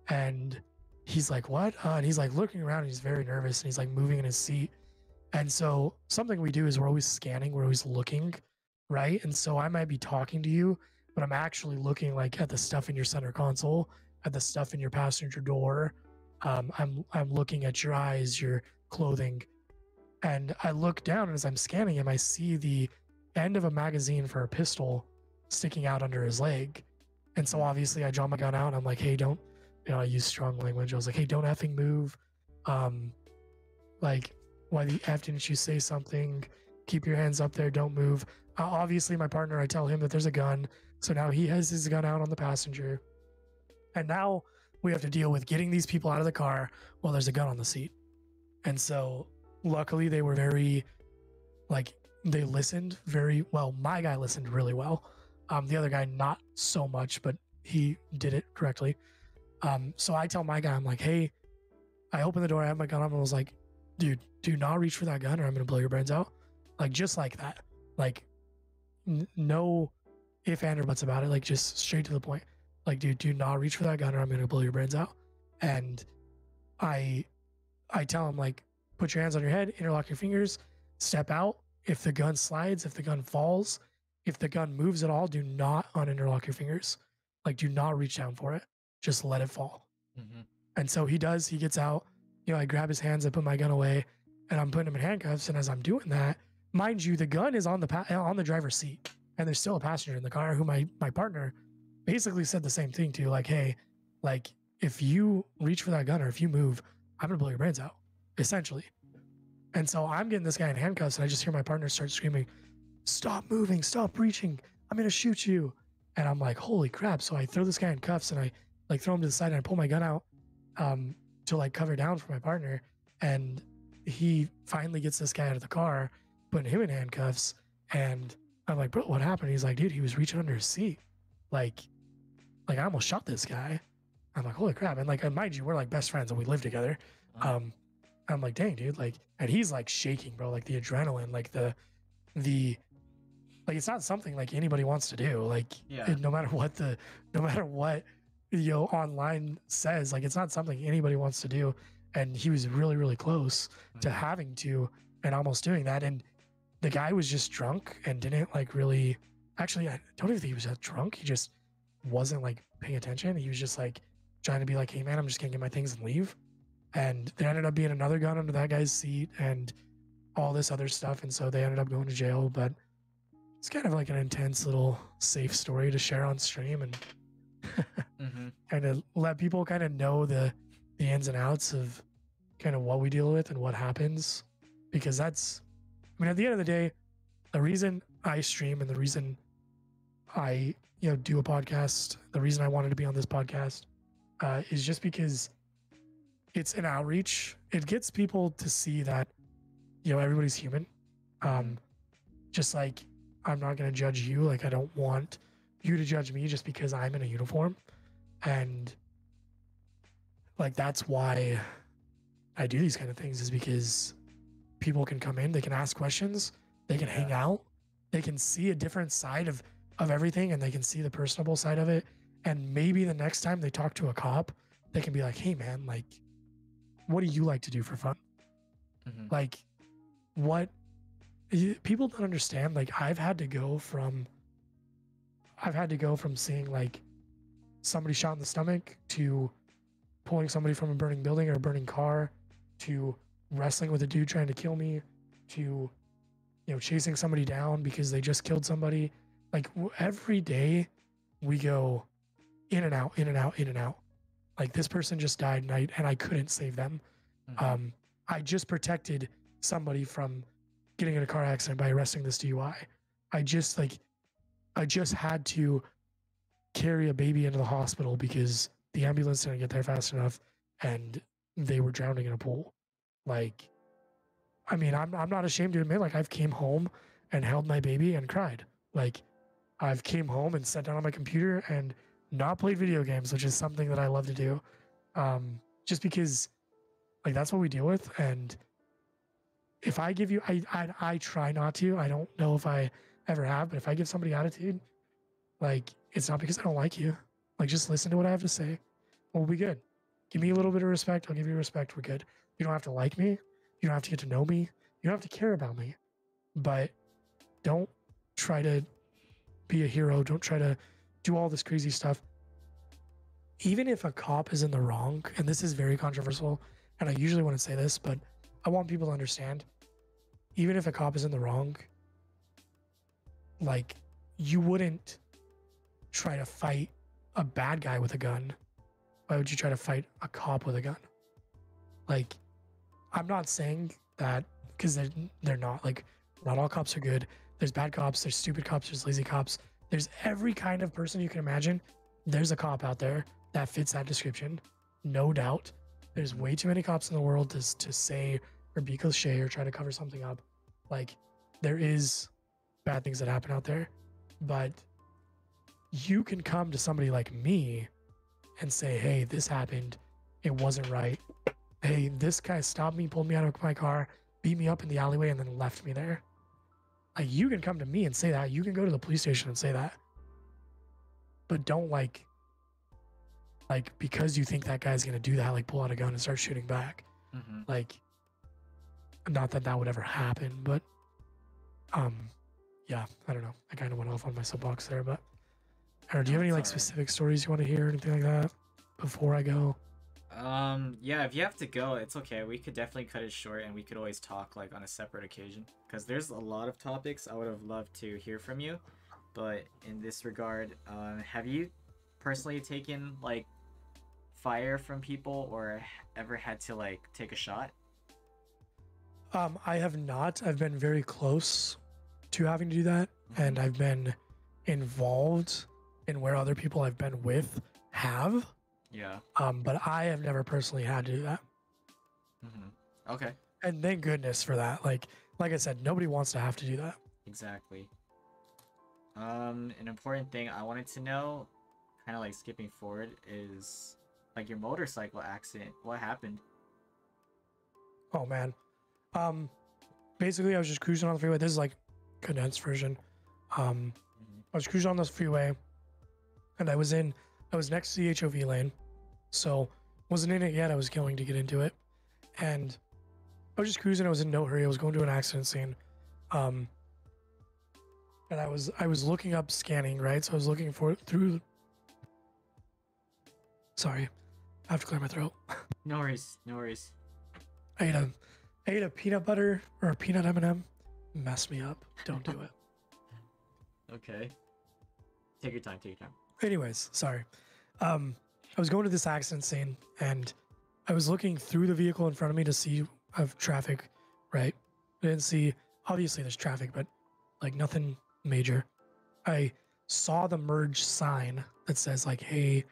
And he's like, what? And he's like looking around and he's very nervous and he's like moving in his seat. And so something we do is we're always scanning, we're always looking, right? And so I might be talking to you, but I'm actually looking like at the stuff in your center console, at the stuff in your passenger door. I'm looking at your eyes, your clothing. And I look down and as I'm scanning him, I see the end of a magazine for a pistol sticking out under his leg. And so obviously I draw my gun out and I'm like, hey, don't, I use strong language. I was like, hey, don't effing move. Like, why the F didn't you say something? Keep your hands up there. Don't move. Obviously, my partner, I tell him that there's a gun. So now he has his gun out on the passenger. And now we have to deal with getting these people out of the car while there's a gun on the seat. And so luckily they were very, like, they listened very well. My guy listened really well. The other guy, not so much, but he did it correctly. So I tell my guy, I'm like, hey, I open the door, I have my gun on, and I was like, dude, do not reach for that gun or I'm going to blow your brains out. Like, just like that. Like, no if, and, or buts about it. Like, just straight to the point. Like, dude, do not reach for that gun or I'm going to blow your brains out. And I tell him, like, put your hands on your head, interlock your fingers, step out. If the gun slides, if the gun falls, if the gun moves at all, do not uninterlock your fingers. Like, do not reach down for it. Just let it fall. Mm-hmm. And so he does. He gets out. You know, I grab his hands, I put my gun away, and I'm putting him in handcuffs. And as I'm doing that, mind you, the gun is on the driver's seat, and there's still a passenger in the car who my partner basically said the same thing to, like, hey, like, if you reach for that gun or if you move, I'm gonna blow your brains out, essentially. And so I'm getting this guy in handcuffs, and I just hear my partner start screaming, "Stop moving, stop reaching, I'm gonna shoot you." And I'm like, holy crap. So I throw this guy in cuffs and I like throw him to the side and I pull my gun out to like cover down for my partner. And he finally gets this guy out of the car, putting him in handcuffs. And I'm like, bro, what happened? He's like, dude, he was reaching under his seat. Like I almost shot this guy. I'm like, holy crap. And like, mind you, we're like best friends and we live together. I'm like, dang, dude. Like, and he's like shaking, bro. Like the adrenaline, like the like, it's not something like anybody wants to do. Like, no matter what, you know, online says, like, it's not something anybody wants to do. And he was really, really close to having to and almost doing that. And the guy was just drunk and didn't like really, actually, I don't even think he was that drunk. He just wasn't like paying attention. He was just like trying to be like, hey man, I'm just gonna get my things and leave. And there ended up being another gun under that guy's seat and all this other stuff. And so they ended up going to jail. But it's kind of like an intense little safe story to share on stream and kind of let people kind of know the ins and outs of kind of what we deal with and what happens. Because that's, I mean, at the end of the day, the reason I stream and the reason I, you know, do a podcast, the reason I wanted to be on this podcast is just because it's an outreach. It gets people to see that, you know, everybody's human. Just like, I'm not going to judge you. Like, I don't want you to judge me just because I'm in a uniform. And like, that's why I do these kind of things, is because people can come in, they can ask questions, they can hang out, they can see a different side of everything, and they can see the personable side of it. And maybe the next time they talk to a cop, they can be like, hey man, like, what do you like to do for fun? Like, what people don't understand. Like, I've had to go from seeing like somebody shot in the stomach to pulling somebody from a burning building or a burning car to wrestling with a dude trying to kill me to, you know, chasing somebody down because they just killed somebody. Like, every day we go in and out, in and out, in and out. Like, this person just died and I couldn't save them. I just protected somebody from getting in a car accident by arresting this DUI. I just had to carry a baby into the hospital because the ambulance didn't get there fast enough and they were drowning in a pool. Like, I mean, I'm not ashamed to admit, like, I've came home and held my baby and cried. Like, I've came home and sat down on my computer and not played video games, which is something that I love to do. Just because, like, that's what we deal with. And if I give you, I try not to. I don't know if I ever have, but if I give somebody attitude, like, it's not because I don't like you. Like, just listen to what I have to say. We'll be good. Give me a little bit of respect. I'll give you respect. We're good. You don't have to like me. You don't have to get to know me. You don't have to care about me. But don't try to be a hero. Don't try to do all this crazy stuff. Even if a cop is in the wrong, and this is very controversial, and I usually wouldn't say this, but I want people to understand, even if a cop is in the wrong, like, you wouldn't try to fight a bad guy with a gun. Why would you try to fight a cop with a gun? Like, I'm not saying that, because they're not. Like, not all cops are good. There's bad cops, there's stupid cops, there's lazy cops. There's every kind of person you can imagine. There's a cop out there that fits that description, no doubt. There's way too many cops in the world to say or be cliche or try to cover something up. Like, there is bad things that happen out there, but you can come to somebody like me and say, hey, this happened. It wasn't right. Hey, this guy stopped me, pulled me out of my car, beat me up in the alleyway, and then left me there. Like, you can come to me and say that. You can go to the police station and say that. But don't, like, because you think that guy's going to do that, like, pull out a gun and start shooting back. Like, not that that would ever happen, but yeah, I don't know. I kind of went off on my soapbox there, but I don't know, do you have No, any it's like all right. specific stories you want to hear or anything like that before I go? Yeah, if you have to go, it's okay. We could definitely cut it short and we could always talk like on a separate occasion. Because there's a lot of topics I would have loved to hear from you. But in this regard, have you personally taken like fire from people or ever had to like take a shot? I have not. I've been very close to having to do that, and Mm-hmm. I've been involved in where other people I've been with have. Yeah. But I have never personally had to do that. Mm-hmm. Okay. And thank goodness for that. Like I said, nobody wants to have to do that. Exactly. An important thing I wanted to know, kind of like skipping forward, is like your motorcycle accident. What happened? Oh man. Um, Basically I was just cruising on the freeway. This is like condensed version. Mm-hmm. I was cruising on the freeway and I was next to the HOV lane. So wasn't in it yet. I was going to get into it. And I was just cruising. I was in no hurry. I was going to an accident scene. And I was looking up scanning, right? So I was looking for through. Sorry, I have to clear my throat. No worries. No worries. I ate a peanut butter or a peanut M&M. Messed me up. Don't do it. Okay. Take your time. Take your time. Anyways, sorry. I was going to this accident scene and I was looking through the vehicle in front of me to see of traffic, right? I didn't see, obviously there's traffic, but like nothing major. I saw the merge sign that says like, hey,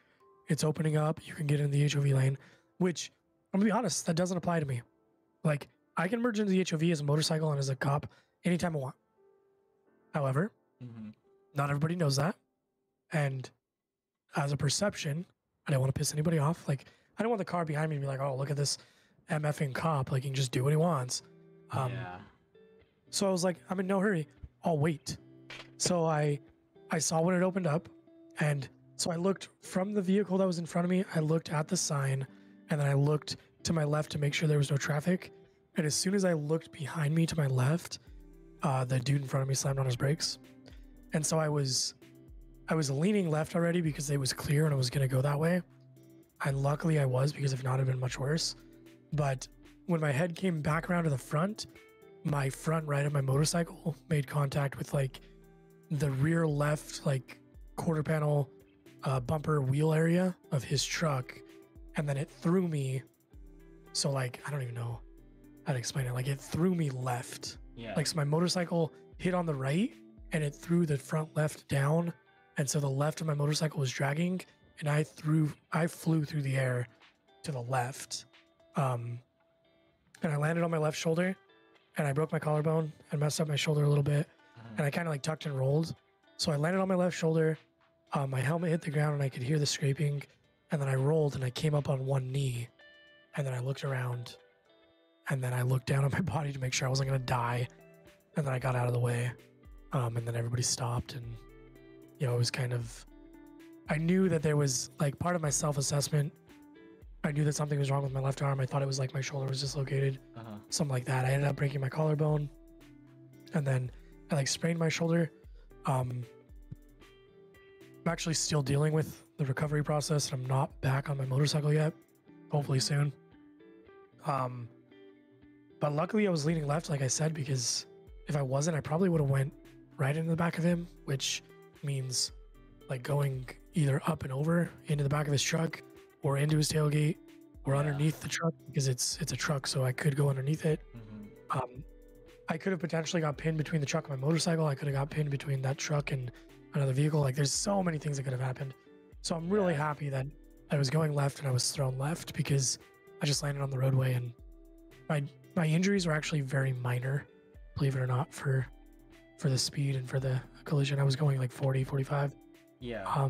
it's opening up. You can get in the HOV lane, which I'm gonna be honest, that doesn't apply to me. Like I can merge into the HOV as a motorcycle and as a cop anytime I want. However, Mm-hmm. not everybody knows that. And as a perception, I don't want to piss anybody off. Like I don't want the car behind me to be like, oh, look at this MFing cop. Like he can just do what he wants. Yeah. So I was like, I'm in no hurry. I'll wait. So I saw when it opened up, and so I looked from the vehicle that was in front of me. I looked at the sign, and then I looked to my left to make sure there was no traffic. And as soon as I looked behind me to my left, the dude in front of me slammed on his brakes. And so I was leaning left already because it was clear and I was gonna go that way. And luckily I was, because if not, it'd been much worse. But when my head came back around to the front, my front right of my motorcycle made contact with like the rear left like quarter panel bumper wheel area of his truck, and then it threw me. So like I don't even know how to explain it. Like it threw me left. Yeah. Like so my motorcycle hit on the right and it threw the front left down, and so the left of my motorcycle was dragging, and I flew through the air to the left, and I landed on my left shoulder, and I broke my collarbone and messed up my shoulder a little bit, and I kind of like tucked and rolled. So I landed on my left shoulder, my helmet hit the ground and I could hear the scraping, and then I rolled and I came up on one knee, and then I looked around, and then I looked down at my body to make sure I wasn't gonna die, and then I got out of the way, and then everybody stopped, and you know, it was kind of, I knew that there was like part of my self-assessment. I knew that something was wrong with my left arm. I thought it was like my shoulder was dislocated, something like that. I ended up breaking my collarbone, and then I like sprained my shoulder. I'm actually still dealing with the recovery process, and I'm not back on my motorcycle yet. Hopefully soon. But luckily I was leaning left, like I said, because if I wasn't, I probably would have went right into the back of him, which means like going either up and over into the back of his truck, or into his tailgate, or underneath the truck, because it's a truck, so I could go underneath it. I could have potentially got pinned between the truck and my motorcycle. I could have got pinned between that truck and another vehicle. Like there's so many things that could have happened. So I'm really happy that I was going left and I was thrown left, because I just landed on the roadway, and my injuries were actually very minor, believe it or not, for the speed and for the collision. I was going like 40, 45. Yeah.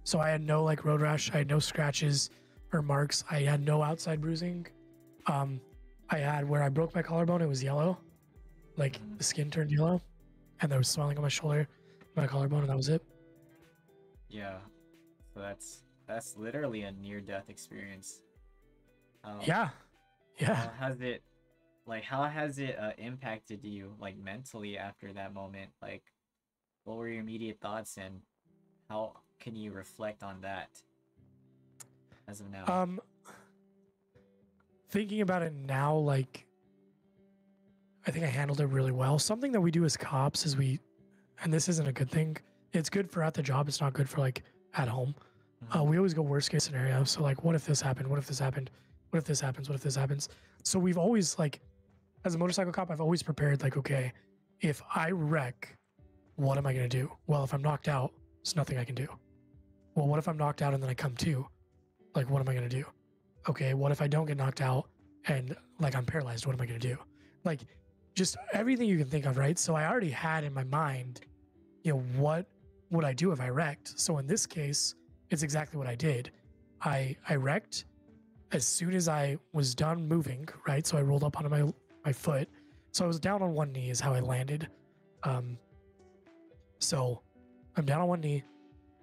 So I had no like road rash. I had no scratches or marks. I had no outside bruising. I had, where I broke my collarbone, it was yellow, like the skin turned yellow, and there was swelling on my shoulder, my collarbone, and that was it. Yeah. So that's literally a near-death experience. Yeah. How has it like how has it impacted you like mentally after that moment? Like, what were your immediate thoughts, and how can you reflect on that as of now? Um, Thinking about it now, like I think I handled it really well. Something that we do as cops is and this isn't a good thing. It's good for at the job. It's not good for like at home. Mhm. We always go worst case scenario. So like, what if this happened? What if this happened? What if this happens? What if this happens? So we've always like, as a motorcycle cop, I've always prepared like, okay, if I wreck, what am I gonna do? Well, if I'm knocked out, there's nothing I can do. Well, what if I'm knocked out and then I come to? Like, what am I gonna do? Okay, what if I don't get knocked out and like I'm paralyzed? What am I gonna do? Like, just everything you can think of, right? So I already had in my mind, what would I do if I wrecked? So in this case, it's exactly what I did. I wrecked as soon as I was done moving, right? So I rolled up onto my foot. So I was down on one knee is how I landed. So I'm down on one knee.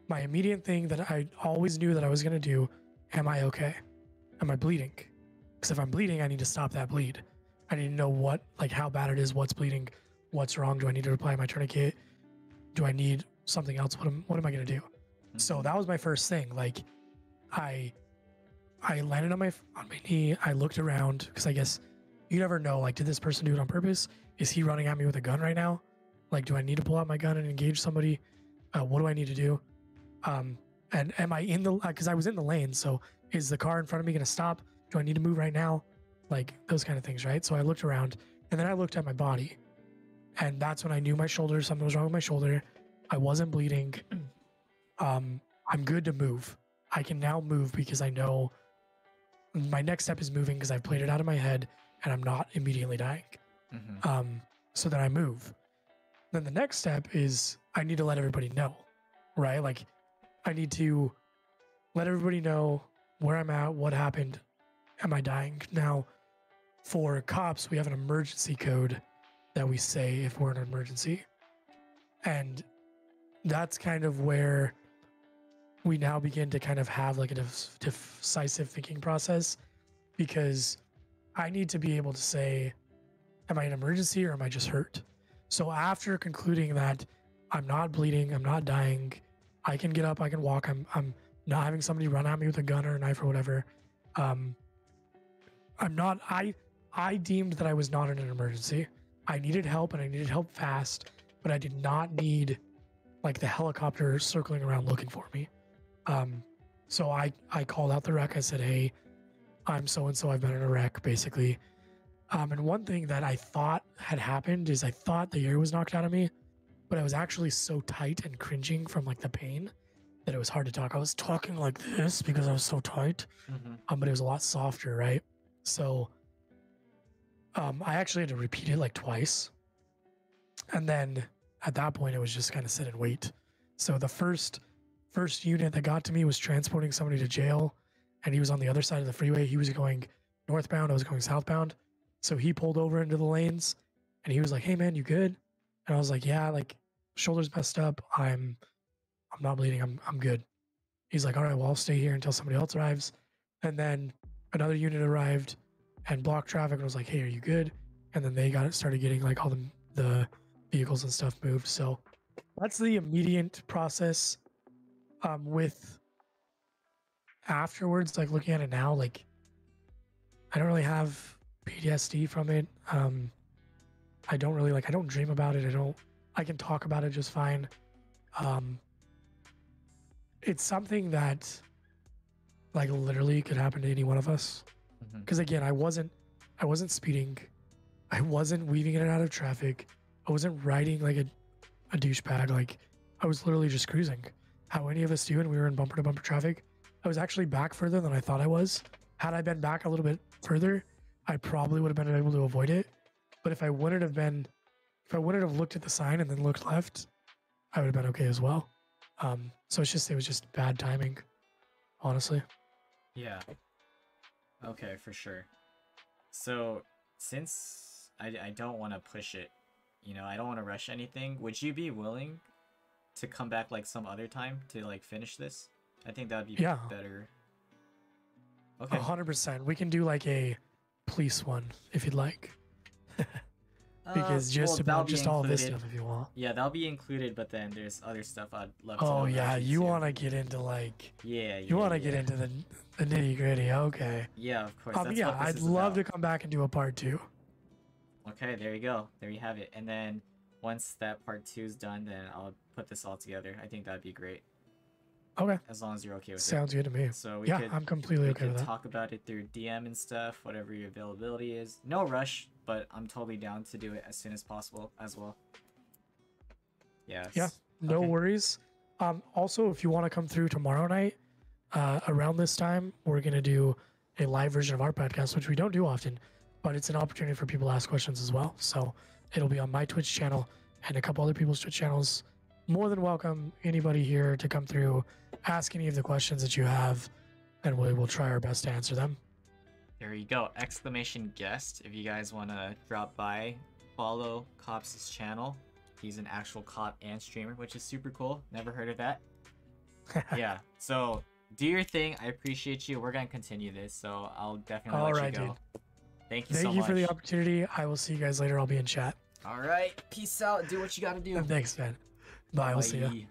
My immediate thing that I always knew that I was going to do, am I okay? Am I bleeding? Because if I'm bleeding, I need to stop that bleed. I need to know how bad it is, what's bleeding, what's wrong. Do I need to apply my tourniquet? Do I need something else? What am I going to do? So that was my first thing. Like I landed on my knee. I looked around because I guess you never know. Like, did this person do it on purpose? Is he running at me with a gun right now? Like, do I need to pull out my gun and engage somebody? What do I need to do? And am I in the, because I was in the lane. So is the car in front of me going to stop? Do I need to move right now? Like those kind of things, right? So I looked around and then I looked at my body, and that's when I knew my shoulder, something was wrong with my shoulder. I wasn't bleeding. I'm good to move. I can now move because I know my next step is moving because I've played it out of my head and I'm not immediately dying. So then I move. Then the next step is I need to let everybody know, right? Like I need to let everybody know where I'm at, what happened, am I dying? Now, for cops, we have an emergency code that we say if we're in an emergency. And that's kind of where we now begin to kind of have like a decisive thinking process, because I need to be able to say, am I in an emergency or am I just hurt? So after concluding that I'm not bleeding, I'm not dying, I can get up, I can walk, I'm not having somebody run at me with a gun or a knife or whatever. I deemed that I was not in an emergency. I needed help and I needed help fast, but I did not need like the helicopter circling around looking for me. So I called out the wreck. I said, hey, I'm so-and-so, I've been in a wreck, basically. And one thing that I thought had happened is I thought the air was knocked out of me, but I was actually so tight and cringing from like the pain that it was hard to talk. I was talking like this because I was so tight, but it was a lot softer, right? So I actually had to repeat it like twice. And then at that point, it was just kind of sit and wait. So the first unit that got to me was transporting somebody to jail, and he was on the other side of the freeway. He was going northbound, I was going southbound. So he pulled over into the lanes and he was like, hey man, you good? And I was like, yeah, like shoulder's messed up. I'm not bleeding. I'm good. He's like, all right, well, I'll stay here until somebody else arrives. And then another unit arrived and blocked traffic and was like, hey, are you good? And then they started getting like all the vehicles and stuff moved. So that's the immediate process. With afterwards, like looking at it now, like I don't really have PTSD from it. I don't really I don't dream about it. I can talk about it just fine. It's something that like literally could happen to any one of us. Because again, I wasn't speeding. I wasn't weaving in and out of traffic. I wasn't riding like a douchebag. Like I was literally just cruising. How any of us do, and we were in bumper to bumper traffic. I was actually back further than I thought I was. Had I been back a little bit further, I probably would have been able to avoid it. But if I wouldn't have looked at the sign and then looked left, I would have been okay as well. So it was just bad timing, honestly. Yeah. Okay, for sure. So since I don't want to push it, I don't want to rush anything, would you be willing to come back like some other time to like finish this? I think that would be better. Okay. 100%. We can do like a police one if you'd like. Because just that'll about be just all this included. stuff if you want. Yeah, that'll be included, but then there's other stuff I'd love to know Oh about yeah, you too. want to get into like Yeah, you want to get into the nitty gritty. Okay. Yeah, of course. That's Yeah, what this I'd is love about. to come back and do a part 2. Okay, there you go. There you have it. And then once that part 2 is done, then I'll put this all together. I think that'd be great. Okay. As long as you're okay with it. Sounds good to me. So yeah, I'm completely okay with that. Talk about it through DM and stuff, whatever your availability is. No rush, but I'm totally down to do it as soon as possible as well. Yeah. Yeah, no worries. Also, if you want to come through tomorrow night, around this time, we're gonna do a live version of our podcast, which we don't do often, but it's an opportunity for people to ask questions as well. So it'll be on my Twitch channel and a couple other people's Twitch channels. More than welcome anybody here to come through, ask any of the questions that you have, and we will try our best to answer them. There you go. Exclamation guest. If you guys want to drop by, follow Cops' channel. He's an actual cop and streamer, which is super cool. Never heard of that. Yeah. So do your thing. I appreciate you. We're going to continue this, so I'll definitely let you go. Dude. Thank you so much. Thank you for the opportunity. I will see you guys later. I'll be in chat. All right. Peace out. Do what you got to do. Thanks, man. Bye. We'll see you.